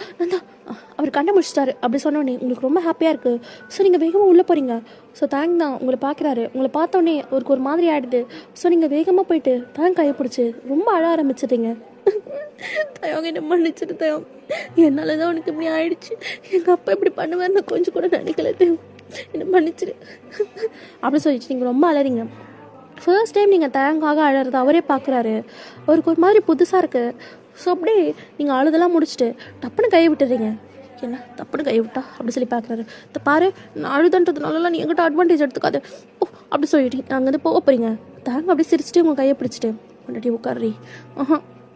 அவர் கண்ணை முடிச்சிட்டாரு அப்படி சொன்னோடனே உங்களுக்கு ரொம்ப ஹாப்பியாக இருக்குது. ஸோ நீங்கள் வேகமாக உள்ளே போகிறீங்க. ஸோ தயங் தான் உங்களை பார்க்குறாரு. உங்களை பார்த்தோன்னே அவருக்கு ஒரு மாதிரி ஆகிடுது. ஸோ நீங்கள் வேகமாக போயிட்டு தயங் கையை பிடிச்சி ரொம்ப அழ ஆரம்பிச்சிட்டீங்க. தயங்க என்ன மன்னிச்சிட்டு தயம், என்னால் தான் உனக்கு இப்படி ஆயிடுச்சு. எங்கள் அப்பா இப்படி பண்ணுவார் நான் கொஞ்சம் கூட நினைக்கல தயம், என்னை மன்னிச்சிடு அப்படி சொல்லிச்சு. நீங்கள் ரொம்ப அழறீங்க. ஃபர்ஸ்ட் டைம் நீங்கள் தயங்காக அழறது அவரே பார்க்குறாரு. அவருக்கு ஒரு மாதிரி புதுசாக இருக்குது. ஸோ அப்படியே நீங்கள் அழுதெல்லாம் முடிச்சுட்டு டப்புன்னு கையை விட்டுறீங்க. என்ன தப்புன்னு கையை விட்டா அப்படி சொல்லி பார்க்குறாரு. பாரு நான் அழுதுன்றதுனாலலாம் நீ எங்கிட்ட அட்வான்டேஜ் எடுத்துக்காது அப்படி சொல்லிட்டு நாங்கள் வந்து போக போகிறீங்க. தாங்க அப்படியே சிரிச்சுட்டு உங்கள் கையை பிடிச்சிட்டு முன்னாடி உட்காரி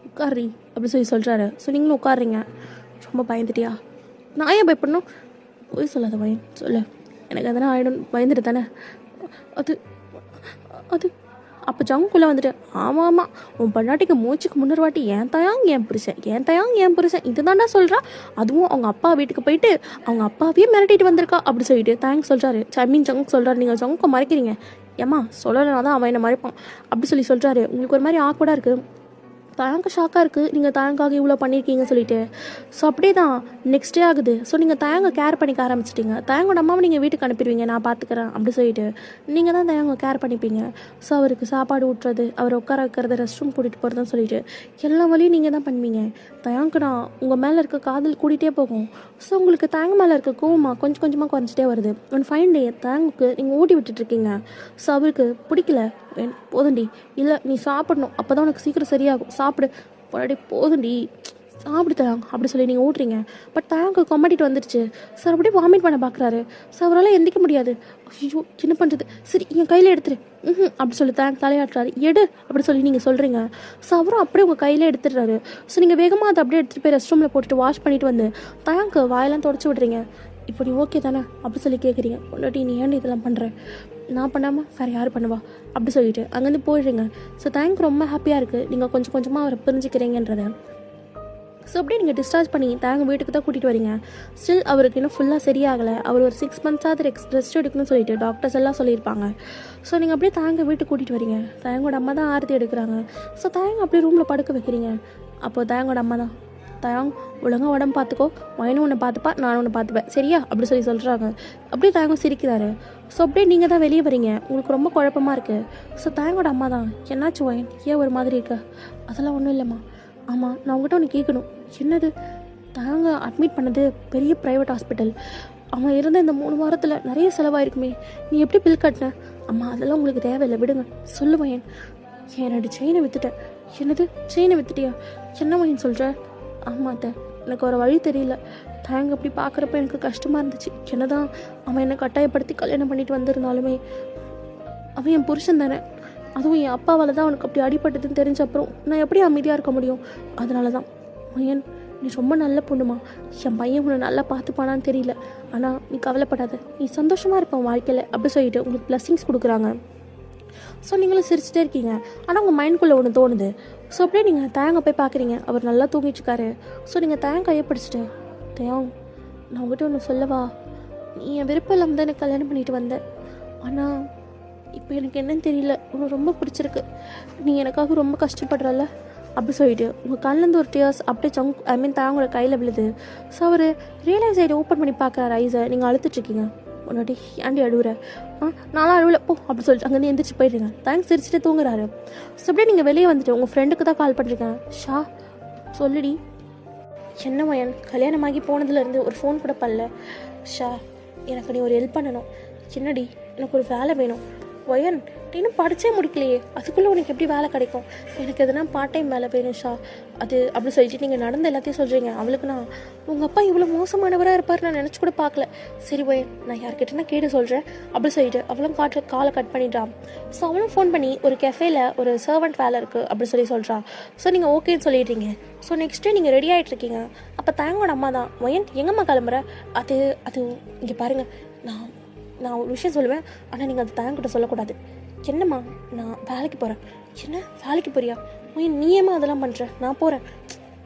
உட்காரி அப்படி சொல்கிறாரு. ஸோ நீங்களும் உட்காடுறீங்க. ரொம்ப பயந்துட்டியா? நான் ஏன் பயப்படணும்? போய் சொல்லாத பையன் சொல்லு. எனக்கு அதனால் ஆகிடும் பயந்துட்டு தானே. அது அது அப்போ ஜங்குள்ளே வந்துட்டு ஆமாம் உன் பொண்டாட்டிக்கு மூச்சுக்கு முன்னொரு வாட்டி ஏன் தயாங் ஏன் புருஷன் இது தாண்டா சொல்கிறா. அதுவும் அவங்க அப்பா வீட்டுக்கு போயிட்டு அவங்க அப்பாவையே மிரட்டிட்டு வந்திருக்கா அப்படி சொல்லிட்டு தேங்க்ஸ் சொல்கிறாரு. மீன் ஜங்க் சொல்கிறாரு. நீங்கள் ஜங்குக்கு மறைக்கிறீங்க. ஏம்மா சொல்லலைனா தான் அவன் என்னை மறைப்பான் அப்படி சொல்கிறாரு. உங்களுக்கு ஒரு மாதிரி ஆக்வர்டாக இருக்குது. தயங்க ஷாக்காக இருக்குது நீங்கள் தயங்காக இவ்வளோ பண்ணியிருக்கீங்க சொல்லிட்டு. ஸோ அப்படியே தான் நெக்ஸ்ட் டே ஆகுது. ஸோ நீங்கள் தயங்க கேர் பண்ணிக்க ஆரம்பிச்சிட்டிங்க. தயங்கோட அம்மாவை நீங்கள் வீட்டுக்கு அனுப்பிடுவீங்க, நான் பார்த்துக்கிறேன் அப்படி சொல்லிட்டு நீங்கள் தான் தயங்க கேர் பண்ணிப்பீங்க. ஸோ அவருக்கு சாப்பாடு ஊட்டுறது, அவர் உட்கார வைக்கிறது, ரெஸ்ட் ரூம் கூட்டிகிட்டு போகிறதுன்னு சொல்லிட்டு எல்லா வழியும் நீங்கள் தான் பண்ணுவீங்க. தயங்கு நான் உங்கள் மேலே இருக்க காதல் கூட்டிகிட்டே போகும். ஸோ உங்களுக்கு தயங்க மேலே இருக்க கோவமாக கொஞ்சம் கொஞ்சமாக குறைஞ்சிட்டே வருது. ஒன் ஃபைன் டே தயங்குக்கு நீங்கள் ஊட்டி விட்டுட்ருக்கீங்க. ஸோ அவருக்கு பிடிக்கல. போதுண்டி, இல்லை நீ சாப்பிடணும் அப்போ தான் உனக்கு சீக்கிரம் சரியாகும், சாப்பிடு போராடி போதுண்டி சாப்பிடு தயாங்க அப்படி சொல்லி நீங்கள் ஊட்டுறீங்க. பட் தயாங்க கொமாட்டிட்டு வந்துடுச்சு. சார் அப்படியே வாமிட் பண்ண பார்க்குறாரு. ஸோ அவரால் எந்திக்க முடியாது. ஐயோ என்ன பண்ணுறது, சரி என் கையில் எடுத்துரு அப்படி சொல்லி தயாங்க தலையாட்டுறாரு. எடு அப்படி சொல்லி நீங்கள் சொல்கிறீங்க. ஸோ அவரும் அப்படியே உங்கள் கையில் எடுத்துடுறாரு. ஸோ நீங்கள் வேகமாக அதை அப்படியே எடுத்துகிட்டு போய் ரெஸ்ட் ரூமில் போட்டுட்டு வாஷ் பண்ணிட்டு வந்து தயாங்க வாயெல்லாம் தொடச்சி விட்றீங்க. இப்போ நீ ஓகே தானே அப்படி சொல்லி கேட்குறீங்க. பொண்டாட்டி நீ ஏன் இதெல்லாம் பண்ணுற, நான் பண்ணாமல் வேறு யார் பண்ணுவா அப்படி சொல்லிட்டு அங்கேருந்து போயிடுறீங்க. ஸோ தேங்க் ரொம்ப ஹாப்பியாக இருக்குது நீங்கள் கொஞ்சம் கொஞ்சமாக அவரை புரிஞ்சுக்கிறீங்கன்றத. ஸோ அப்படியே நீங்கள் டிஸ்சார்ஜ் பண்ணி தேங்க வீட்டுக்கு தான் கூட்டிகிட்டு வரீங்க. ஸ்டில் அவருக்கு இன்னும் ஃபுல்லாக சரியாகலை. அவர் ஒரு 6 months ரெஸ்ட் எடுக்கணும்னு சொல்லிட்டு டாக்டர்ஸ் எல்லாம் சொல்லியிருப்பாங்க. ஸோ நீங்கள் அப்படியே தேங்க வீட்டுக்கு கூட்டிகிட்டு வரீங்க. தேங்கோட அம்மா தான் ஆரத்தி எடுக்கிறாங்க. ஸோ தேங்க அப்படியே ரூமில் படுக்க வைக்கிறீங்க. அப்போது தேங்கோட அம்மா தான் தயாங் ஒழுங்காக உடம்பு பார்த்துக்கோ, மயனும் ஒன்று பார்த்துப்பா நானும் ஒன்று பார்த்துப்பேன் சரியா அப்படி சொல்கிறாங்க. அப்படியே தயங்கம் சிரிக்கிறாரு. ஸோ அப்படியே நீங்கள் தான் வெளியே வரீங்க. உங்களுக்கு ரொம்ப குழப்பமாக இருக்குது. ஸோ தயங்கோட அம்மா தான் என்னாச்சு வயன் ஏன் ஒரு மாதிரி இருக்க? அதெல்லாம் ஒன்றும் இல்லைம்மா. ஆமாம் நான் உங்கள்கிட்ட ஒன்று கேட்கணும். என்னது? தயங்க அட்மிட் பண்ணது பெரிய ப்ரைவேட் ஹாஸ்பிட்டல். அவன் இருந்த இந்த 3 வாரத்தில் நிறைய செலவாயிருக்குமே, நீ எப்படி பில் கட்டின? அம்மா அதெல்லாம் உங்களுக்கு தேவையில்லை விடுங்க. சொல்லு வயன். என்னோட செயினை விற்றுட்டேன். என்னது செயினை விற்றுட்டியா? என்ன வயன் சொல்கிற? ஆமாத்த எனக்கு ஒரு வழி தெரியல. தயங்க அப்படி பார்க்குறப்ப எனக்கு கஷ்டமாக இருந்துச்சு. என்னதான் அவன் என்னை கட்டாயப்படுத்தி கல்யாணம் பண்ணிட்டு வந்திருந்தாலுமே அவன் என் புருஷன் தானே. அதுவும் என் அப்பாவால் தான் அவனுக்கு அப்படி அடிபட்டதுன்னு தெரிஞ்ச அப்புறம் நான் எப்படி அமைதியாக இருக்க முடியும்? அதனால தான் மொயன் நீ ரொம்ப நல்ல பொண்ணுமா, என் பையன் உன்னை நல்லா பார்த்துப்பானான்னு தெரியல, ஆனால் நீ கவலைப்படாத, நீ சந்தோஷமாக இருப்பேன் வாழ்க்கையில் அப்படி சொல்லிட்டு உங்களுக்கு பிளஸ்ஸிங்ஸ் கொடுக்குறாங்க. ஸோ நீங்களும் சிரிச்சிட்டே இருக்கீங்க. ஆனால் உங்கள் மைண்டுக்குள்ளே ஒன்று தோணுது. ஸோ அப்படியே நீங்கள் தயங்க போய் பார்க்குறீங்க, அவர் நல்லா தூங்கிட்டுருக்காரு. ஸோ நீங்கள் தயங்க கையை பிடிச்சிட்டு, தயம் நான் உங்கள்கிட்ட ஒன்று சொல்லவா, நீ என் விருப்பம் இல்லாமல் தான் எனக்கு கல்யாணம் பண்ணிட்டு வந்தேன், ஆனால் இப்போ எனக்கு என்னன்னு தெரியல, உனக்கு ரொம்ப பிடிச்சிருக்கு, நீ எனக்காக ரொம்ப கஷ்டப்படுறல அப்படி சொல்லிட்டு உங்கள் கண்ணிலேருந்து ஒரு டியர்ஸ் அப்படியே தயங்களோட கையில் விழுது. ஸோ அவர் ரியலைஸ் ஆகிட்டு ஓப்பன் பண்ணி பார்க்குறாரு ஐஸை. நீங்கள் அழுத்துட்ருக்கீங்க. முன்னாடி ஏன்டி அழுவுற? நானும் அழுவலை போ அப்படி சொல்லிட்டு அங்கேருந்து எந்திரிச்சு போயிடுறீங்க. தேங்க்ஸ் சிரிச்சுட்டு தூங்குறாரு. ஸோ அப்படியே நீங்கள் வெளியே வந்துட்டு உங்கள் ஃப்ரெண்டுக்கு தான் கால் பண்ணுறீங்க. ஷா சொல்லுடி. என்ன மயன், கல்யாணமாகி போனதுலேருந்து ஒரு ஃபோன் கூட பண்ணல. ஷா எனக்கு நீ ஒரு ஹெல்ப் பண்ணணும். என்னடி? எனக்கு ஒரு வேலை வேணும். வயன் நீ இன்னும் படித்தே முடிக்கலையே, அதுக்குள்ளே உனக்கு எப்படி வேலை கிடைக்கும்? எனக்கு எதனா பார்ட் டைம் வேலை வேணும் ஷா. அது அப்படி சொல்லிட்டு நீங்கள் நடந்த எல்லாத்தையும் சொல்கிறீங்க. அவளுக்கு நான் உங்கள் அப்பா இவ்வளோ மோசமானவராக இருப்பார் நான் நினச்சி கூட பார்க்கல. சரி வயன் நான் யார்கிட்டனா கேட்டு சொல்கிறேன் அப்படி சொல்லிட்டு அவளும் காலை கட் பண்ணிட்டான். ஸோ அவளும் ஃபோன் பண்ணி ஒரு கெஃபேல ஒரு சர்வெண்ட் வேலை இருக்குது அப்படி சொல்கிறான். ஸோ நீங்கள் ஓகேன்னு சொல்லிடுறீங்க. ஸோ நெக்ஸ்ட் டே நீங்கள் ரெடி ஆகிட்ருக்கீங்க. அப்போ தயங்கோட அம்மா தான், வயன் எங்கம்மா கிளம்புற? அது இங்கே பாருங்கள், நான் ஒரு விஷயம் சொல்லுவேன், ஆனால் நீங்கள் அது தயங்கிட்ட சொல்லக்கூடாது. என்னம்மா? நான் வேலைக்கு போகிறேன். என்ன வேலைக்கு போறியா? நீ ஏம்மா அதெல்லாம் பண்ணுற? நான் போகிறேன்.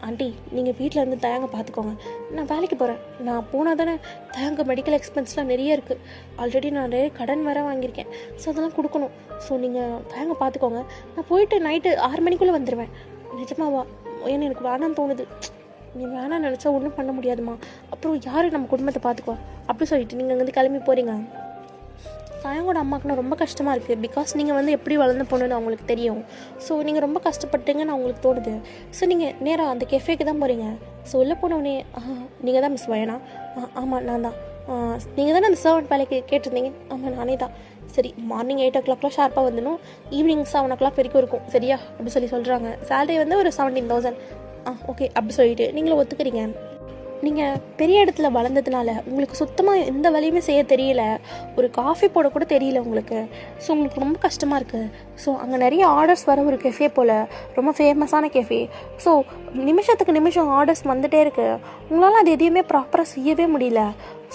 ஆண்டி நீங்கள் வீட்டில் இருந்து தயங்க பார்த்துக்கோங்க, நான் வேலைக்கு போகிறேன். நான் போனால் தானே தயங்க மெடிக்கல் எக்ஸ்பென்ஸ்லாம் நிறைய இருக்குது. ஆல்ரெடி நான் நிறைய கடன் வேறு வாங்கியிருக்கேன். ஸோ அதெல்லாம் கொடுக்கணும். ஸோ நீங்கள் தயங்க பார்த்துக்கோங்க. நான் போயிட்டு நைட்டு 6 மணிக்குள்ளே வந்துடுவேன். நிஜமாவா? ஏன்னா எனக்கு வேணான்னு தோணுது. நீ வேணாம் நினச்சா ஒன்றும் பண்ண முடியாதுமா. அப்புறம் யார் நம்ம குடும்பத்தை பார்த்துக்குவா அப்படி சொல்லிட்டு நீங்கள் அங்கேருந்து கிளம்பி போகிறீங்க. தயங்கோட அம்மாவுக்கு நான் ரொம்ப கஷ்டமாக இருக்குது. பிகாஸ் நீங்கள் எப்படி வளர்ந்து போகணுன்னு அவங்களுக்கு தெரியும். ஸோ நீங்கள் ரொம்ப கஷ்டப்பட்டீங்கன்னு அவங்களுக்கு தோணுது. ஸோ நீங்கள் நேராக அந்த கெஃபேக்கு தான் போகிறீங்க. ஸோ உள்ளே போனோடனே நீங்கள் தான் மிஸ் வயனா? ஆமாம் நான் தான். நீங்கள் தானே அந்த சர்வெண்ட் வேலைக்கு கேட்டிருந்தீங்க? ஆமாம் நானே தான். சரி மார்னிங் 8 o'clock ஷார்ப்பாக வந்துடும், ஈவினிங் 7 o'clock வரைக்கும் இருக்கும் சரியா அப்படி சொல்கிறாங்க. சேலரி ஒரு 17,000. ஓகே அப்படி சொல்லிட்டு நீங்களும் ஒத்துக்கிறீங்க. நீங்கள் பெரிய இடத்துல வளர்ந்ததுனால உங்களுக்கு சுத்தமாக எந்த வேலையுமே செய்ய தெரியல, ஒரு காஃபி போட கூட தெரியல உங்களுக்கு. ஸோ உங்களுக்கு ரொம்ப கஷ்டமாக இருக்குது. ஸோ அங்கே நிறைய ஆர்டர்ஸ் வர ஒரு கெஃபே போல், ரொம்ப ஃபேமஸான கெஃபே. ஸோ நிமிஷத்துக்கு நிமிஷம் ஆர்டர்ஸ் வந்துகிட்டே இருக்குது. உங்களால் அது எதையுமே ப்ராப்பராக செய்யவே முடியல.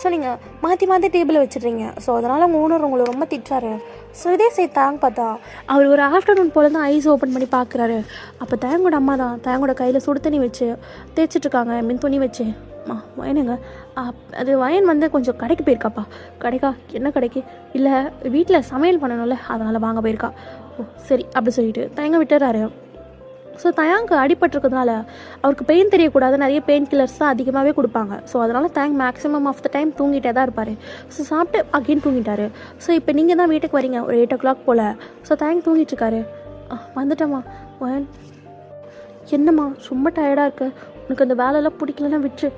ஸோ நீங்கள் மாற்றி டேபிளை வச்சுடுறீங்க. ஸோ அதனால் உங்கள் ஓனர் உங்களை ரொம்ப திட்டாரு. ஸோ இதே தாங்க பார்த்தா அவர் ஒரு ஆஃப்டர்நூன் போல் தான் ஐஸ் ஓப்பன் பண்ணி பார்க்குறாரு. அப்போ தயங்கோட அம்மா தான் தயங்கோட கையில் சுடு தண்ணி வச்சு தேய்ச்சிட்ருக்காங்க, துணி வச்சு. வயனுங்க அது வயன் கொஞ்சம் கடைக்கு போயிருக்காப்பா. கடைக்கா? என்ன கடைக்கு? இல்லை வீட்டில் சமையல் பண்ணணும்ல அதனால் வாங்க போயிருக்கா. ஓ சரி அப்படி சொல்லிட்டு தயங்க விட்டுறாரு. ஸோ தயாங்கு அடிபட்டிருக்கிறதுனால அவருக்கு பெயின் தெரியக்கூடாது, நிறைய பெயின் கில்லர்ஸ் தான் அதிகமாகவே கொடுப்பாங்க. ஸோ அதனால் தயங் மேக்ஸிமம் ஆஃப் த டைம் தூங்கிட்டே தான் இருப்பார். ஸோ சாப்பிட்டு அகெயின் தூங்கிட்டார். ஸோ இப்போ நீங்கள் தான் வீட்டுக்கு வரீங்க ஒரு 8 o'clock போல். ஸோ தயங் தூங்கிட்டுருக்காரு. வந்துட்டம்மா. வயன் என்னம்மா ரொம்ப டயர்டாக இருக்கு, உனக்கு அந்த வேலையெல்லாம் பிடிக்கலன்னா விட்டு.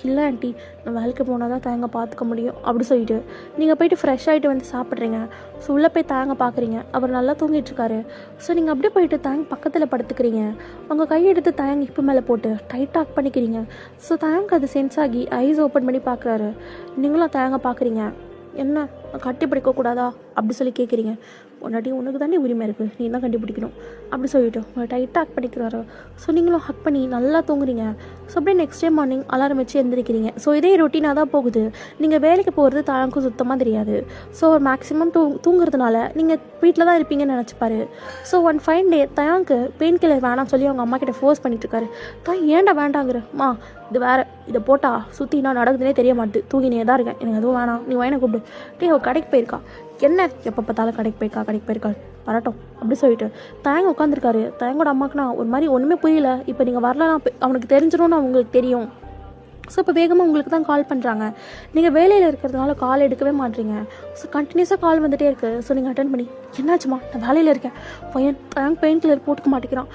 இல்லை ஆண்டி நான் வேலைக்கு போனால் தான் தயங்க பார்த்துக்க முடியும் அப்படி சொல்லிட்டு நீங்கள் போய்ட்டு ஃப்ரெஷ் ஆகிட்டு வந்து சாப்பிட்றீங்க. ஸோ உள்ளே போய் தயங்க பார்க்குறீங்க, அவர் நல்லா தூங்கிட்டுருக்காரு. ஸோ நீங்கள் அப்படியே போயிட்டு தயங்க பக்கத்தில் படுத்துக்கிறீங்க. உங்கள் கையெடுத்து தயங்க இப்போ மேலே போட்டு டைட் டாக் பண்ணிக்கிறீங்க. ஸோ தயங்க அது சென்ஸ் ஆகி ஐஸ் ஓப்பன் பண்ணி பார்க்குறாரு. நீங்களும் தயங்க பார்க்குறீங்க. என்ன கட்டி பிடிக்கக்கூடாதா அப்படி சொல்லி கேட்குறீங்க. உன்னாடி உனக்கு தானே உரிமை இருக்குது, நீ தான் கண்டுபிடிக்கணும் அப்படி சொல்லிவிட்டு உங்களை டைட்டாக ஹக் பண்ணிக்கிறாரு. ஸோ நீங்களும் ஹக் பண்ணி நல்லா தூங்குறீங்க. ஸோ அப்படியே நெக்ஸ்ட் டே மார்னிங் அலாரம் வச்சு எழுந்திரிக்கிறீங்க. ஸோ இதே ரொட்டீனாக தான் போகுது. நீங்கள் வேலைக்கு போகிறது தயங்கும் சுத்தமாக தெரியாது. ஸோ மேக்ஸிமம் தூங்குறதுனால நீங்கள் வீட்டில் தான் இருப்பீங்கன்னு நினச்சிப்பாரு. ஸோ ஒன் ஃபைன் டே தயாங்க்கு பெயின் கில்லர் வேணாம்னு சொல்லி அவங்க அம்மா கிட்ட ஃபோர்ஸ் பண்ணிட்டுருக்காரு. ஏன்டா வேண்டாங்கிறம்மா, இது வேறு, இதை போட்டால் சுற்றி நான் நடக்குதுன்னே தெரிய மாட்டுது, தூங்கினே தான் இருக்கேன், எனக்கு எதுவும் வேணாம், நீ வயனை கூப்பிடு. அவள் கடைக்கு போயிருக்கா. என்ன எப்போ பார்த்தாலும் கடைக்கு போயிருக்கா வரட்டும் அப்படி சொல்லிட்டு தயங்க உட்காந்துருக்காரு. தயங்கோட அம்மாக்குனா ஒரு மாதிரி ஒன்றுமே புரியல. இப்போ நீங்கள் வரலாம் அவனுக்கு தெரிஞ்சிடும்னு அவங்களுக்கு தெரியும். ஸோ இப்போ வேகமாக உங்களுக்கு தான் கால் பண்ணுறாங்க. நீங்கள் வேலையில் இருக்கிறதுனால கால் எடுக்கவே மாட்டீங்க. ஸோ கண்டினியூஸாக கால் வந்துகிட்டே இருக்குது. ஸோ நீங்கள் அட்டன் பண்ணி என்னாச்சுமா, நான் வேலையில் இருக்கேன், பையன் தயங்க பெயின் கில்லர் போட்டுக்க மாட்டேங்கிறான்,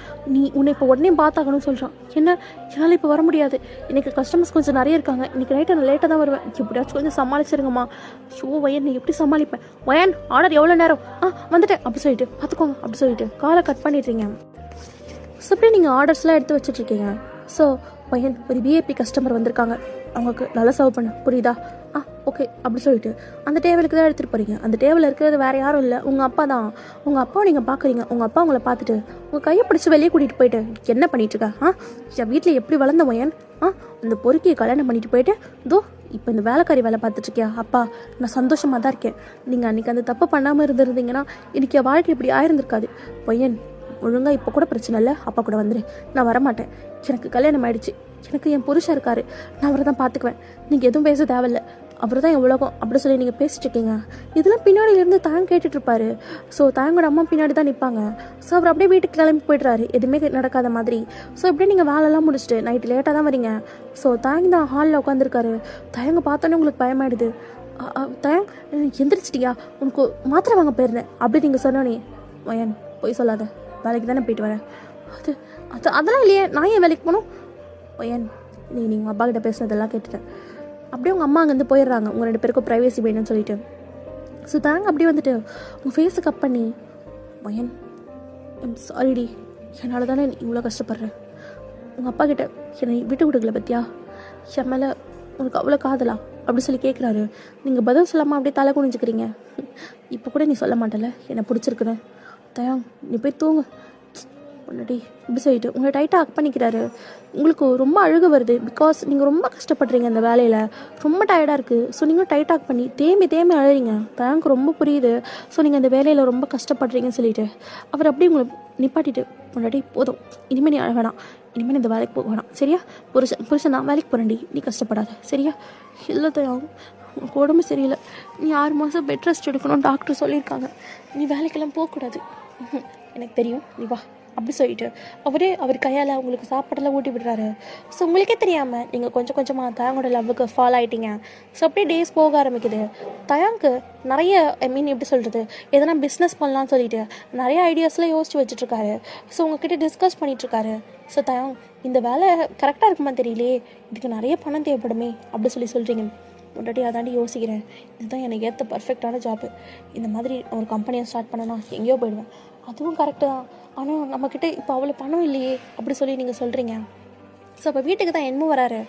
உன்னை இப்போ உடனே பார்த்தாக்கணும்னு சொல்கிறான். என்னால் இப்போ வர முடியாது, எனக்கு கஸ்டமர்ஸ் கொஞ்சம் நிறைய இருக்காங்க, இன்றைக்கி நைட்டு நான் லேட்டாக தான் வருவேன், எப்படியாச்சும் கொஞ்சம் சமாளிச்சிருங்கம்மா. வயன் நீ எப்படி சமாளிப்பேன்? வயன் ஆர்டர் எவ்வளோ நேரம்? வந்துட்டேன் அப்படி சொல்லிட்டு பார்த்துக்கோங்க அப்படி சொல்லிட்டு காலை கட் பண்ணிடுறீங்க. ஸோ அப்படியே நீங்கள் ஆர்டர்ஸ்லாம் எடுத்து வச்சுட்ருக்கீங்க. ஸோ பையன் ஒரு விஐபி கஸ்டமர் வந்திருக்காங்க, அவங்களுக்கு நல்லா சர்வ் பண்ண புரியுதா? ஓகே அப்படி சொல்லிட்டு அந்த டேபிளுக்கு தான் எடுத்துகிட்டு போகிறீங்க. அந்த டேபிளில் இருக்கிறது வேறு யாரும் இல்லை, உங்கள் அப்பா தான். உங்கள் அப்பாவை நீங்கள் பார்க்குறீங்க. உங்கள் அப்பா உங்களை பார்த்துட்டு உங்கள் கையை பிடிச்சி வெளியே கூட்டிகிட்டு போயிட்டு என்ன பண்ணிகிட்ருக்கா? என் வீட்டில் எப்படி வளர்ந்த பையன்? அந்த பொறுக்கியை கல்யாணம் பண்ணிட்டு போயிட்டு இதோ இப்போ இந்த வேலைக்காரி வேலை பார்த்துட்ருக்கியா? அப்பா நான் சந்தோஷமாக தான் இருக்கேன். நீங்கள் அன்றைக்கி அந்த தப்பு பண்ணாமல் இருந்திருந்தீங்கன்னா இன்றைக்கி என் வாழ்க்கை இப்படி ஆயிருந்திருக்காது. பையன் ஒழுங்காக இப்போ கூட பிரச்சனை இல்லை, அப்பா கூட வந்துடு. நான் வரமாட்டேன், எனக்கு கல்யாணம் ஆகிடுச்சு, எனக்கு என் புருஷன் இருக்காரு, நான் அவரை தான் பார்த்துக்குவேன், நீங்கள் எதுவும் பேச தேவையில்லை, அவர் தான் என் உலகம் அப்படி சொல்லி நீங்கள் பேசிட்டு இருக்கீங்க. இதெல்லாம் பின்னாடியிலேருந்து தாங்க கேட்டுட்ருப்பாரு. ஸோ தாங்கோட அம்மா பின்னாடி தான் நிற்பாங்க. ஸோ அவர் அப்படியே வீட்டுக்கு கிளம்பி போய்ட்றாரு, எதுவுமே நடக்காத மாதிரி. ஸோ இப்படியே நீங்கள் வேலைலாம் முடிச்சுட்டு நைட்டு லேட்டாக தான் வரீங்க. ஸோ தாங்க தான் ஹாலில் உட்காந்துருக்காரு. தயங்க பார்த்தோன்னே உங்களுக்கு பயமாயிடுது. தயங் எந்திரிச்சிட்டியா, உனக்கு மாத்திரை வாங்க போயிருந்தேன் அப்படி நீங்கள் சொன்னோன்னே, வயன் போய் சொல்லாத, வேலைக்கு தானே போயிட்டு வரேன். அதெல்லாம் இல்லையே, நான் ஏன் வேலைக்கு போகணும்? வயன் நீங்கள் உங்கள் அப்பா கிட்ட பேசுனதெல்லாம் கேட்டுட்டேன். அப்படியே உங்கள் அம்மா அங்கேருந்து போயிடுறாங்க, உங்கள் 2 பேருக்கும் ப்ரைவேசி வேணும்னு சொல்லிட்டு. ஸோ தாங்க அப்படியே வந்துட்டு உங்கள் ஃபேஸை கட் பண்ணி, வயன் ஐம் சாரிடி, என்னால் தானே இவ்வளோ கஷ்டப்படுறேன். உங்கள் அப்பா கிட்ட என்னை விட்டு கொடுக்கல பற்றியா? என் மேலே உனக்கு அவ்வளோ காதலா அப்படி சொல்லி கேட்குறாரு. நீங்கள் பதில் சொல்லாமல் அப்படியே தலை குனிஞ்சுக்கிறீங்க. இப்போ கூட நீ சொல்ல மாட்டல என்னை பிடிச்சிருக்குன்னு. தயாங் நீ போய் தூங்கு முன்னாடி இப்படி சொல்லிட்டு உங்களை டைட்டாக ஹக் பண்ணிக்கிறாரு. உங்களுக்கு ரொம்ப அழுக வருது, பிகாஸ் நீங்கள் ரொம்ப கஷ்டப்படுறீங்க அந்த வேலையில், ரொம்ப டயர்டாக இருக்குது. ஸோ நீங்கள் டைட் ஹக் பண்ணி தேம்பி அழுறீங்க. தயாங்க்கு ரொம்ப புரியுது. ஸோ நீங்கள் அந்த வேலையில் ரொம்ப கஷ்டப்படுறீங்கன்னு சொல்லிட்டு அவர் அப்படியே உங்களை நிப்பாட்டிட்டு, முன்னாடி போதும், இனிமேல் நீ அழ வேணாம், இனிமேல் இந்த வேலைக்கு போக வேணாம் சரியா? புருஷன் நான் வேலைக்கு போகிறேன்டி, நீ கஷ்டப்படாத சரியா? இல்லை தயாங் உனக்கு உடம்பு சரியில்லை, நீ 6 மாதம் பெட் ரெஸ்ட் எடுக்கணும் டாக்டர் சொல்லியிருக்காங்க, நீ வேலைக்கெல்லாம் போகக்கூடாது. எனக்கு தெரியும், நீ வா அப்படி சொல்லிட்டு அவர் கையால் உங்களுக்கு சாப்பாடெல்லாம் ஊட்டி விடுறாரு. ஸோ உங்களுக்கே தெரியாமல் நீங்கள் கொஞ்சம் கொஞ்சமாக தயாங்கோட லவ்வுக்கு ஃபாலோ ஆகிட்டீங்க. ஸோ அப்படியே டேஸ் போக ஆரம்பிக்குது. தயாங்க்கு நிறைய எப்படி சொல்கிறது, எதனா பிஸ்னஸ் பண்ணலான்னு சொல்லிட்டு நிறைய ஐடியாஸ்லாம் யோசிச்சு வச்சுட்ருக்காரு. ஸோ உங்ககிட்ட டிஸ்கஸ் பண்ணிகிட்ருக்காரு. ஸோ தயாங் இந்த வேலை கரெக்டாக இருக்குமா தெரியலையே, இதுக்கு நிறைய பணம் தேவைப்படுமே அப்படி சொல்கிறீங்க. முன்னாடி அதாண்டி யோசிக்கிறேன், இதுதான் எனக்கு ஏற்ற பர்ஃபெக்டான ஜாப்பு, இந்த மாதிரி ஒரு கம்பெனியை ஸ்டார்ட் பண்ணனா எங்கேயோ போயிடுவேன். அதுவும் கரெக்டு தான், ஆனால் நம்மக்கிட்ட இப்போ அவ்வளோ பணம் இல்லையே அப்படி சொல்லி நீங்கள் சொல்கிறீங்க. ஸோ அப்போ வீட்டுக்கு தான் என்னமோ வராரு.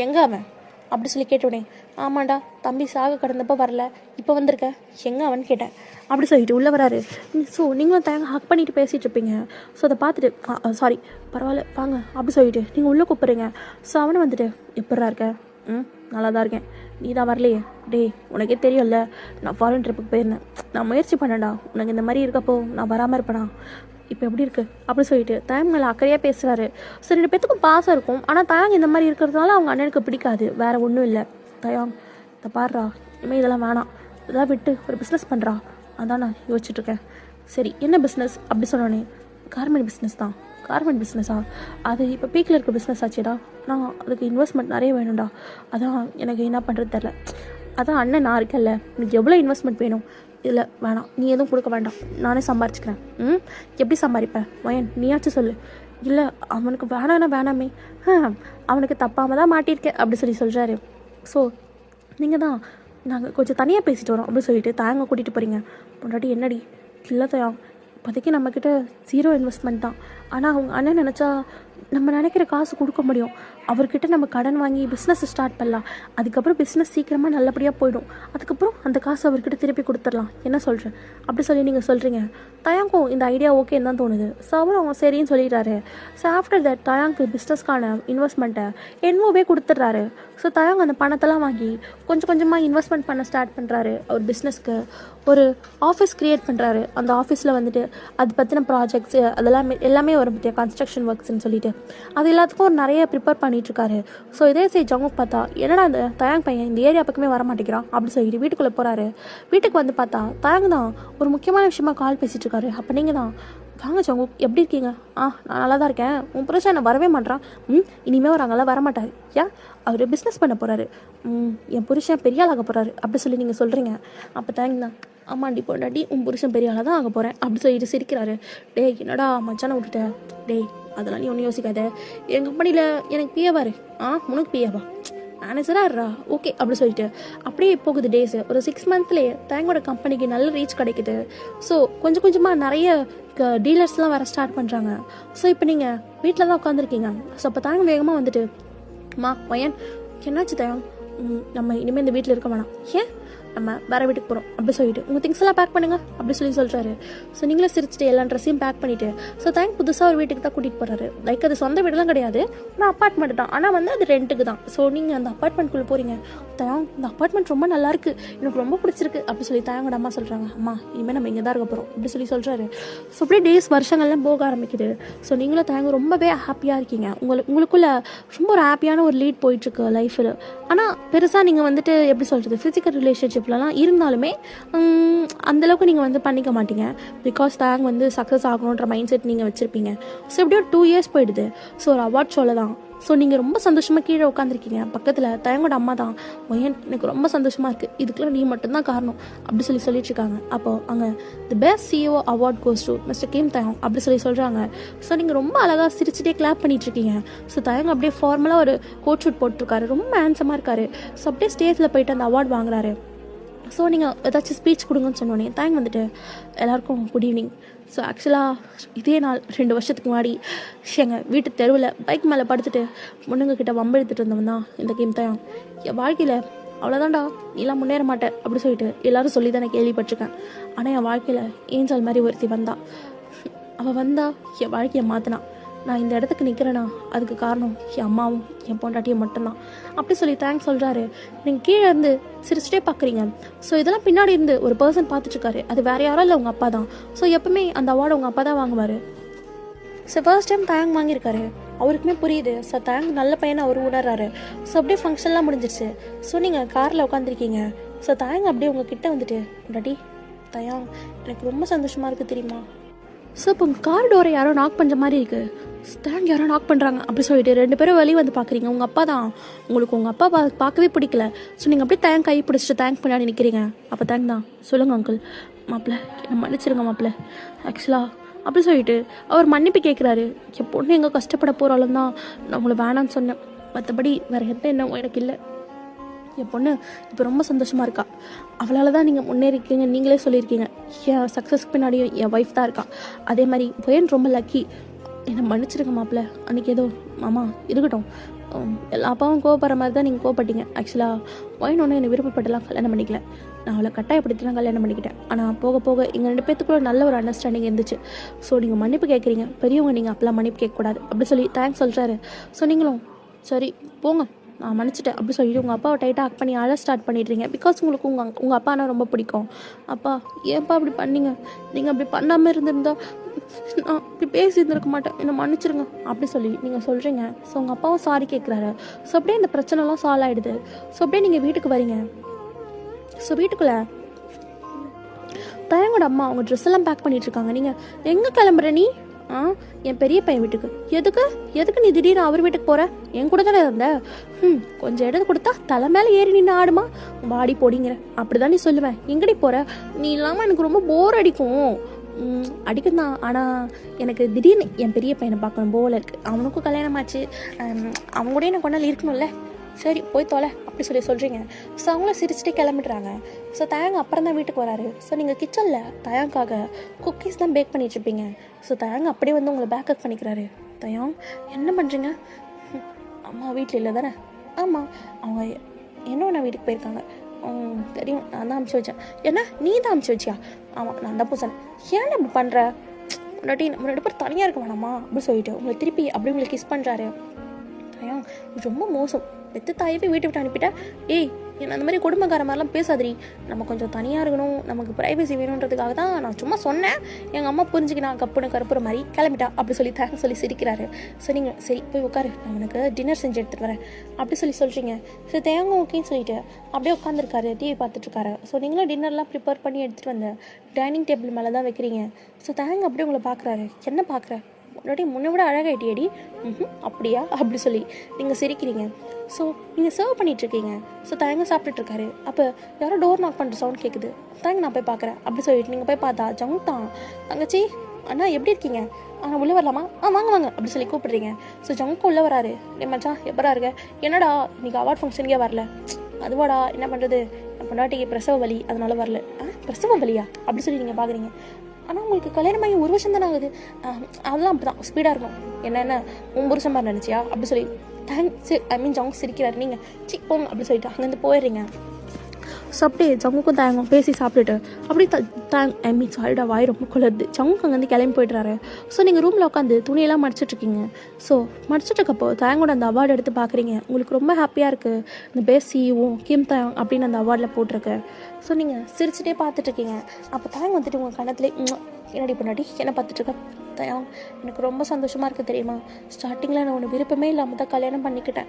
எங்கே அவன் அப்படி சொல்லி கேட்டோடனே, ஆமாண்டா தம்பி சாக கடந்தப்போ வரல, இப்போ வந்திருக்க, எங்கே அவன் கேட்டேன் அப்படி சொல்லிட்டு உள்ளே வராரு. ஸோ நீங்களும் தயங்க ஹக் பண்ணிட்டு பேசிகிட்டு இருப்பீங்க. ஸோ அதை பார்த்துட்டு சாரி பரவாயில்ல வாங்க அப்படி சொல்லிட்டு நீங்கள் உள்ளே கூப்பிட்றீங்க. ஸோ அவனை வந்துட்டு எப்படா இருக்க? நல்லா தான் இருக்கேன், நீ தான் வரலையே. டே உனக்கே தெரியும்ல, நான் ஃபாரின் ட்ரிப்புக்கு போயிருந்தேன், நான் முயற்சி பண்ணேன்டா, உனக்கு இந்த மாதிரி இருக்கப்போ நான் வராமல் இருப்பேனா, இப்போ எப்படி இருக்குது அப்படி சொல்லிட்டு தயாங் மேலே அக்கறையாக பேசுகிறாரு. ஸோ 2 பேத்துக்கும் பாசம் இருக்கும், ஆனால் தயாங் இந்த மாதிரி இருக்கிறதுனால அவங்க அண்ணனுக்கு பிடிக்காது, வேறு ஒன்றும் இல்லை. தயாங் இதை பாடுறா, இனிமேல் இதெல்லாம் வேணாம், இதெல்லாம் விட்டு ஒரு பிஸ்னஸ் பண்ணுறா, அதான் நான் யோசிச்சுட்ருக்கேன். சரி என்ன பிஸ்னஸ் அப்படி சொன்னோன்னே, கார்மெண்ட் பிஸ்னஸ் தான். கார்மெண்ட் பிஸ்னஸா? அது இப்போ பீக்கில் இருக்க பிஸ்னஸ் ஆச்சுடா, நான் அதுக்கு இன்வெஸ்ட்மெண்ட் நிறைய வேணும்டா, அதான் எனக்கு என்ன பண்ணுறது தெரில. அதான் அண்ணன் நான் இருக்கேன்ல, எனக்கு எவ்வளோ இன்வெஸ்ட்மெண்ட் வேணும்? இல்லை வேணாம், நீ எதுவும் கொடுக்க வேண்டாம், நானே சம்பாரிச்சுக்கிறேன். எப்படி சம்பாதிப்பேன் வயன், நீயாச்சும் சொல்லு. இல்லை அவனுக்கு வேணான்னா வேணாமே, அவனுக்கு தப்பாமல் தான் மாட்டியிருக்கேன் அப்படி சொல்கிறாரு. ஸோ நீங்கள் தான் நாங்கள் கொஞ்சம் தனியாக பேசிட்டு வரோம் அப்படி சொல்லிட்டு தாங்க கூட்டிகிட்டு போகிறீங்க. முன்னாடி என்னடி? இல்லை தயா இப்போதைக்கு நம்மக்கிட்ட 0 இன்வெஸ்ட்மெண்ட் தான், ஆனால் அவங்க அண்ணன் நினச்சா நம்ம நினைக்கிற காசு கொடுக்க முடியும். அவர்கிட்ட நம்ம கடன் வாங்கி பிஸ்னஸ் ஸ்டார்ட் பண்ணலாம், அதுக்கப்புறம் பிஸ்னஸ் சீக்கிரமாக நல்லபடியாக போயிடும், அதுக்கப்புறம் அந்த காசு அவர்கிட்ட திருப்பி கொடுத்துடலாம், என்ன சொல்கிறேன் அப்படி சொல்லி நீங்கள் சொல்கிறீங்க. தயாங்கும் இந்த ஐடியா ஓகேன்னு தான் தோணுது. ஸோ அவரும் அவங்க சரின்னு சொல்லிடுறாரு. ஸோ ஆஃப்டர் தட் தயாங்க்கு பிஸ்னஸ்க்கான இன்வெஸ்ட்மெண்ட்டை என்னவே கொடுத்துட்றாரு. ஸோ தயாங் அந்த பணத்தெல்லாம் வாங்கி கொஞ்சம் கொஞ்சமாக இன்வெஸ்ட்மெண்ட் பண்ண ஸ்டார்ட் பண்ணுறாரு. அவர் பிஸ்னஸ்க்கு ஒரு ஆஃபீஸ் க்ரியேட் பண்ணுறாரு. அந்த ஆஃபீஸில் வந்துட்டு அது பற்றின ப்ராஜெக்ட்ஸு அதெல்லாம் எல்லாமே வரும் பற்றிய கன்ஸ்ட்ரக்ஷன் ஒர்க்ஸ்ன்னு சொல்லிட்டு அது எல்லாத்துக்கும் ஒரு நிறைய ப்ரிப்பேர் பண்ணிகிட்ருக்காரு. ஸோ இதே ஜங்குக் பார்த்தா என்னடா அந்த தயாங் பையன் இந்த ஏரியா பக்கமே வர மாட்டேங்கிறான் அப்படி சொல்லிட்டு வீட்டுக்குள்ளே போகிறாரு. வீட்டுக்கு வந்து பார்த்தா தயாங் தான் ஒரு முக்கியமான விஷயமா கால் பேசிகிட்டு இருக்காரு. அப்போ நீங்கள் தான், வாங்க ஜங்குக் எப்படி இருக்கீங்க? நான் நல்லா தான் இருக்கேன், உன் புருஷன் என்ன வரவே மாட்டான், இனிமேல் ஒரு அங்கெல்லாம் வரமாட்டார், ஏன் அவர் பிஸ்னஸ் பண்ண போகிறாரு, என் புருஷன் பெரிய ஆளாக போகிறாரு அப்படி சொல்லி நீங்கள் சொல்கிறீங்க. அப்போ தேங்க் தான், ஆமாண்டி பொண்டாட்டி உன் புருஷன் பெரிய ஆளாக தான் ஆக போகிறேன் அப்படி சொல்லிட்டு சிரிக்கிறாரு. டேய் என்னடா மச்சானை விட்டுட்டேன், டேய் அதெல்லாம் நீ ஒன்றும் யோசிக்காத, என் கம்பெனியில் எனக்கு பிஏவாரு, உனக்கு பிஏவா, மேனேஜராக ஓகே அப்படி சொல்லிட்டு அப்படியே போகுது டேஸு. ஒரு 6 மந்த்லேயே தேங்கோட கம்பெனிக்கு நல்ல ரீச் கிடைக்குது. ஸோ கொஞ்சம் கொஞ்சமாக நிறைய டீலர்ஸ்லாம் வர ஸ்டார்ட் பண்ணுறாங்க. ஸோ இப்போ நீங்கள் வீட்டில் தான் உட்காந்துருக்கீங்க. ஸோ அப்போ தேங்க வேகமாக வந்துட்டு, அம்மா பையன் என்னாச்சு தயம், நம்ம இனிமேல் இந்த வீட்டில் இருக்க வேணாம், ஏன் நம்ம வேறு வீட்டுக்கு போகிறோம் அப்படி சொல்லிட்டு உங்கள் திங்ஸ் எல்லாம் பேக் பண்ணுங்க அப்படி சொல்கிறாரு. ஸோ நீங்களே சிரிச்சிட்டு எல்லா ட்ரெஸ்ஸையும் பேக் பண்ணிவிட்டு ஸோ தேங்க் புதுசாக ஒரு வீட்டுக்கு தான் கூட்டிகிட்டு போகிறாரு. லைக் அது சொந்த வீடெல்லாம் கிடையாது, ஆனால் அப்பார்ட்மெண்ட் தான், ஆனால் வந்து அது ரெண்ட்டுக்கு தான். ஸோ நீங்கள் அந்த அப்பார்ட்மெண்ட்குள்ளே போகிறீங்க. தயாங் இந்த அப்பார்ட்மெண்ட் ரொம்ப நல்லாயிருக்கு, எனக்கு ரொம்ப பிடிச்சிருக்கு அப்படி சொல்லி தயாங்கோட அம்மா சொல்கிறாங்க. அம்மா இனிமேல் நம்ம இங்கே தான் இருக்க போகிறோம் அப்படி சொல்கிறாரு. ஸோ அப்படியே டேஸ் வருஷங்கள்லாம் போக ஆரம்பிக்குது. ஸோ நீங்களும் தயாங்க ரொம்பவே ஹாப்பியாக இருக்கீங்க. உங்களுக்குள்ள ரொம்ப ஒரு ஹாப்பியான ஒரு லீட் போயிட்டுருக்கு லைஃப்பில். ஆனால் பெருசாக நீங்கள் வந்துட்டு எப்படி சொல்கிறது, ஃபிசிக்கல் ரிலேஷன்ஷிப்லலாம் இருந்தாலுமே அந்தளவுக்கு நீங்கள் வந்து பண்ணிக்க மாட்டீங்க. பிகாஸ் தேங் வந்து சக்ஸஸ் ஆகணுன்ற மைண்ட் செட் நீங்கள் வச்சுருப்பீங்க. ஸோ எப்படியோ 2 இயர்ஸ் போயிடுது. ஸோ ஒரு அவார்ட் ஷோவில் தான். ஸோ நீங்கள் ரொம்ப சந்தோஷமாக கீழே உட்காந்துருக்கீங்க. பக்கத்தில் தயங்கோட அம்மா தான், ஒயன் எனக்கு ரொம்ப சந்தோஷமாக இருக்குது, இதுக்கெல்லாம் நீ மட்டும்தான் காரணம் அப்படி சொல்லிட்டு இருக்காங்க. அப்போது அங்கே the best CEO award goes to mister Kim தயாங் அப்படி சொல்கிறாங்க. ஸோ நீங்கள் ரொம்ப அழகாக சிரிச்சுட்டே கிளாப் பண்ணிகிட்ருக்கீங்க. ஸோ தயாங் அப்படியே ஃபார்மலாக ஒரு கோட் ஷூட் போட்டிருக்காரு, ரொம்ப ஹேண்ட்ஸமாக இருக்காரு. ஸோ அப்படியே ஸ்டேஜில் போயிட்டு அந்த அவார்ட் வாங்குறாரு. ஸோ நீங்கள் ஏதாச்சும் ஸ்பீச் கொடுங்கன்னு சொன்னோன்னே தேங்க் வந்துட்டு எல்லாருக்கும் குட் ஈவினிங். ஸோ ஆக்சுவலாக இதே நாள் 2 வருஷத்துக்கு முன்னாடி எங்கள் வீட்டு தெருவில் பைக் மேலே படுத்துட்டு பொண்ணுங்கக்கிட்ட வம்பு எடுத்துகிட்டு இருந்தவன் தான் இந்த கேம் தான். என் வாழ்க்கையில் அவ்வளோதான்டா, நீலாம் முன்னேற மாட்டேன் அப்படி சொல்லிட்டு எல்லோரும் சொல்லி தான் நான் கேள்விப்பட்டிருக்கேன். ஆனால் என் வாழ்க்கையில் ஏஞ்சல் மாதிரி ஒருத்தி வந்தா. அவள் வந்தா என் வாழ்க்கையை மாற்றினா. நான் இந்த இடத்துக்கு நிற்கிறேன்னா அதுக்கு காரணம் என் அம்மாவும் என் பொண்டாட்டியும் மட்டும்தான் அப்படி சொல்லி தேங்க்ஸ் சொல்கிறாரு. நீங்கள் கீழே இருந்து சிரிச்சிட்டே பார்க்குறீங்க. ஸோ இதெல்லாம் பின்னாடி இருந்து ஒரு பர்சன் பார்த்துட்ருக்காரு. அது வேறு யாரும் இல்லை, உங்கள் அப்பா தான். ஸோ எப்பவுமே அந்த அவார்டு உங்கள் அப்பா தான் வாங்குவார். ஸோ ஃபர்ஸ்ட் டைம் தேங்க் வாங்கியிருக்காரு. அவருக்குமே புரியுது. ஸோ தேங்க் நல்ல பையனை அவர் உணர்றாரு. ஸோ அப்படியே ஃபங்க்ஷன்லாம் முடிஞ்சிருச்சு. ஸோ நீங்கள் காரில் உட்காந்துருக்கீங்க. ஸோ தேங்க் அப்படியே உங்கள் கிட்டே வந்துட்டு, டாடி தயாங் எனக்கு ரொம்ப சந்தோஷமாக இருக்குது தெரியுமா. ஸோ இப்போ உங்கள் கார் டோரை யாரோ நாக் பண்ணுற மாதிரி இருக்குது. தேங்க் யாரோ நாக் பண்ணுறாங்க அப்படி சொல்லிட்டு 2 பேரும் வெளியே வந்து பார்க்குறீங்க. உங்கள் அப்பா தான். உங்களுக்கு உங்கள் அப்பா பார்க்கவே பிடிக்கல. ஸோ நீங்கள் அப்படியே தேங்க் கை பிடிச்சிட்டு தேங்க் பின்னாடி நிற்கிறீங்க. அப்போ தேங்க் தான், சொல்லுங்கள் அங்கிள், மாப்பிள்ளை என்னை மன்னிச்சிருங்க மாப்பிள்ளை ஆக்சுவலாக அப்படி சொல்லிட்டு அவர் மன்னிப்பு கேட்குறாரு. என் பொண்ணு எங்கே கஷ்டப்பட போகிறாலும் தான் நான் உங்களை வேணான்னு சொன்னேன், மற்றபடி வேறு என்ன எனக்கு இல்லை. என் பொண்ணு இப்போ ரொம்ப சந்தோஷமாக இருக்கா. அவளால் தான் நீங்கள் முன்னேறிக்கீங்க, நீங்களே சொல்லியிருக்கீங்க. என் சக்ஸஸ்க்கு பின்னாடியும் என் ஒய்ஃப் தான் இருக்கா. அதே மாதிரி பையன் ரொம்ப லக்கி. என்னை மன்னிச்சிருங்க மாப்பிள்ள, அன்றைக்கி ஏதோ மாமா இருக்கட்டும், எல்லா அப்பாவும் கோவப்படுற மாதிரி தான் நீங்கள் கோவப்பட்டீங்க. ஆக்சுவலாக பையன் ஒன்று என்னை விருப்பப்பட்டலாம் கல்யாணம் பண்ணிக்கல, நான் அவளை கட்டாயப்படுத்திலாம் கல்யாணம் பண்ணிக்கிட்டேன். ஆனால் போக போக எங்கள் 2 பேத்துக்குள்ள நல்ல ஒரு அண்டர்ஸ்டாண்டிங் இருந்துச்சு. ஸோ நீங்கள் மன்னிப்பு கேட்குறீங்க, பெரியவங்க நீங்கள் அப்பெல்லாம் மன்னிப்பு கேட்கக்கூடாது அப்படி சொல்லி தேங்க்ஸ் சொல்கிறாரு. ஸோ நீங்களும் சரி போங்க நான் மன்னிச்சிட்டேன் அப்படி சொல்லிட்டு உங்கள் அப்பாவை டைட்டாக ஹக் பண்ணி அழ ஸ்டார்ட் பண்ணிடுறீங்க. பிகாஸ் உங்களுக்கு உங்கள் அப்பானா ரொம்ப பிடிக்கும். அப்பா ஏன்ப்பா அப்படி பண்ணீங்க, நீங்கள் அப்படி பண்ணாமல் இருந்திருந்தா நான் இப்படி பேசியிருந்துருக்க மாட்டேன், என்னை மன்னிச்சிருங்க அப்படி சொல்லி நீங்கள் சொல்கிறீங்க. ஸோ உங்கள் அப்பாவும் சாரி கேட்குறாரு. ஸோ அப்படியே இந்த பிரச்சனைலாம் சால்வ் ஆகிடுது. ஸோ அப்படியே நீங்கள் வீட்டுக்கு வரீங்க. ஸோ வீட்டுக்குள்ளே தயங்கோட அம்மா அவங்க ட்ரெஸ் எல்லாம் பேக் பண்ணிகிட்ருக்காங்க. நீங்கள் எங்கே கிளம்புற நீ? என் பெரிய பையன் வீட்டுக்கு. எதுக்கு நீ திடீர்னு அவர் வீட்டுக்கு போகிற? என் கூட தானே இருந்த. கொஞ்சம் இடத்து கொடுத்தா தலை மேலே ஏறி நின்று ஆடுமா, வாடி போடிங்கிற அப்படி தான் நீ சொல்லுவேன். எங்கடி போகிற நீ இல்லாமல் எனக்கு ரொம்ப போர் அடிக்கும். அடிக்கும் தான், ஆனால் எனக்கு திடீர்னு என் பெரிய பையனை பார்க்கணும் போல இருக்குது. அவனுக்கும் கல்யாணம் ஆச்சு, அவங்க கூட எனக்கு கொண்டால் இருக்கணும்ல, சரி போய் தொலை அப்படி சொல்கிறீங்க. ஸோ அவங்களும் சிரிச்சுட்டு கிளம்பிடுறாங்க. ஸோ தயாங்க அப்புறம் தான் வீட்டுக்கு வராரு. ஸோ நீங்கள் கிச்சனில் தயாங்காக குக்கீஸ் தான் பேக் பண்ணிகிட்ருப்பீங்க. ஸோ தயாங்க அப்படியே வந்து உங்களை பேக்கப் பண்ணிக்கிறாரு. தயாங் என்ன பண்ணுறீங்க? அம்மா வீட்டில் இல்லை தானே? ஆமாம், அவங்க என்னோட வீட்டுக்கு போயிருக்காங்க. தெரியும், நான் தான் அமுச்சு வச்சேன். என்ன நீ தான் அமுச்சு வச்சியா? ஆமாம் நான் தான் பூசேன். ஏன் இப்படி பண்ணுற? முன்னாடி நம்ம 2 பேர் தனியாக இருக்க வேணாமா அப்படி சொல்லிட்டு உங்களை திருப்பி அப்படி உங்களுக்கு கிஸ் பண்ணுறாரு. தயாங் ரொம்ப மோசம், பெற்று தாயவே வீட்டை விட்டு அனுப்பிட்டேன். ஏய் என்ன அந்த மாதிரி குடும்பக்கார மாதிரிலாம் பேசாதீ, நம்ம கொஞ்சம் தனியாக இருக்கணும், நமக்கு ப்ரைவசி வேணுன்றதுக்காக தான் நான் சும்மா சொன்னேன். எங்கள் அம்மா புரிஞ்சுக்கினா கப்புன்னு கருப்புற மாதிரி கிளம்பிட்டா அப்படி சொல்லி தேங்க்ஸ் சொல்லி சிரிக்கிறாரு. ஸோ நீங்கள் சரி போய் உட்காரு, நான் உனக்கு டின்னர் செஞ்சு எடுத்துகிட்டு வரேன் அப்படி சொல்கிறீங்க. ஸோ தேங்க ஓகேன்னு சொல்லிட்டு அப்படியே உட்காந்துருக்காரு, டிவி பார்த்துட்ருக்காரு. ஸோ நீங்களும் டின்னர்லாம் ப்ரிப்பேர் பண்ணி எடுத்துகிட்டு வந்து டைனிங் டேபிள் மேலே தான் வைக்கிறீங்க. ஸோ தேங்க அப்படியே உங்களை பார்க்குறாரு. என்ன பார்க்குற? முன்னை விட அழகாயிட்டியடி. அப்படியா அப்படி சொல்லி நீங்கள் சிரிக்கிறீங்க. ஸோ நீங்கள் சர்வ் பண்ணிகிட்ருக்கீங்க. ஸோ தயங்க சாப்பிட்டுட்ருக்காரு. அப்போ யாரோ டோர் நாக் பண்ணுற சவுண்ட் கேட்குது. தயங்க நான் போய் பார்க்குறேன் அப்படி சொல்லிட்டு நீங்கள் போய் பார்த்தா ஜங் தான். தங்கச்சி அண்ணா எப்படி இருக்கீங்க, உள்ளே வரலாமா, வாங்க வாங்க அப்படி சொல்லி கூப்பிடுறீங்க. ஸோ ஜங்கு உள்ளே வராரு. மச்சான் எப்படா இருக்க, என்னடா இன்னைக்கு அவார்ட் ஃபங்க்ஷனுக்கே வரல. அதுவாடா என்ன பண்ணுறது, என் பொண்டாட்டிக்கு பிரசவ வலி அதனால வரல. பிரசவ வலியா அப்படி சொல்லி நீங்கள் பார்க்குறீங்க. ஆனால் உங்களுக்கு கல்யாணமாகி 1 வருஷம் தானே ஆகுது. அதெல்லாம் அப்படி தான் ஸ்பீடாக இருக்கும். என்னென்ன உன் புருஷன் மாதிரி நினச்சியா அப்படி சொல்லி தேங்க்ஸ் ஜங்கு சிரிக்கிறாரு. நீங்கள் போங்க அப்படி சொல்லிட்டு அங்கேருந்து போயிடுறீங்க. ஸோ அப்படியே ஜங்குக்கும் தேங்கும் பேசி சாப்பிட்டுட்டு அப்படியே சாரிடா வாய் ரொம்ப குளருது. ஜங்குக்கு அங்கேருந்து கிளம்பி போய்ட்டுறாரு. ஸோ நீங்கள் ரூமில் உட்காந்து துணியெல்லாம் மடிச்சிட்ருக்கீங்க. ஸோ மடிச்சிட்ருக்கப்போ தேங்கோட அந்த அவார்டு எடுத்து பார்க்குறீங்க. உங்களுக்கு ரொம்ப ஹாப்பியாக இருக்குது. இந்த பெஸ்ட் சிஇஓ கிம் தேங் அப்படின்னு அந்த அவார்டில் போட்டிருக்கு. ஸோ நீங்கள் சிரிச்சுட்டே பார்த்துட்ருக்கீங்க. அப்போ தேங் வந்துட்டு உங்கள் கணத்தில் என்னடி பொண்டாட்டி என்ன பார்த்துட்ருக்க தேங், எனக்கு ரொம்ப சந்தோஷமாக இருக்குது தெரியுமா. ஸ்டார்டிங்கில் நான் ஒன்று விருப்பமே இல்லாமல் தான் கல்யாணம் பண்ணிக்கிட்டேன்.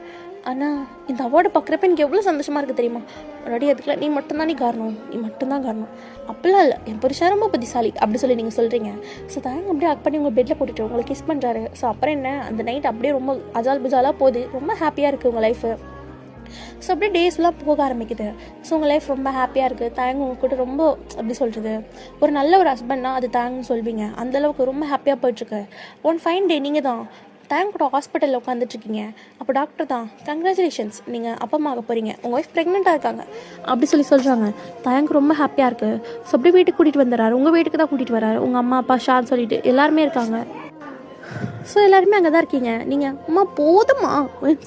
ஆனால் இந்த அவார்டு பார்க்குறப்ப எனக்கு எவ்வளோ சந்தோஷமாக இருக்குது தெரியுமா. முன்னாடி அதுக்குலாம் நீ மட்டும்தான் காரணம், நீ மட்டும்தான் காரணம். அப்படிலாம் இல்லை, என் புருஷன் ரொம்ப புத்திசாலி அப்படி சொல்லி நீங்கள் சொல்கிறீங்க. ஸோ தேங் அப்படியே அக் பண்ணி உங்கள் பெட்டில் போட்டுட்டு உங்களை கிஸ் பண்ணுறாரு. ஸோ அப்புறம் என்ன, அந்த நைட் அப்படியே ரொம்ப அஜால் புஜாலாக போகுது. ரொம்ப ஹாப்பியாக இருக்குது உங்கள் லைஃபு. ஸோ அப்படியே டேஸ்லாம் போக ஆரம்பிக்குது. ஸோ உங்கள் லைஃப் ரொம்ப ஹாப்பியாக இருக்குது. தேங்க் உங்கள் கூட ரொம்ப எப்படி சொல்கிறது, ஒரு நல்ல ஒரு ஹஸ்பண்ட்னா அது தேங்க்னு சொல்வீங்க. அந்தளவுக்கு ரொம்ப ஹாப்பியாக போயிட்டுருக்கு. ஒன் ஃபைன் டே நீங்கள் தான் தேங்க் கூட ஹாஸ்பிட்டலில் உட்காந்துட்ருக்கீங்க. அப்போ டாக்டர் தான் கங்க்ராச்சுலேஷன்ஸ் நீங்கள் அப்பா அம்மா ஆக போகிறீங்க, உங்கள் ஒய்ஃப் ப்ரெக்னெண்ட்டாக இருக்காங்க அப்படி சொல்லி சொல்கிறாங்க. தேங்க் ரொம்ப ஹாப்பியாக இருக்குது. ஸோ அப்படியே வீட்டுக்கு கூட்டிகிட்டு வந்துடுறாரு. உங்கள் வீட்டுக்கு தான் கூட்டிகிட்டு வராரு. உங்கள் அம்மா அப்பா ஷான்னு சொல்லிட்டு எல்லாருமே இருக்காங்க. ஸோ எல்லாருமே அங்கே தான் இருக்கீங்க. நீங்கள் அம்மா போதுமா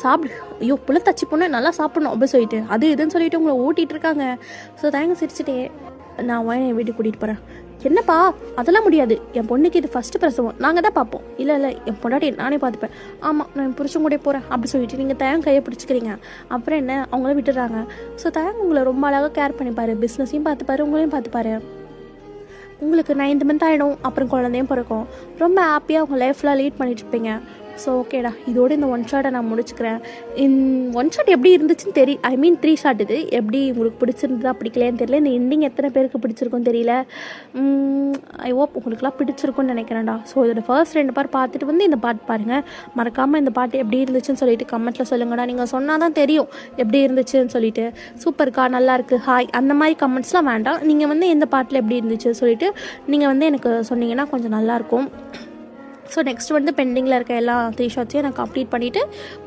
சாப்பிடு, ஐயோ புள்ள தச்சு பொண்ணு நல்லா சாப்பிடணும் அப்படின்னு சொல்லிட்டு அது இதுன்னு சொல்லிட்டு உங்களை ஓட்டிகிட்டு இருக்காங்க. ஸோ தேங்க சிரிச்சுட்டே நான் என் வீட்டுக்கு கூட்டிகிட்டு போகிறேன். என்னப்பா அதெல்லாம் முடியாது, என் பொண்ணுக்கு இது ஃபஸ்ட்டு பிரசவம், நாங்கள் தான் பார்ப்போம். இல்லை என் பொண்டாட்டி நானே பார்த்துப்பேன். ஆமாம் நான் என் புருஷன் கூட போகிறேன் அப்படி சொல்லிட்டு நீங்கள் தேங்க கையை பிடிச்சிக்கிறீங்க. அப்புறம் என்ன அவங்கள விட்டுடுறாங்க. ஸோ தேங்க உங்களை ரொம்ப அழகாக கேர் பண்ணிப்பார். பிஸ்னஸையும் பார்த்துப்பாரு, உங்களையும் பார்த்துப்பாரு. உங்களுக்கு 9th மந்த் ஆகிடும். அப்புறம் குழந்தையும் பிறக்கும். ரொம்ப ஹாப்பியாக உங்கள் லைஃப்பில் லீட் பண்ணிட்டுருப்பீங்க. ஸோ ஓகேடா, இதோடு இந்த 1 ஷாட்டை நான் முடிச்சுக்கிறேன். 1 ஷாட் எப்படி இருந்துச்சுன்னு தெரியல. 3 ஷாட் இது எப்படி உங்களுக்கு பிடிச்சிருந்ததா பிடிக்கலையான்னு தெரியல. இந்த எண்டிங் எத்தனை பேருக்கு பிடிச்சிருக்குன்னு தெரியல. ஐ ஹோப் உங்களுக்குலாம் பிடிச்சிருக்குன்னு நினைக்கிறேன்டா. ஸோ இதோட ஃபர்ஸ்ட் 2 பார்ட் பார்த்துட்டு வந்து இந்த பாட்டு பாருங்கள். மறக்காமல் இந்த பாட்டு எப்படி இருந்துச்சுன்னு சொல்லிட்டு கமெண்ட்டில் சொல்லுங்கடா. நீங்கள் சொன்னால் தான் தெரியும் எப்படி இருந்துச்சுன்னு சொல்லிட்டு. சூப்பர்க்கா, நல்லாயிருக்கு, ஹாய் அந்த மாதிரி கமெண்ட்ஸ்லாம் வேண்டாம். நீங்கள் வந்து எந்த பாட்டில் எப்படி இருந்துச்சுன்னு சொல்லிட்டு நீங்கள் வந்து எனக்கு சொன்னீங்கன்னா கொஞ்சம் நல்லாயிருக்கும். ஸோ நெக்ஸ்ட் வந்து பெண்டிங்கில் இருக்க எல்லா 3 ஷாட்ஸையும் நான் கம்ப்ளீட் பண்ணிவிட்டு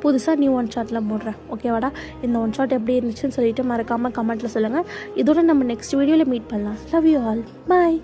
புதுசாக நியூ 1 ஷாட்டில் போடுறேன். ஓகேவாடா, இந்த 1 ஷாட் எப்படி இருந்துச்சுன்னு சொல்லிட்டு மறக்காமல் கமெண்ட்டில் சொல்லுங்கள். இதோட நம்ம நெக்ஸ்ட் வீடியோவில் மீட் பண்ணலாம். Love you all, bye.